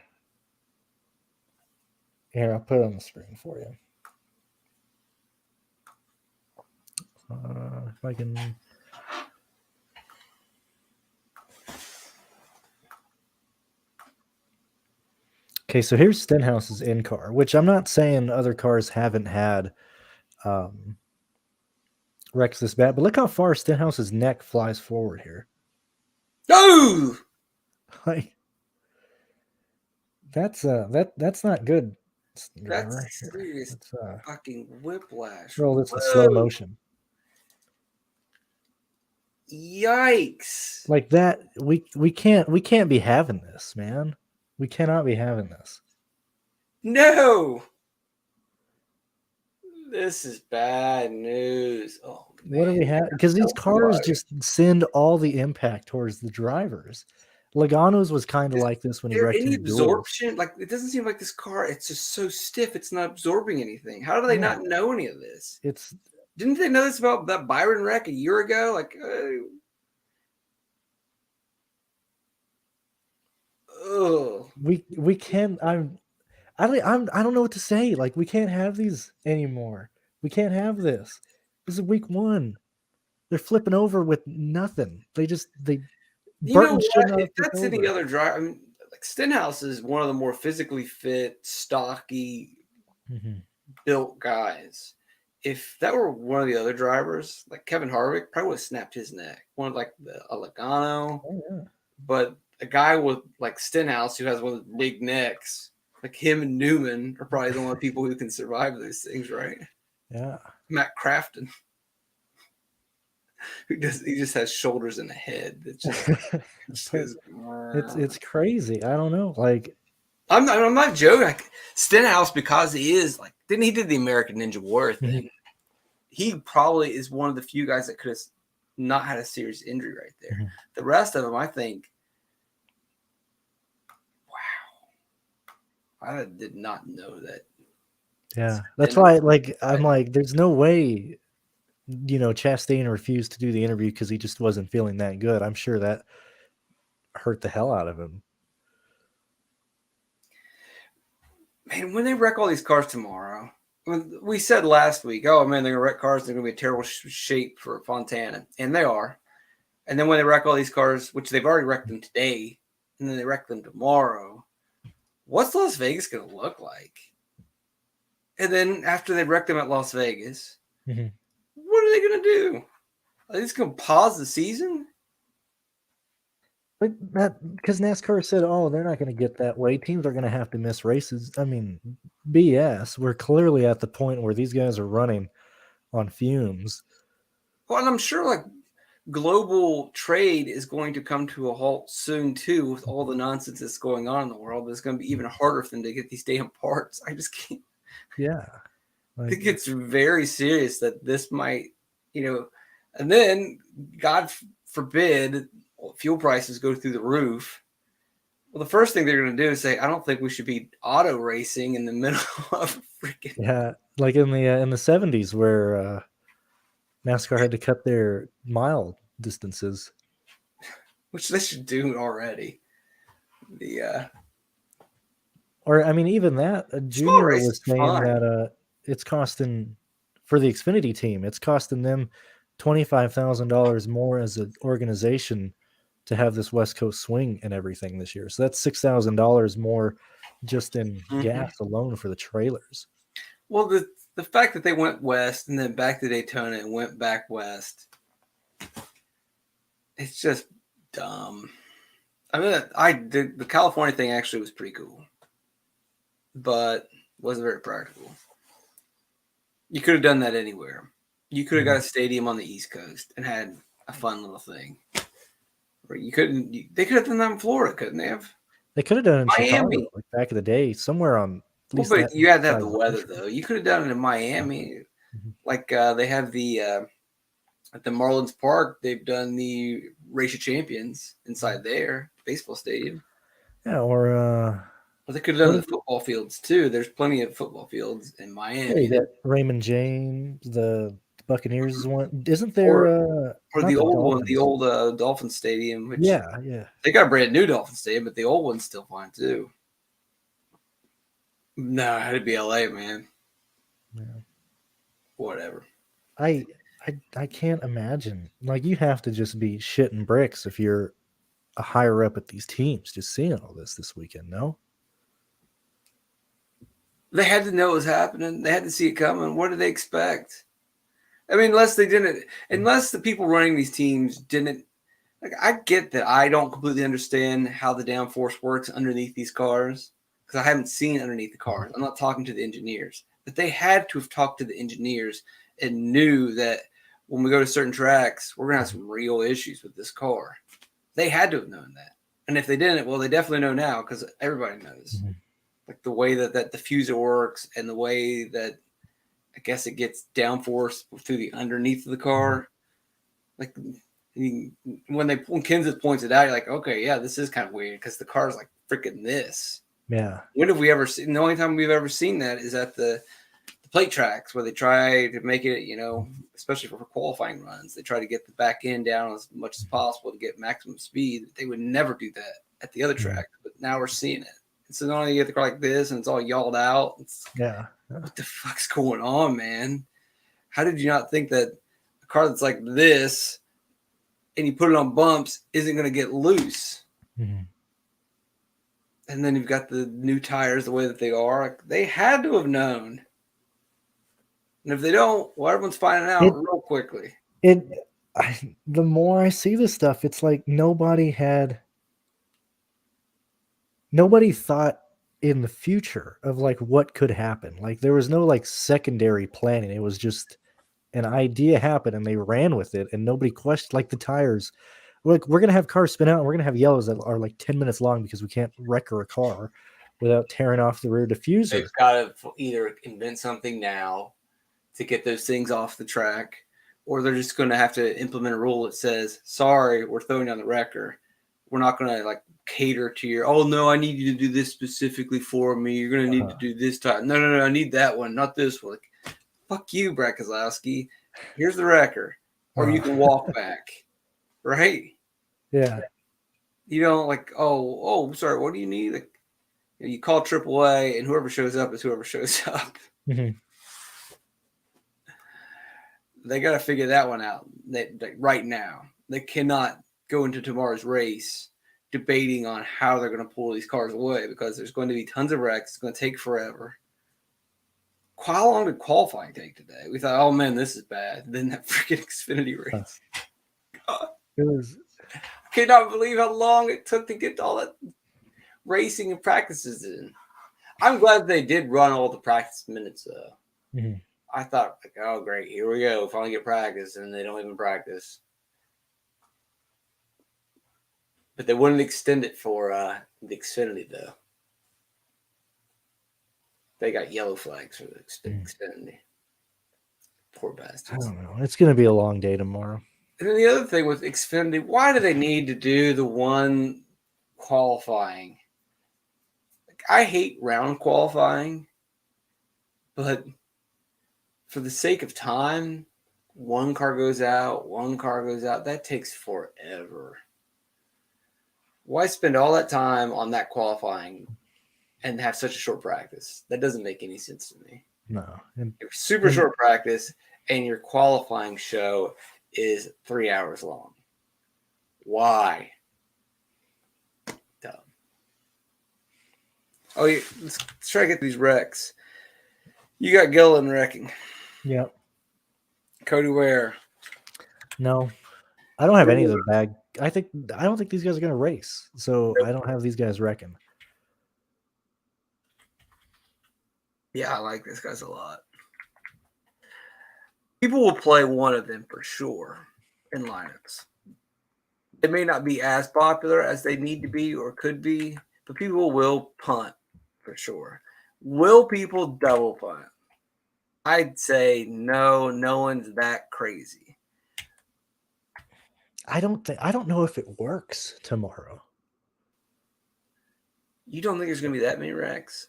Here, I'll put it on the screen for you. If I can. Okay, so here's Stenhouse's in car, which I'm not saying other cars haven't had wrecks this bad, but look how far Stenhouse's neck flies forward here. No, Like that's not good. that's Right here. serious Let's fucking whiplash. roll this in Whoa. slow motion. Yikes! Like that, we can't be having this, man. We cannot be having this. No, this is bad news. Oh, man. What do we have? Because these cars just send all the impact towards the drivers. Logano's was kind of like this when he Is there wrecked any his duels. absorption? Like, it doesn't seem like this car. It's just so stiff. It's not absorbing anything. How do they not know any of this? Didn't they know this about that Byron wreck a year ago? Like, we can't. I don't know what to say. Like, we can't have these anymore. We can't have this. This is week 1. They're flipping over with nothing. You Burton know should not what? have If that's flipped any over. other driver, I mean, like Stenhouse is one of the more physically fit, stocky, built guys. If that were one of the other drivers, like Kevin Harvick, probably would have snapped his neck. One of like the Logano, but a guy with like Stenhouse who has one of the big necks, like him and Newman, are probably the only people who can survive those things, right? Yeah. Matt Crafton. He just has shoulders and a head. It's crazy. I don't know. Like, I'm not joking. Like, Stenhouse, because he is like, then he did the American Ninja Warrior thing. He probably is one of the few guys that could have not had a serious injury right there. The rest of them, I think, wow, I did not know that. Yeah, that's why. Like, I'm like, there's no way. Chastain refused to do the interview because he just wasn't feeling that good. I'm sure that hurt the hell out of him. Man, when they wreck all these cars tomorrow, we said last week, oh man, they're gonna wreck cars. They're gonna be a terrible shape for Fontana, and they are. And then when they wreck all these cars, which they've already wrecked them today, and then they wreck them tomorrow, what's Las Vegas gonna look like? And then after they wreck them at Las Vegas, what are they gonna do? Are they just gonna pause the season? But because NASCAR said, oh, they're not going to get that way. Teams are going to have to miss races. I mean, BS. We're clearly at the point where these guys are running on fumes. Well, and I'm sure like global trade is going to come to a halt soon too, with all the nonsense that's going on in the world. It's going to be even harder for them to get these damn parts. I just can't. Yeah. I think it's very serious that this might, and then God forbid fuel prices go through the roof. Well, the first thing they're going to do is say, I don't think we should be auto racing in the middle of freaking. Yeah. Like in the 70s where NASCAR had to cut their mile distances. Which they should do already. Or, I mean, even that, Junior was saying that it's costing, for the Xfinity team, it's costing them $25,000 more as an organization to have this West Coast swing and everything this year. So that's $6,000 more just in gas alone for the trailers. Well, the fact that they went west and then back to Daytona and went back west, it's just dumb. I mean, the California thing actually was pretty cool, but wasn't very practical. You could have done that anywhere. You could have got a stadium on the East Coast and had a fun little thing. You couldn't. They could have done that in Florida, couldn't they have? They could have done it in Miami. Chicago, like back in the day, somewhere on at Well, least but that you had to have side the of the weather, country. though. You could have done it in Miami. Mhm. Like they have the at the Marlins Park, they've done the Race of Champions inside there, baseball stadium. Yeah, or Well, they could have done what the football fields too. There's plenty of football fields in yeah, Miami. you got Raymond James, the Buccaneers is one. Isn't Or there or not the the old one, the Dolphins? old Dolphin Stadium, which Yeah, yeah. they got a brand new Dolphin Stadium, but the old one's still fine too. No, it had to be LA, man. Yeah. Whatever. I I can't imagine. Like you have to just be shitting bricks if you're a higher up at these teams, just seeing all this weekend. No, They had to know it was happening. They had to see it coming. What did they expect? I mean, unless the people running these teams didn't. Like, I get that I don't completely understand how the downforce works underneath these cars because I haven't seen underneath the cars. I'm not talking to the engineers, but they had to have talked to the engineers and knew that when we go to certain tracks, we're gonna have some real issues with this car. They had to have known that, and if they didn't, well, they definitely know now because everybody knows. mm-hmm. Like the way that diffuser works and the way that I guess it gets downforce through the underneath of the car. Like when Kenseth points it out, you're like, okay, yeah, this is kind of weird because the car's like freaking this. Yeah. When have we ever seen? The only time we've ever seen that is at the plate tracks where they try to make it, especially for qualifying runs, they try to get the back end down as much as possible to get maximum speed. They would never do that at the other track, but now we're seeing it. And so not only you get the car like this and it's all yawed out. Yeah. What the fuck's going on, man? How did you not think that a car that's like this and you put it on bumps isn't going to get loose? Mm-hmm. And then you've got the new tires the way that they are. Like, they had to have known. And if they don't, well, everyone's finding out real quickly. The more I see this stuff, it's like nobody thought in the future of like what could happen. Like there was no like secondary planning. It was just an idea happened and they ran with it and nobody questioned like the tires. Like we're going to have cars spin out and we're going to have yellows that are like 10 minutes long because we can't wreck a car without tearing off the rear diffuser. They've got to either invent something now to get those things off the track, or they're just going to have to implement a rule that says, sorry, we're throwing down the wrecker. We're not going to like cater to your, oh no, I need you to do this specifically for me. You're going to need to do this time. No, I need that one, not this one. Like, fuck you, Brad Keselowski. Here's the wrecker. Or you can walk back. Right? Yeah. You don't like, oh, sorry, what do you need? Like, you call AAA and whoever shows up is whoever shows up. Mm-hmm. They got to figure that one out right now. They cannot go into tomorrow's race debating on how they're going to pull these cars away because there's going to be tons of wrecks. It's going to take forever. How long did qualifying take today? We thought, oh man, this is bad. Then that freaking Xfinity race. God. I cannot believe how long it took to get all that racing and practices in. I'm glad they did run all the practice minutes though. Mm-hmm. I thought, like, oh great, here we go. Finally get practice, and they don't even practice. But they wouldn't extend it for the Xfinity though. They got yellow flags for the Xfinity. Poor bastards. I don't know. It's going to be a long day tomorrow. And then the other thing with Xfinity, why do they need to do the one qualifying? Like, I hate round qualifying, but for the sake of time, one car goes out. That takes forever. Why spend all that time on that qualifying and have such a short practice? That doesn't make any sense to me. No. Super short practice, and your qualifying show is 3 hours long. Why? Dumb. Oh, yeah, let's try to get these wrecks. You got Gillen wrecking. Yep. Cody Ware. No. I don't have any of the bag. I don't think these guys are going to race. So I don't have these guys wrecking. Yeah, I like this guys a lot. People will play one of them for sure in lineups. It may not be as popular as they need to be or could be, but people will punt for sure. Will people double punt? I'd say no. No one's that crazy. I don't know if it works tomorrow. You don't think there's going to be that many wrecks?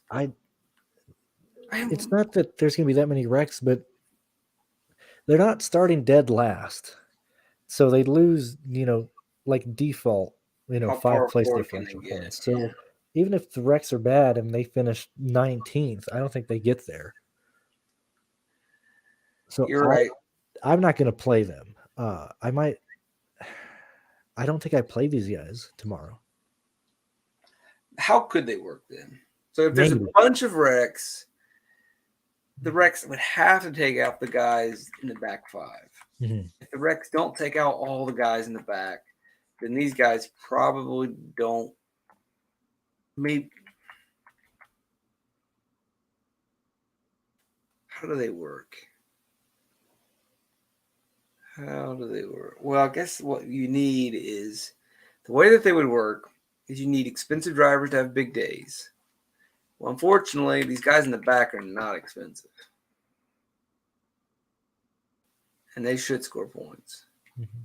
It's not that there's going to be that many wrecks, but they're not starting dead last. So they lose, like default, How 5 far place forward can they differential get? points. So even if the wrecks are bad and they finish 19th, I don't think they get there. So You're right. I'm not going to play them. I don't think I play these guys tomorrow. How could they work then? So if there's Maybe. a bunch of wrecks, the wrecks would have to take out the guys in the back 5. Mm-hmm. If the wrecks don't take out all the guys in the back, then these guys probably don't. Maybe. How do they work? Well, I guess what you need is the way that they would work is you need expensive drivers to have big days. Well, unfortunately, these guys in the back are not expensive. And they should score points. Mm-hmm.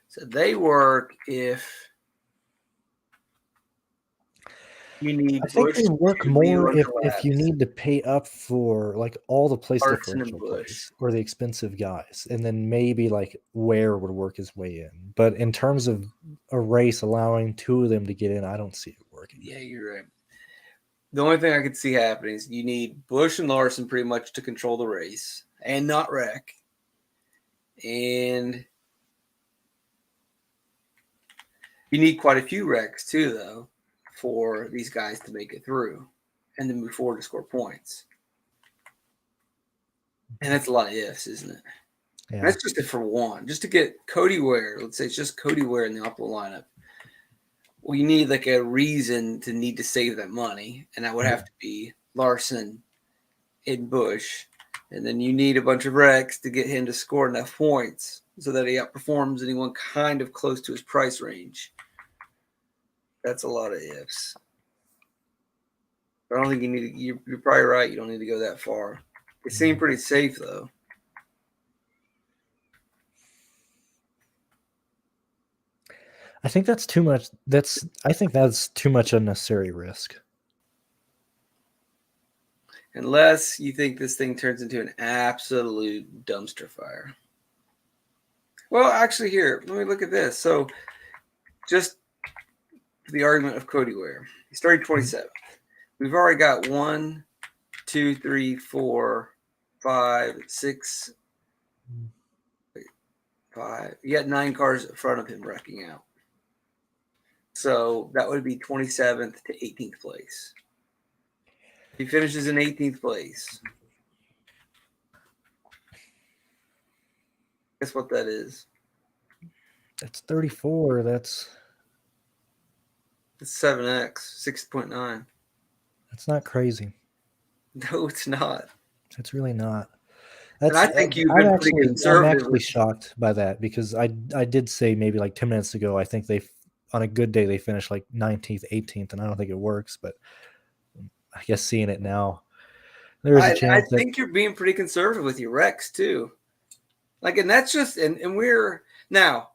So they work if you need. I think they work more if you need to pay up for like all the place differential plays or the expensive guys, and then maybe like Ware would work his way in. But in terms of a race allowing 2 of them to get in, I don't see it working. Yeah, you're right. The only thing I could see happening is you need Busch and Larson pretty much to control the race and not wreck. And you need quite a few wrecks too, though, for these guys to make it through and to move forward to score points. And that's a lot of ifs, isn't it? Yeah. And that's just it for one. Just to get Cody Ware, let's say it's just Cody Ware in the optimal lineup. Well, you need like a reason to need to save that money, and that would have to be Larson and Busch. And then you need a bunch of wrecks to get him to score enough points so that he outperforms anyone kind of close to his price range. That's a lot of ifs. But I don't think you need to, you're probably right. You don't need to go that far. It seemed pretty safe, though. I think that's too much. I think that's too much unnecessary risk. Unless you think this thing turns into an absolute dumpster fire. Well, actually, here, let me look at this. So, just the argument of Cody Ware. He started 27th. We've already got 1, 2, 3, 4, 5, 6, 5. You got 9 cars in front of him wrecking out. So that would be 27th to 18th place. If he finishes in 18th place, guess what that is? That's 34. That's 7x, 6.9. That's not crazy. No, it's not. It's really not. And I think you've been pretty conservative. I'm actually shocked by that because I did say maybe like 10 minutes ago, I think they, on a good day, they finish like 19th, 18th, and I don't think it works, but I guess seeing it now, there's a chance. I think you're being pretty conservative with your wrecks too. Like, and that's just, and we're, now,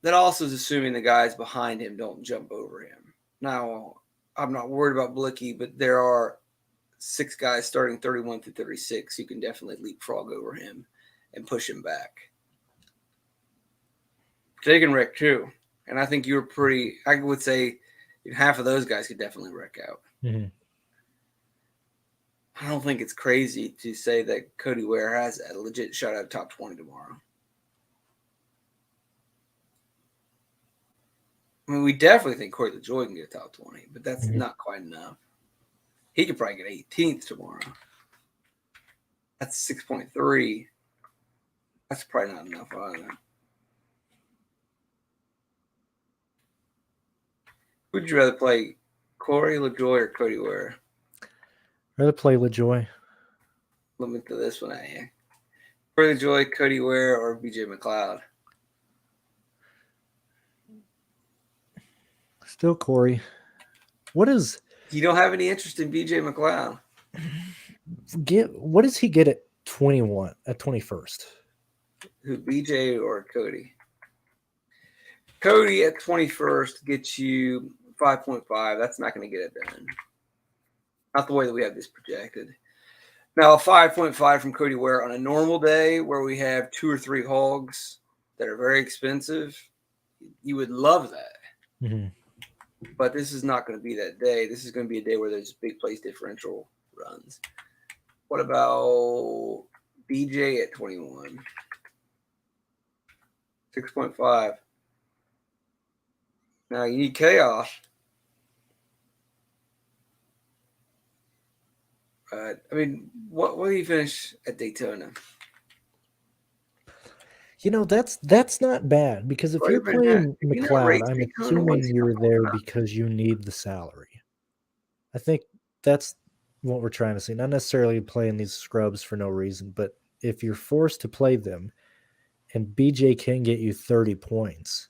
that also is assuming the guys behind him don't jump over him. Now, I'm not worried about Blicky, but there are 6 guys starting 31 through 36 who can definitely leapfrog over him and push him back. They can wreck too. And I think you're pretty, I would say half of those guys could definitely wreck out. Mm-hmm. I don't think it's crazy to say that Cody Ware has a legit shot at top 20 tomorrow. I mean, we definitely think Corey LaJoie can get a top 20, but that's not quite enough. He could probably get 18th tomorrow. That's 6.3. That's probably not enough either. Who'd you rather play, Corey LaJoie or Cody Ware? I'd rather play LaJoie. Let me throw this one at you. Corey LaJoie, Cody Ware, or BJ McLeod? Still Corey. What is You don't have any interest in BJ McLeod? what does he get at 21 at 21st? Who, BJ or Cody? Cody at 21st gets you 5.5. That's not going to get it done. Not the way that we have this projected. Now, a 5.5 from Cody Ware on a normal day where we have 2 or 3 hogs that are very expensive, you would love that. Mm-hmm. But this is not going to be that day. This is going to be a day where there's big place differential runs. What about BJ at 21? 6.5. Now you need chaos. I mean, what do you finish at Daytona? You know, that's not bad because if you're playing McLeod, I'm assuming you're there because you need the salary. I think that's what we're trying to see. Not necessarily playing these scrubs for no reason, but if you're forced to play them and BJ can get you 30 points,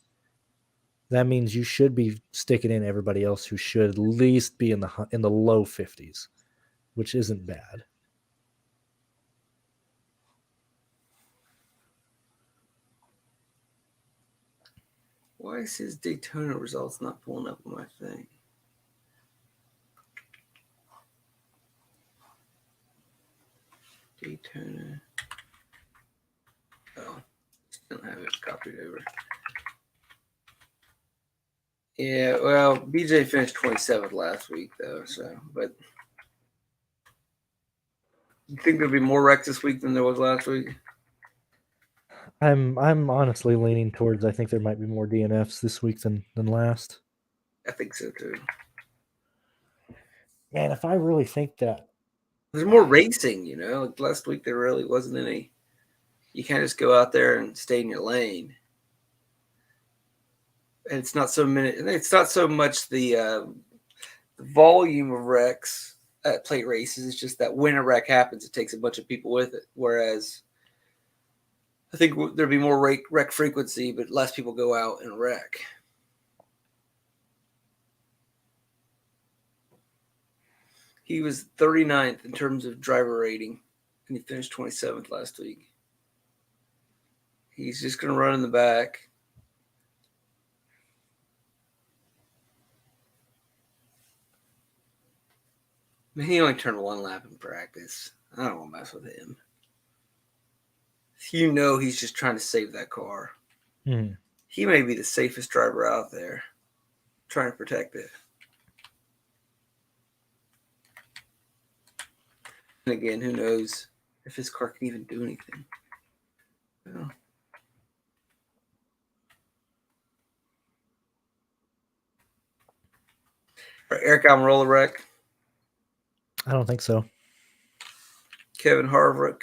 that means you should be sticking in everybody else who should at least be in the low 50s, which isn't bad. Why is his Daytona results not pulling up on my thing? Daytona. Oh, don't have it copied over. Yeah, well, BJ finished 27th last week, though. So, but you think there'll be more wrecks this week than there was last week? I'm honestly leaning towards I think there might be more DNFs this week than last. I think so too. Man, if I really think that there's more racing, you know. Like last week there really wasn't any. You can't just go out there and stay in your lane. And it's not so many. It's not so much the volume of wrecks at plate races. It's just that when a wreck happens, it takes a bunch of people with it. Whereas I think there'd be more wreck frequency, but less people go out and wreck. He was 39th in terms of driver rating, and he finished 27th last week. He's just going to run in the back. I mean, he only turned 1 lap in practice. I don't want to mess with him. You know he's just trying to save that car. Mm. He may be the safest driver out there trying to protect it. And again, who knows if his car can even do anything. Well, Eric Almirola wreck. I don't think so. Kevin Harvick.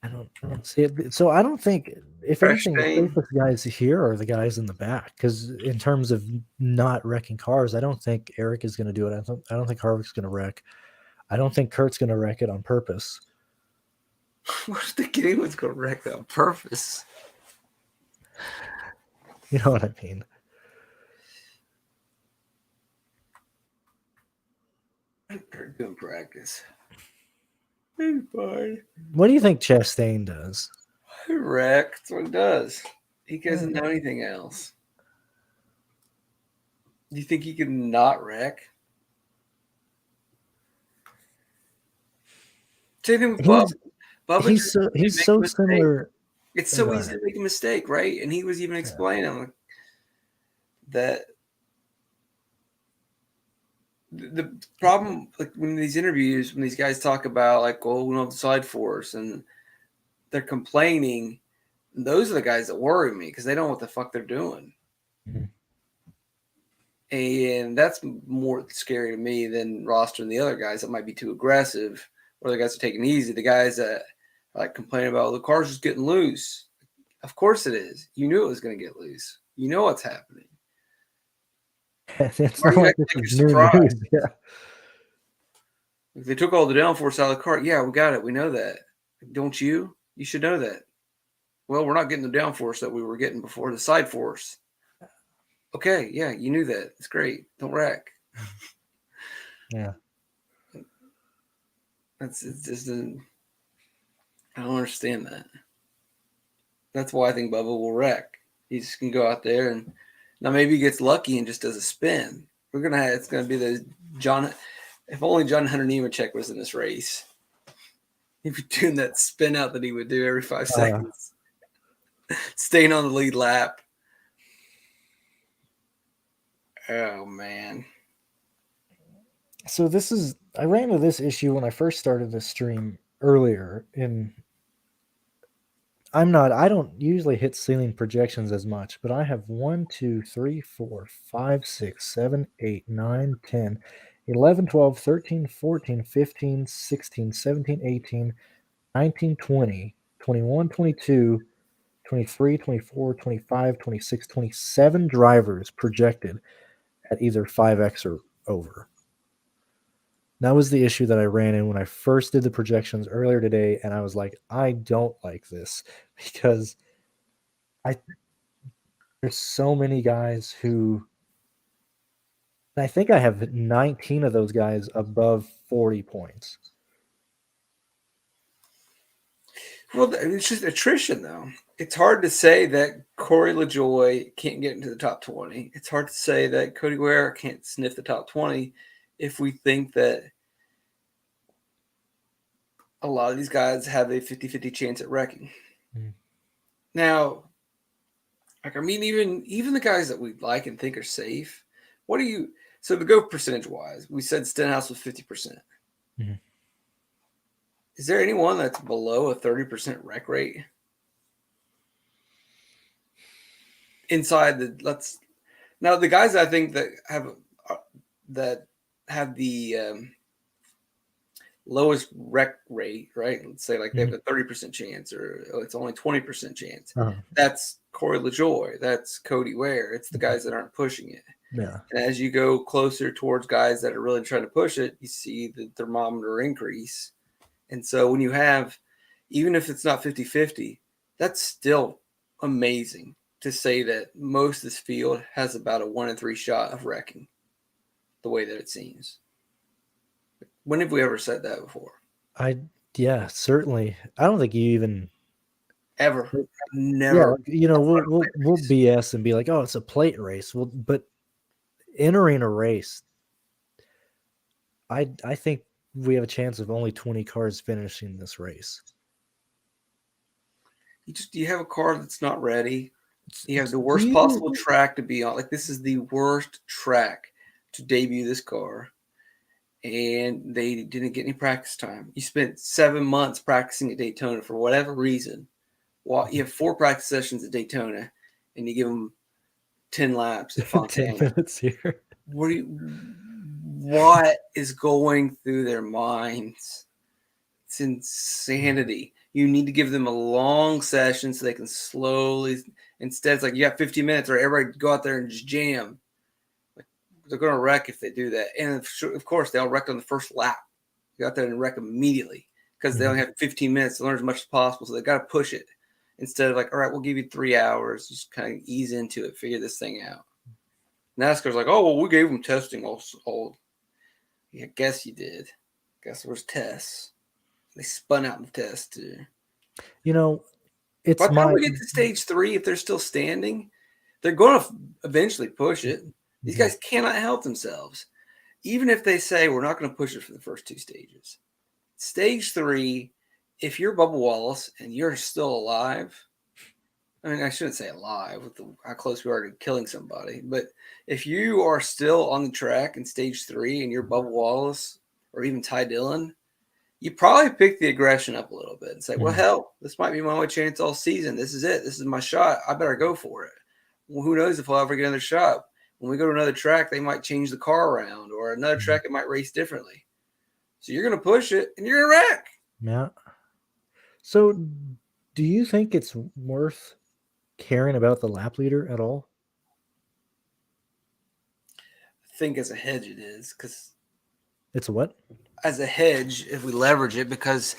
I don't see it. So I don't think, if anything, the safest guys here are the guys in the back. Because in terms of not wrecking cars, I don't think Eric is going to do it. I don't think Harvick's going to wreck. I don't think Kurt's going to wreck it on purpose. What if the game was going to wreck that on purpose? You know what I mean? Kurt doing practice. He's fine. What do you think Chastain does? He wrecks. That's what he does. He doesn't know anything else. Do you think he can not wreck? Same thing with Bubba. He's so similar. It's so easy to make a mistake, right? And he was even explaining that the problem, like when these interviews, when these guys talk about like, well, we don't have the side force, and they're complaining, those are the guys that worry me because they don't know what the fuck they're doing. Mm-hmm. And that's more scary to me than Roster and the other guys that might be too aggressive, or the guys are taking it easy. The guys that like complaining about the car's just getting loose. Of course it is. You knew it was going to get loose. You know what's happening. It's not like this is new news. Yeah. If they took all the downforce out of the car, yeah, we got it. We know that. Don't you? You should know that. Well, we're not getting the downforce that we were getting before, the side force. Okay, yeah, you knew that. It's great. Don't wreck. Yeah. It's just I don't understand that. That's why I think Bubba will wreck. He just can go out there and now maybe he gets lucky and just does a spin. It's gonna be the John. If only John Hunter Nemechek was in this race, he'd be doing that spin out that he would do every 5 seconds, staying on the lead lap. Oh man. So I ran into this issue when I first started this stream earlier I don't usually hit ceiling projections as much, but I have 1, 2, 3, 4, 5, 6, 7, 8, 9, 10, 11, 12, 13, 14, 15, 16, 17, 18, 19, 20, 21, 22, 23, 24, 25, 26, 27 drivers projected at either 5x or over. That was the issue that I ran in when I first did the projections earlier today, and I was like, I don't like this because there's so many guys who I think I have 19 of those guys above 40 points. Well, it's just attrition, though. It's hard to say that Corey LaJoie can't get into the top 20. It's hard to say that Cody Ware can't sniff the top 20 if we think that a lot of these guys have a 50-50 chance at wrecking. Mm. Now, even the guys that we like and think are safe, so to go percentage-wise, we said Stenhouse was 50%. Mm-hmm. Is there anyone that's below a 30% wreck rate? Inside now the guys I think that have the lowest wreck rate, right? Let's say like they have a 30% chance, or it's only 20% chance. That's Corey LaJoie. That's Cody Ware. It's the guys that aren't pushing it. Yeah. And as you go closer towards guys that are really trying to push it, you see the thermometer increase. And so when you have, even if it's not 50-50, that's still amazing to say that most of this field has about a 1 in 3 shot of wrecking the way that it seems. When have we ever said that before? Yeah, certainly. I don't think you even ever. Never. Yeah, we'll BS and be like, oh, it's a plate race. Well, but entering a race, I think we have a chance of only 20 cars finishing this race. You have a car that's not ready. You have the worst possible track to be on. Like, this is the worst track to debut this car. And they didn't get any practice time. You spent 7 months practicing at Daytona for whatever reason. Well, you have 4 practice sessions at Daytona, and you give them 10 laps at Fontana. 10 minutes here. What is going through their minds? It's insanity. You need to give them a long session so they can slowly. Instead, it's like you have 50 minutes, or everybody go out there and just jam. Like, they're going to wreck if they do that. And of course, they'll wreck on the first lap. You go out there and wreck immediately because they only have 15 minutes to learn as much as possible. So they got to push it instead of like, all right, we'll give you 3 hours. Just kind of ease into it, figure this thing out. NASCAR's like, oh, well, we gave them testing all. Yeah, I guess you did. Guess there was tests. They spun out the test too. You know, it's by the time we get to stage 3, if they're still standing, they're going to eventually push it. These guys cannot help themselves. Even if they say we're not going to push it for the first 2 stages. Stage 3, if you're Bubba Wallace and you're still alive, I mean, I shouldn't say alive with how close we are to killing somebody, but if you are still on the track in stage 3 and you're Bubba Wallace or even Ty Dillon, you probably pick the aggression up a little bit and say, well, hell, this might be my only chance all season. This is it. This is my shot. I better go for it. Well, who knows if I'll ever get another shot. When we go to another track, they might change the car around, or another track, it might race differently. So you're going to push it and you're going to wreck. Yeah. So do you think it's worth caring about the lap leader at all? I think as a hedge it is, because it's a what? As a hedge, if we leverage it, because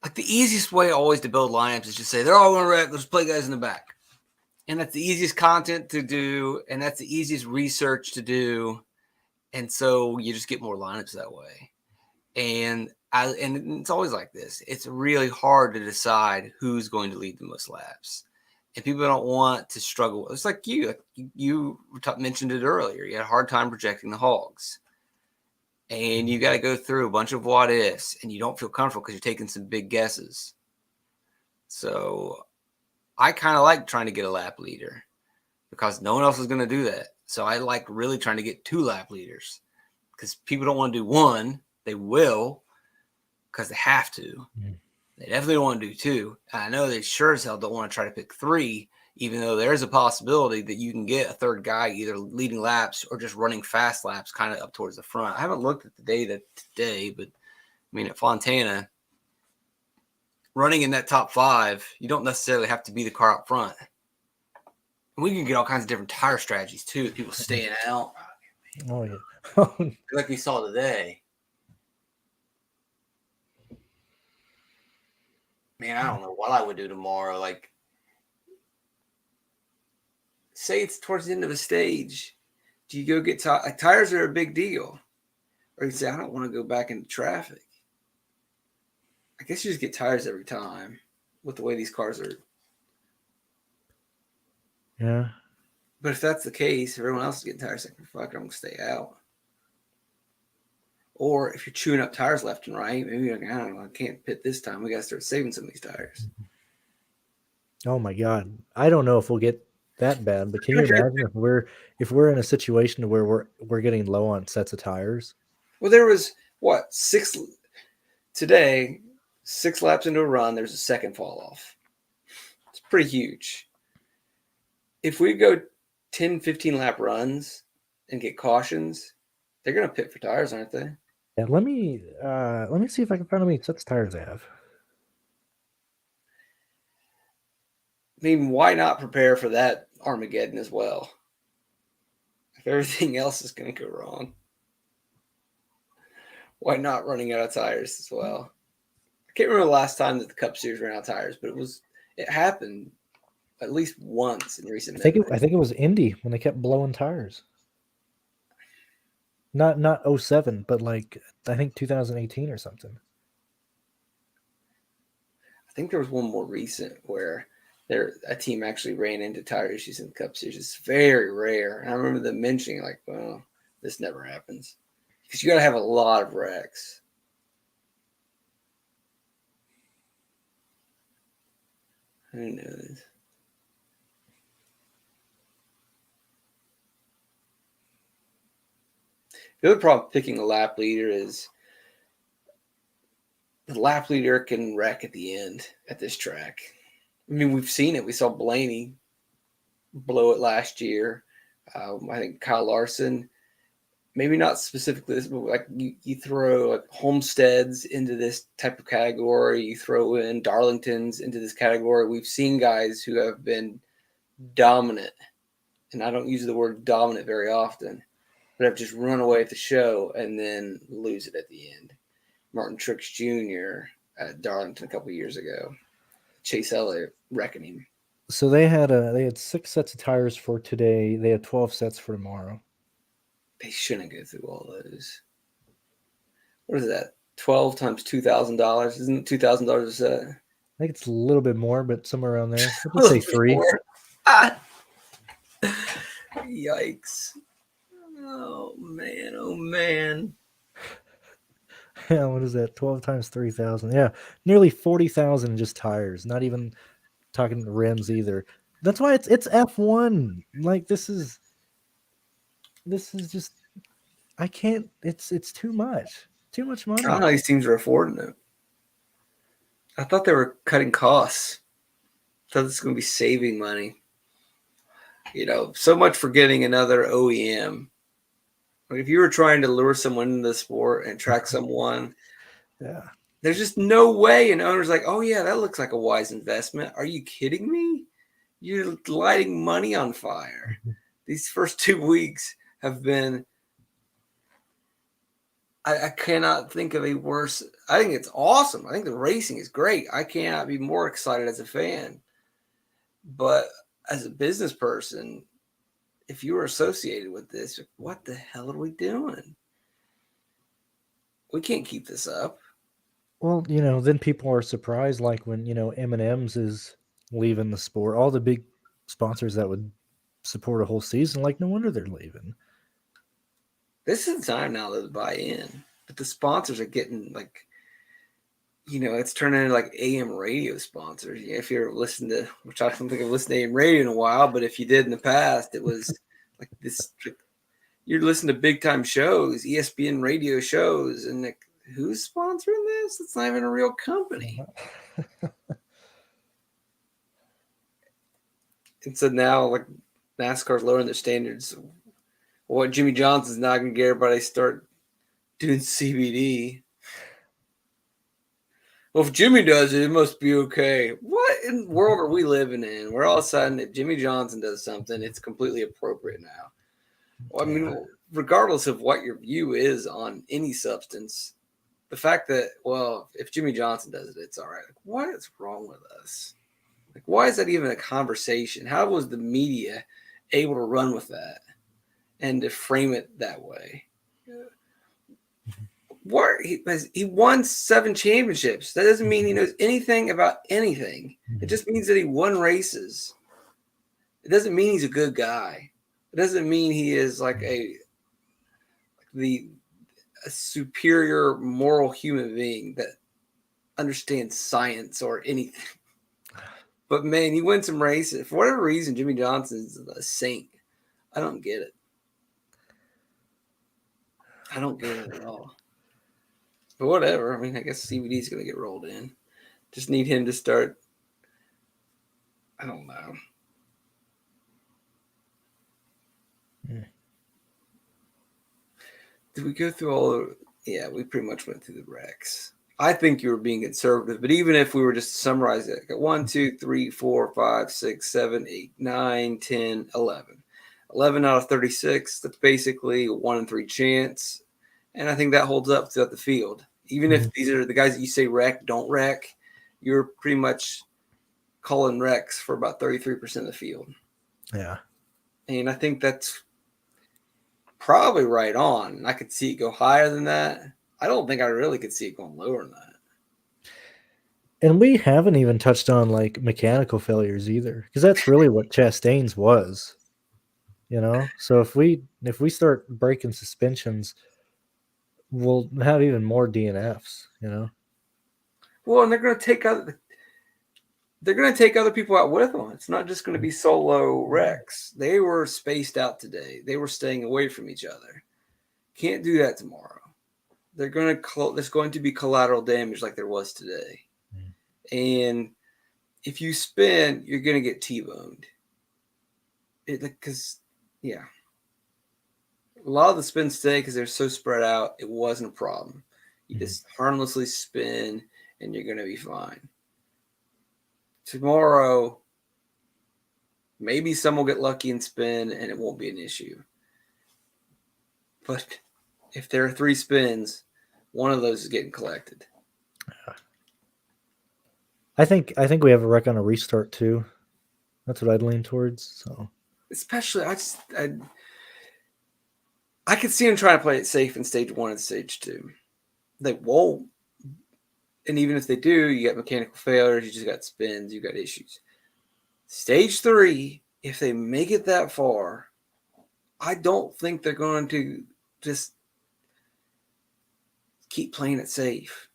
like the easiest way always to build lineups is just say they're all going to wreck. Let's play guys in the back. And that's the easiest content to do, and that's the easiest research to do. And so you just get more lineups that way. And it's always like this. It's really hard to decide who's going to lead the most laps. And people don't want to struggle. It's like you mentioned it earlier. You had a hard time projecting the hogs. And you got to go through a bunch of what ifs, and you don't feel comfortable because you're taking some big guesses. So I kind of like trying to get a lap leader because no one else is going to do that. So I like really trying to get 2 lap leaders because people don't want to do one. They will because they have to. They definitely don't want to do 2. I know they sure as hell don't want to try to pick 3, even though there's a possibility that you can get a third guy either leading laps or just running fast laps kind of up towards the front. I haven't looked at the data today, but I mean, at Fontana, running in that top 5, you don't necessarily have to be the car up front. And we can get all kinds of different tire strategies too. People staying out. Oh, yeah. Like we saw today. Man, I don't know what I would do tomorrow. Like, say it's towards the end of a stage. Do you go get tires are a big deal? Or you say, I don't want to go back into traffic. I guess you just get tires every time with the way these cars are. Yeah. But if that's the case, if everyone else is getting tires, like, fuck, I'm going to stay out. Or if you're chewing up tires left and right, maybe you're like, I don't know, I can't pit this time. We got to start saving some of these tires. Oh my God. I don't know if we'll get that bad, but can you imagine if we're in a situation where we're getting low on sets of tires? Well, there was what, 6 today, 6 laps into a run, there's a second fall off. It's pretty huge. If we go 10, 15 lap runs and get cautions, they're going to pit for tires, aren't they? Yeah, let me see if I can find how many sets of tires I have. I mean, why not prepare for that Armageddon as well? If everything else is going to go wrong, why not running out of tires as well? I can't remember the last time that the Cup Series ran out of tires, but it happened at least once in recent memory. I think it was Indy when they kept blowing tires. Not 07, but like I think 2018 or something. I think there was one more recent where a team actually ran into tire issues in the Cup Series. It's very rare. And I remember them mentioning, like, well, this never happens. Because you got to have a lot of wrecks. Who knows? The other problem with picking a lap leader is the lap leader can wreck at the end at this track. I mean, we've seen it. We saw Blaney blow it last year. I think Kyle Larson, maybe not specifically this, but like you throw like Homesteads into this type of category. You throw in Darlingtons into this category. We've seen guys who have been dominant, and I don't use the word dominant very often, but have just run away at the show and then lose it at the end. Martin Truex Jr. at Darlington a couple years ago. Chase Elliott wrecking him. So they had 6 sets of tires for today. They had 12 sets for tomorrow. They shouldn't go through all those. What is that? 12 times $2,000? Isn't it $2,000 a set? I think it's a little bit more, but somewhere around there. Let's say 3. Yikes. Oh, man. Oh, man. Yeah, what is that? 12 times 3,000. Yeah, nearly 40,000 just tires. Not even talking rims either. That's why it's F1. Like this is just I can't. It's too much. Too much money. I don't know how these teams are affording it. I thought they were cutting costs. I thought this was going to be saving money. You know, so much for getting another OEM. Like if you were trying to lure someone into the sport and attract someone, yeah, there's just no way an owner's like, oh, yeah, that looks like a wise investment. Are you kidding me? You're lighting money on fire. These first 2 weeks have been – I cannot think of a worse – I think it's awesome. I think the racing is great. I cannot be more excited as a fan. But as a business person, if you were associated with this, what the hell are we doing? We can't keep this up. Well, then people are surprised, like when, M&M's is leaving the sport. All the big sponsors that would support a whole season, like, no wonder they're leaving. This is the time now to buy in. But the sponsors are getting, like, it's turning into like AM radio sponsors. If you're listening to, which I don't think I've listened to AM radio in a while, but if you did in the past, it was like this. You're listening to big time shows, ESPN radio shows, and like, who's sponsoring this? It's not even a real company. And so now, like, NASCAR's lowering their standards. What Jimmy Johnson's not going to get everybody to start doing CBD. Well, if Jimmy does it, it must be okay. What in the world are we living in? Where all of a sudden, if Jimmy Johnson does something, it's completely appropriate now. Well, I mean, regardless of what your view is on any substance, the fact that, well, if Jimmy Johnson does it, it's all right. Like, what is wrong with us? Like, why is that even a conversation? How was the media able to run with that and to frame it that way? He won 7 championships. That doesn't mean he knows anything about anything. It just means that he won races. It doesn't mean he's a good guy. It doesn't mean he is like a superior moral human being that understands science or anything. But man, he wins some races. For whatever reason, Jimmy Johnson's a saint. I don't get it. I don't get it at all. But whatever. I mean, I guess CBD is going to get rolled in. Just need him to start. I don't know. Yeah. Did we go through all of? Yeah, we pretty much went through the wrecks. I think you were being conservative, but even if we were just to summarize it, 1, 2, 3, 4, 5, 6, 7, 8, 9, 10, 11. 11 out of 36. That's basically a 1 in 3 chance. And I think that holds up throughout the field. Even if these are the guys that you say wreck, don't wreck, you're pretty much calling wrecks for about 33% of the field. Yeah. And I think that's probably right on. I could see it go higher than that. I don't think I really could see it going lower than that. And we haven't even touched on like mechanical failures either, because that's really what Chastain's was. So if we start breaking suspensions, we'll have even more DNFs. Well, and they're going to take other people out with them. It's not just going to be solo wrecks. They were spaced out today. They were staying away from each other. Can't do that tomorrow. There's going to be collateral damage like there was today. And if you spin, you're going to get T-boned. Because, yeah. A lot of the spins today, because they're so spread out, it wasn't a problem. You just harmlessly spin, and you're going to be fine. Tomorrow, maybe some will get lucky and spin, and it won't be an issue. But if there are 3 spins, one of those is getting collected. I think we have a wreck on a restart too. That's what I'd lean towards. So, especially, I could see them trying to play it safe in stage 1 and stage 2. They won't. And even if they do, you got mechanical failures, you just got spins, you got issues. Stage 3, if they make it that far, I don't think they're going to just keep playing it safe.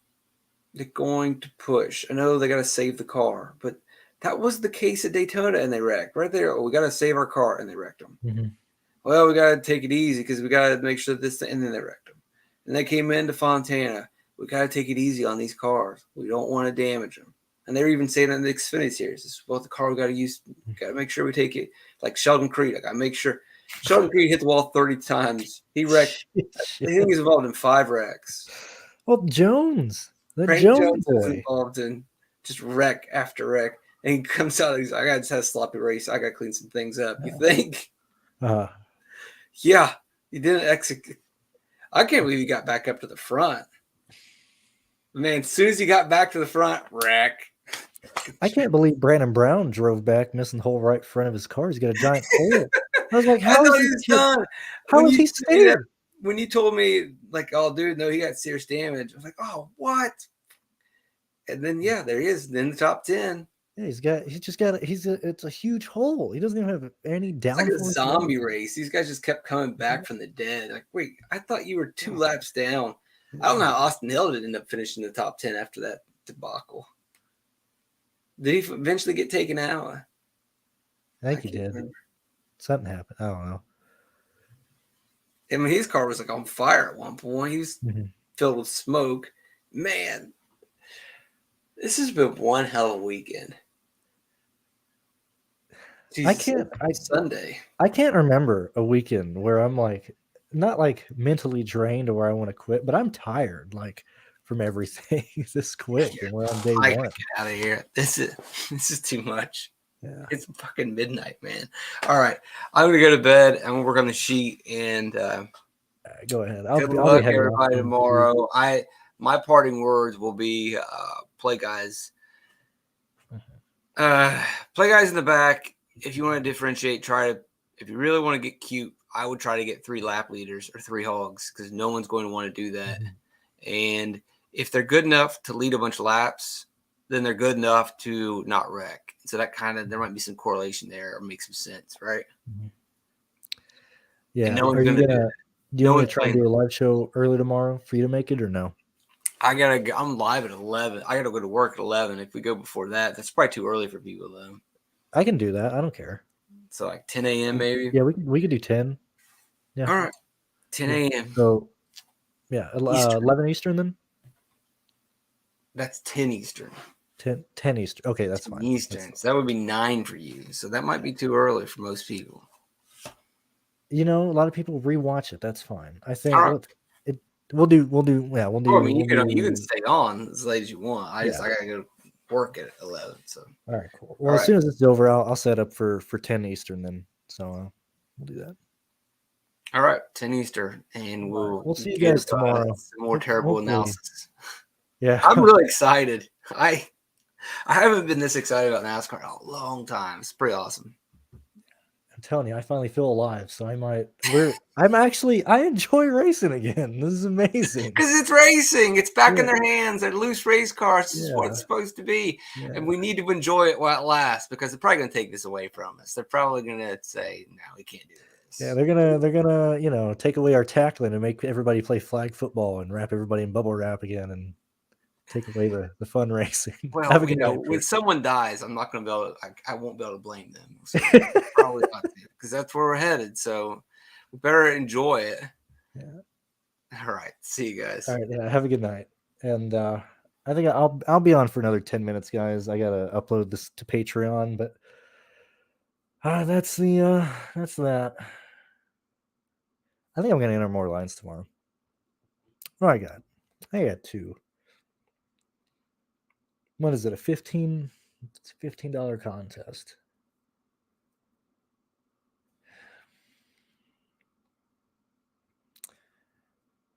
They're going to push. I know they got to save the car, but that was the case at Daytona, and they wrecked right there. Oh, we got to save our car, and they wrecked them. Mm-hmm. Well, we got to take it easy because we got to make sure this thing, and then they wrecked them. And they came into Fontana. We got to take it easy on these cars. We don't want to damage them. And they're even saying in the Xfinity series, this is what the car we got to use. We got to make sure we take it. Like Sheldon Creed, I got to make sure. Sheldon Creed hit the wall 30 times. He wrecked. I think he's involved in 5 wrecks. Well, Jones. Frank Jones is involved in just wreck after wreck. And he comes out, he's like, I got to just have a sloppy race. I got to clean some things up. You think? Yeah, he didn't execute. I can't believe he got back up to the front. Man, as soon as he got back to the front, wreck. I can't believe Brandon Brown drove back missing the whole right front of his car. He's got a giant hole. I was like, I how thought is he this was kid? done. How is he staying? When you told me, like, oh, dude, no, he got serious damage. I was like, oh, what? And then, yeah, there he is in the top 10. Yeah, it's a huge hole. He doesn't even have any It's downforce. like a zombie race. These guys just kept coming back from the dead. Like, wait, I thought you were 2 laps down. I don't know how Austin Hill did end up finishing the top 10 after that debacle. Did he eventually get taken out? I think he did. Remember. Something happened. I don't know. I mean, his car was like on fire at one point. He was filled with smoke. Man, this has been one hell of a weekend. Jesus, Sunday. I can't remember a weekend where I'm like, not like mentally drained or where I want to quit, but I'm tired like from everything this quick, and we're on day one. I gotta get out of here. This is too much. Yeah. It's fucking midnight, man. All right, I'm gonna go to bed. I'm gonna work on the sheet and go ahead. Good luck, everybody, tomorrow. My parting words will be play guys. Play guys in the back. If you want to differentiate, if you really want to get cute, I would try to get 3 lap leaders or 3 hogs because no one's going to want to do that. And if they're good enough to lead a bunch of laps, then they're good enough to not wreck. So that there might be some correlation there or make some sense, right? Yeah. And no one's going to do that. Do you want to try and do a live show early tomorrow for you to make it or no? I'm live at 11. I gotta go to work at 11. If we go before that, that's probably too early for people though. I can do that. I don't care. So like 10 a.m. maybe. Yeah, we could do 10. Yeah. All right. 10 a.m. So yeah, 11 Eastern then. That's 10 Eastern. 10 Eastern. Okay, that's fine. Eastern. So that would be 9 for you. So that might be too early for most people. You know, a lot of people rewatch it. That's fine. I think We'll do. I mean, you can stay on as late as you want. I gotta go work at 11. So all right, cool. Well, as soon as it's over, I'll set up for 10 Eastern then. So we'll do that. All right, 10 Eastern, and we'll see you guys tomorrow. Some more terrible analysis. Yeah, I'm really excited. I haven't been this excited about NASCAR in a long time. It's pretty awesome. I'm telling you, I finally feel alive. So I enjoy racing again. This is amazing. Because it's racing. It's back in their hands. They're loose race cars. This is what it's supposed to be. Yeah. And we need to enjoy it while it lasts because they're probably going to take this away from us. They're probably going to say, no, we can't do this. Yeah, they're gonna take away our tackling and make everybody play flag football and wrap everybody in bubble wrap again and take away the fun racing. Well, when someone dies, I'm not going to be able to, I won't be able to blame them. So probably not because that's where we're headed. So we better enjoy it. Yeah. All right. See you guys. All right. Yeah. Have a good night. And I think I'll be on for another 10 minutes, guys. I got to upload this to Patreon, but that's that. I think I'm going to enter more lines tomorrow. Oh, I got 2. What is it? It's a $15 contest.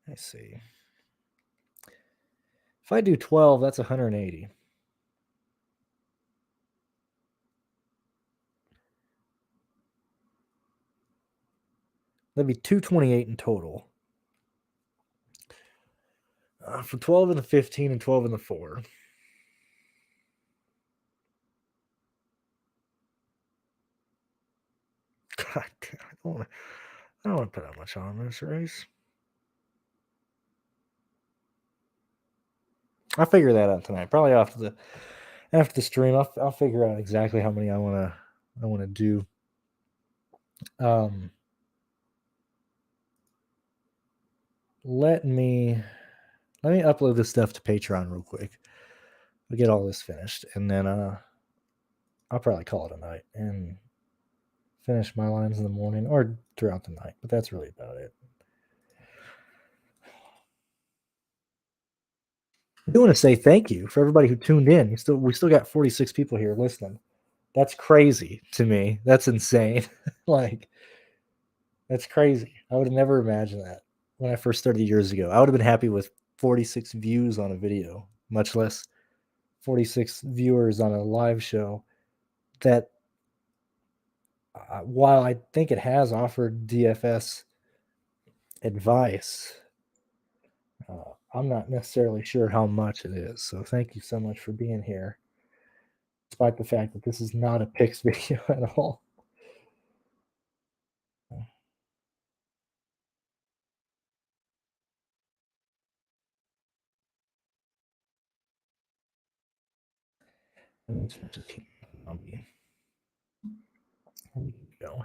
Let's see. If I do 12, that's 180. That'd be 228 in total. For 12 in the 15 and 12 in the 4. God, I don't want to put that much on this race. I'll figure that out tonight. Probably after the stream, I'll figure out exactly how many I want to do. Let me upload this stuff to Patreon real quick. We'll get all this finished, and then I'll probably call it a night and finish my lines in the morning or throughout the night. But that's really about it. I do want to say thank you for everybody who tuned in. We still got 46 people here listening. That's crazy to me. That's insane. That's crazy. I would have never imagined that when I first started years ago. I would have been happy with 46 views on a video, much less 46 viewers on a live show that while I think it has offered DFS advice, I'm not necessarily sure how much it is. So thank you so much for being here, despite the fact that this is not a picks video at all. Go.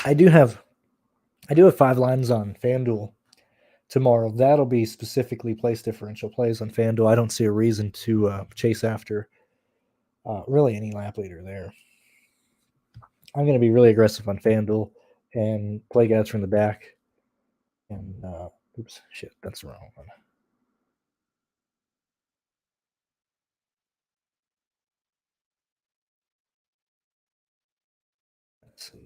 I do have 5 lines on FanDuel tomorrow. That'll be specifically place differential plays on FanDuel. I don't see a reason to chase after really any lap leader there. I'm going to be really aggressive on FanDuel and play guys from the back. And oops, shit, that's the wrong one. Let's see.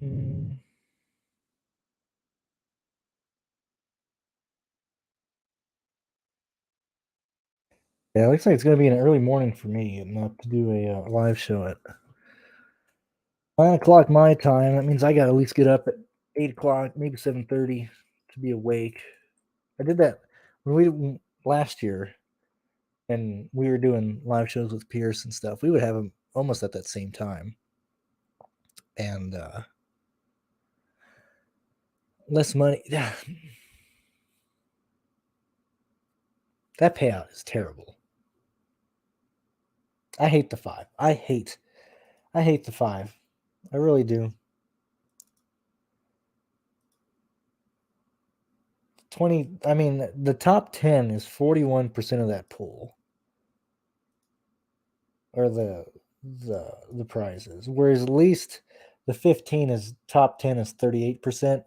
Mm-hmm. Yeah, it looks like it's going to be an early morning for me and not to do a live show at 9 o'clock my time. That means I got to at least get up at 8 o'clock, maybe 7:30 to be awake. I did that when last year, and we were doing live shows with Pierce and stuff. We would have them almost at that same time, and less money. That payout is terrible. I hate the 5. I hate the 5. I really do. 20. I mean, the top 10 is 41% of that pool, or the prizes. Whereas at least the 15 is top 10 is 38%.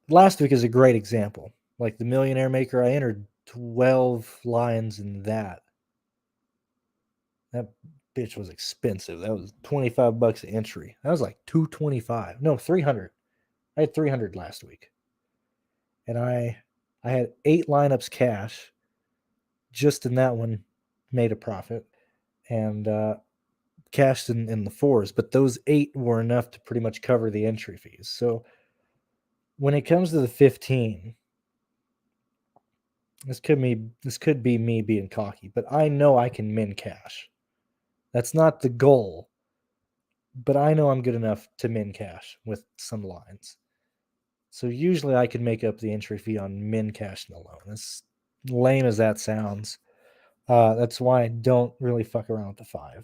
Last week is a great example. Like the Millionaire Maker, I entered 12 lines in that. That bitch was expensive. That was $25 an entry. That was like $225. No, 300. I had 300 last week. And I had 8 lineups cash. Just in that one, made a profit. And cashed in the 4s. But those 8 were enough to pretty much cover the entry fees. So when it comes to the 15, this could be me being cocky, but I know I can min cash. That's not the goal, but I know I'm good enough to min cash with some lines. So usually I can make up the entry fee on min cashing alone. As lame as that sounds, that's why I don't really fuck around with the $5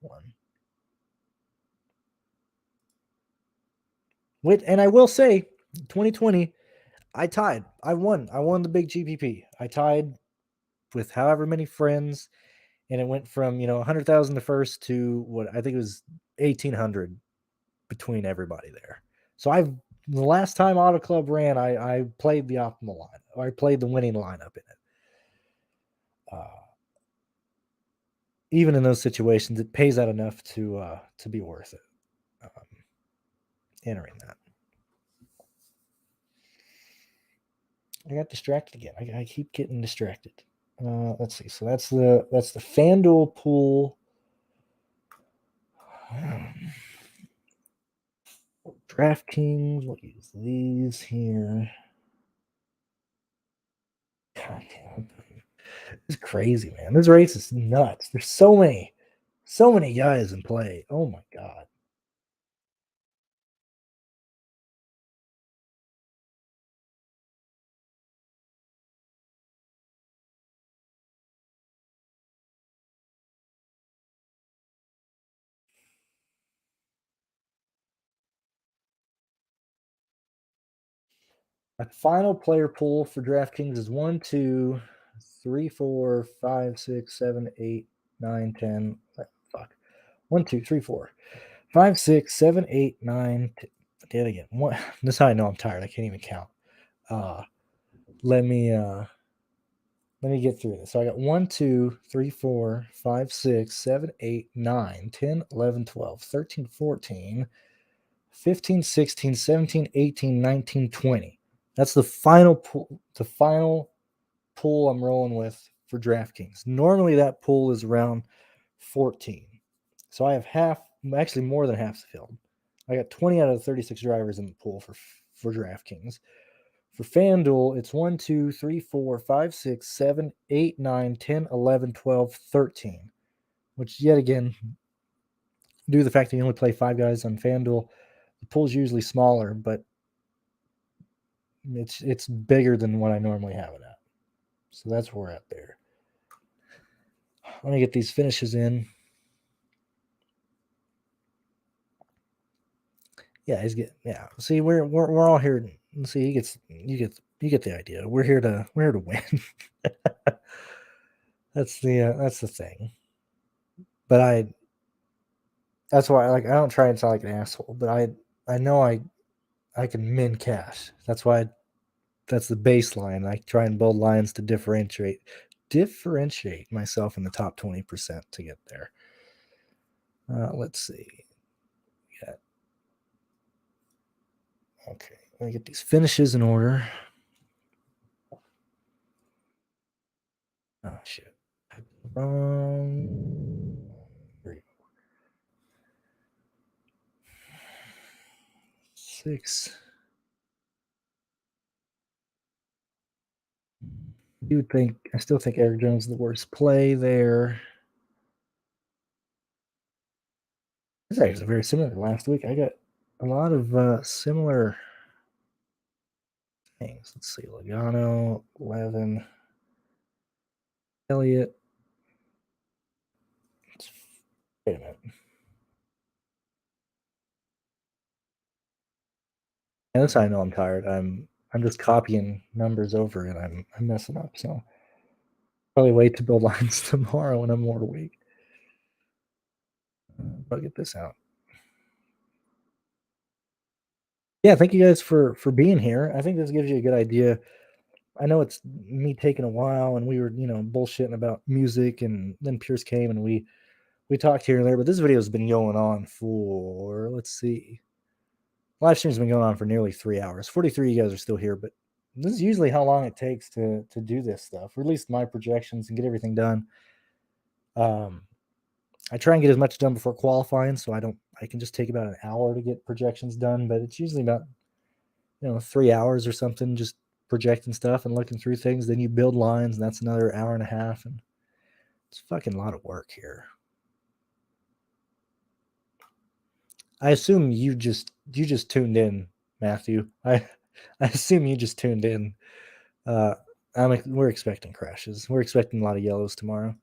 one. And I will say, 2020, I tied. I won. I won the big GPP. I tied with however many friends, and it went from 100,000 the first to what I think it was 1,800 between everybody there. So the last time Auto Club ran, I played the optimal line, or I played the winning lineup in it. Even in those situations, it pays out enough to be worth it. Entering that. I got distracted again. I keep getting distracted. Let's see. So that's the FanDuel pool. DraftKings. We'll use these here. God damn. It's crazy, man. This race is nuts. There's so many guys in play. Oh my god. My final player pool for DraftKings is 1, 2, 3, 4, 5, 6, 7, 8, 9, 10. Fuck. 1, 2, 3, 4, 5, 6, 7, 8, 9, did again. What? This is how I know I'm tired. I can't even count. Let me get through this. So I got 1, 2, 3, 4, 5, 6, 7, 8, 9, 10, 11, 12, 13, 14, 15, 16, 17, 18, 19, 20. That's the final pool. The final pool I'm rolling with for DraftKings. Normally that pool is around 14. So I have half, actually more than half the field. I got 20 out of the 36 drivers in the pool for DraftKings. For FanDuel, it's 1, 2, 3, 4, 5, 6, 7, 8, 9, 10, 11, 12, 13. Which, yet again, due to the fact that you only play 5 guys on FanDuel, the pool's usually smaller, but it's bigger than what I normally have it at. So that's where we're at there. Let me get these finishes in. Yeah, See, we're all here. See, you get the idea. We're here to win. That's the thing. But that's why I don't try and sound like an asshole, but I know I can min cash. That's why that's the baseline. I try and build lines to differentiate myself in the top 20% to get there. Let's see. Yeah. Okay, let me get these finishes in order. Oh shit. Here we go. 6. I still think Eric Jones is the worst play there. This is actually very similar to last week. I got a lot of similar things. Let's see. Logano, 11. Elliott. Wait a minute. And that's how I know I'm tired. I'm just copying numbers over and I'm messing up. So probably wait to build lines tomorrow when I'm more awake. I'll get this out. Yeah, thank you guys for being here. I think this gives you a good idea. I know it's me taking a while, and we were bullshitting about music, and then Pierce came and we talked here and there. But this video has been going on for, let's see, live stream's been going on for nearly 3 hours. 43 of you guys are still here, but this is usually how long it takes to do this stuff, or at least my projections, and get everything done. I try and get as much done before qualifying, so I can just take about an hour to get projections done, but it's usually about 3 hours or something, just projecting stuff and looking through things. Then you build lines, and that's another hour and a half, and it's fucking a lot of work here. I assume you just tuned in, Matthew. I assume you just tuned in. We're expecting crashes. We're expecting a lot of yellows tomorrow.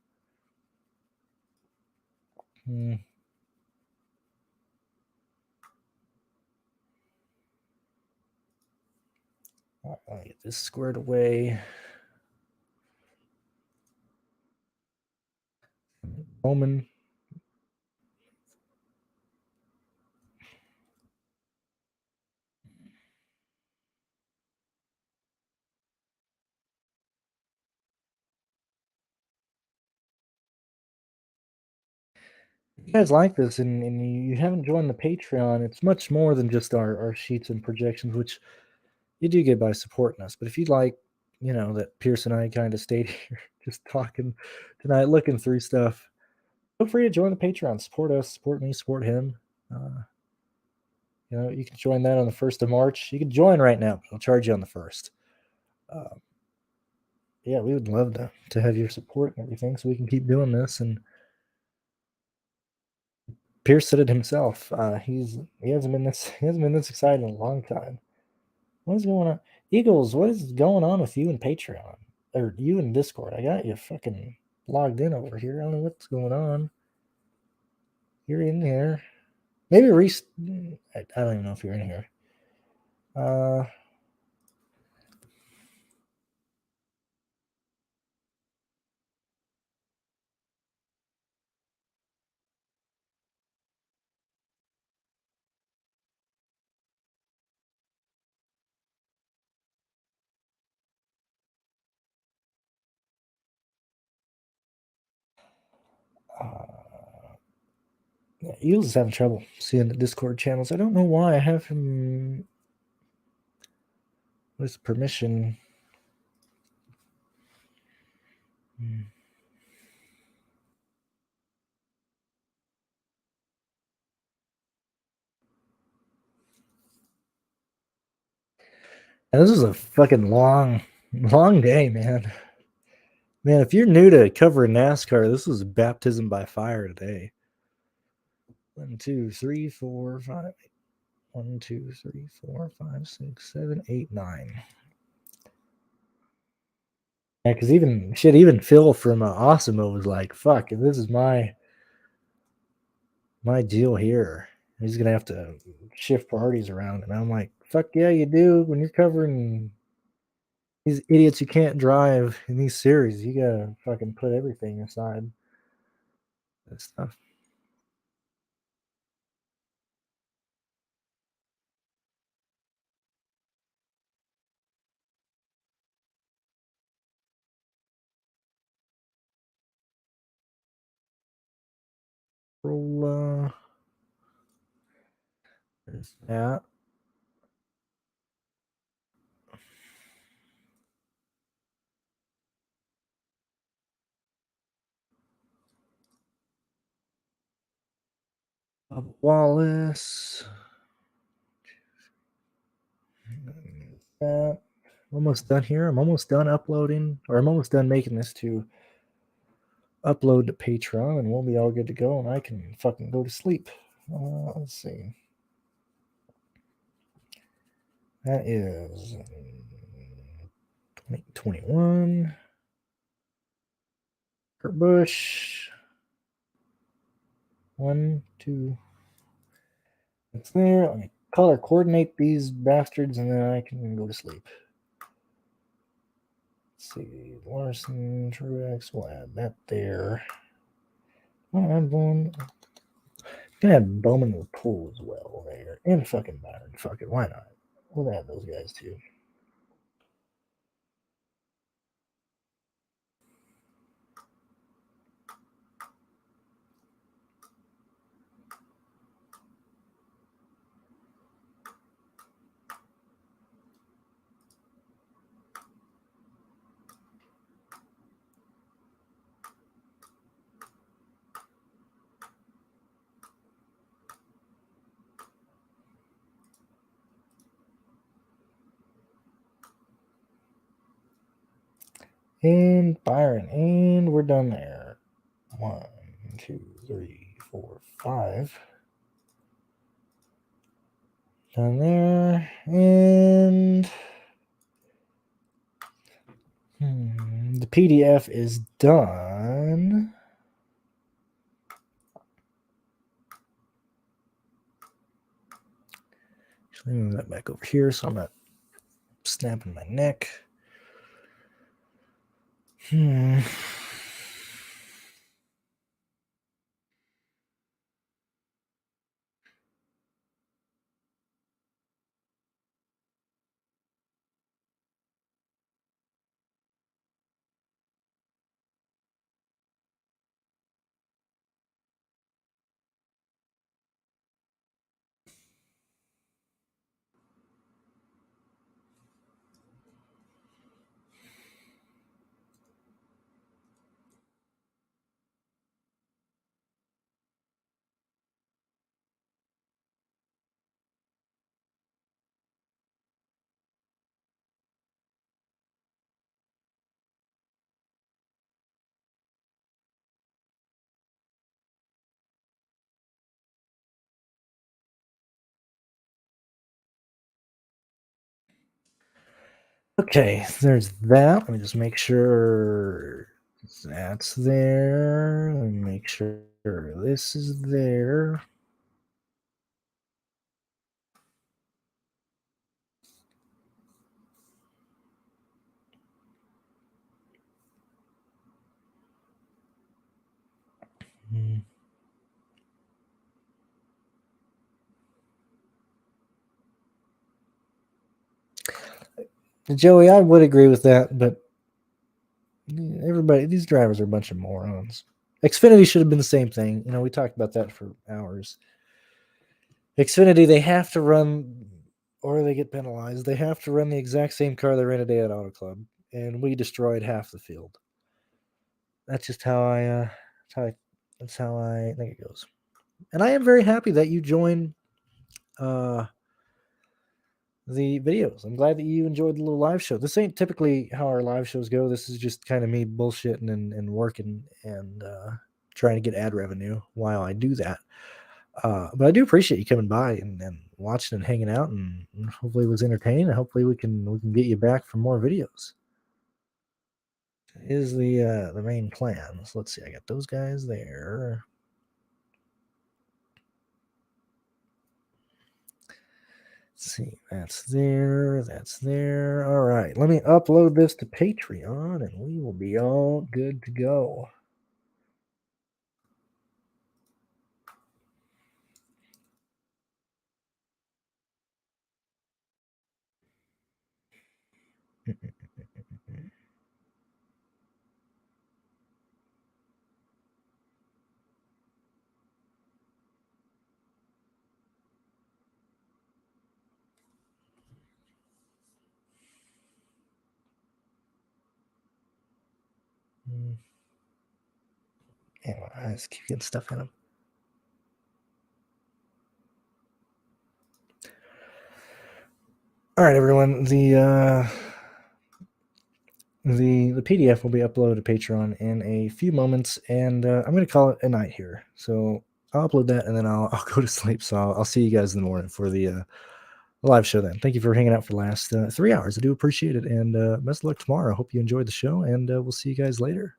I'll get this squared away. Bowman. If you guys like this and you haven't joined the Patreon, it's much more than just our sheets and projections, which you do get by supporting us. But if you'd like, that Pierce and I kind of stayed here just talking tonight, looking through stuff, feel free to join the Patreon. Support us, support me, support him. You can join that on the 1st of March. You can join right now, but I'll charge you on the 1st. Yeah, we would love to have your support and everything so we can keep doing this. And Pierce said it himself. He hasn't been this excited in a long time. What is going on? Eagles, what is going on with you and Patreon? Or you in Discord? I got you fucking logged in over here. I don't know what's going on. You're in here. Maybe Reese. I don't even know if you're in here. Yeah, Eels is having trouble seeing the Discord channels. I don't know why. I have him with permission. And this is a fucking long day, man. Man, if you're new to covering NASCAR, this was baptism by fire today. 1, 2, 3, 4, 5. 1, 2, 3, 4, 5, 6, 7, 8, 9. Yeah, because even Phil from Awesemo was like, "Fuck, this is my deal here. He's gonna have to shift parties around." And I'm like, "Fuck yeah, you do. When you're covering these idiots who can't drive in these series, you gotta fucking put everything aside." That stuff. Roll. There's that. Wallace. That. Almost done here. I'm almost done uploading, or I'm almost done making this to upload to Patreon, and we'll be all good to go, and I can fucking go to sleep. Let's see. That is 2021. Kurt Busch. 1, 2. That's there. Let me color coordinate these bastards, and then I can go to sleep. Let's see. Larson, Truex. We'll add that there. I'll add one. Gonna add Bowman to the pool as well there. And fucking Byron. Fuck it. Why not? We'll add those guys too. And Byron. And we're done there. 1, 2, 3, 4, 5. Done there. And the PDF is done. Actually, move that back over here so I'm not snapping my neck. Okay, there's that. Let me just make sure that's there. Let me make sure this is there. Joey, I would agree with that, but everybody, these drivers are a bunch of morons. Xfinity should have been the same thing. You know, we talked about that for hours. Xfinity, they have to run, or they get penalized. They have to run the exact same car they ran today at Auto Club, and we destroyed half the field. That's just how I think it goes. And I am very happy that you joined the videos. I'm glad that you enjoyed the little live show. This ain't typically how our live shows go. This is just kind of me bullshitting and working and trying to get ad revenue while I do that. But I do appreciate you coming by and watching and hanging out, and hopefully it was entertaining. And hopefully we can get you back for more videos. Is the main plan. So let's see. I got those guys there. Let's see. That's there. That's there. All right. Let me upload this to Patreon, and we will be all good to go. Anyway, I just keep getting stuff in them. All right, everyone. The PDF will be uploaded to Patreon in a few moments, and I'm going to call it a night here. So I'll upload that, and then I'll go to sleep. So I'll see you guys in the morning for the live show then. Thank you for hanging out for the last 3 hours. I do appreciate it, and best of luck tomorrow. I hope you enjoyed the show, and we'll see you guys later.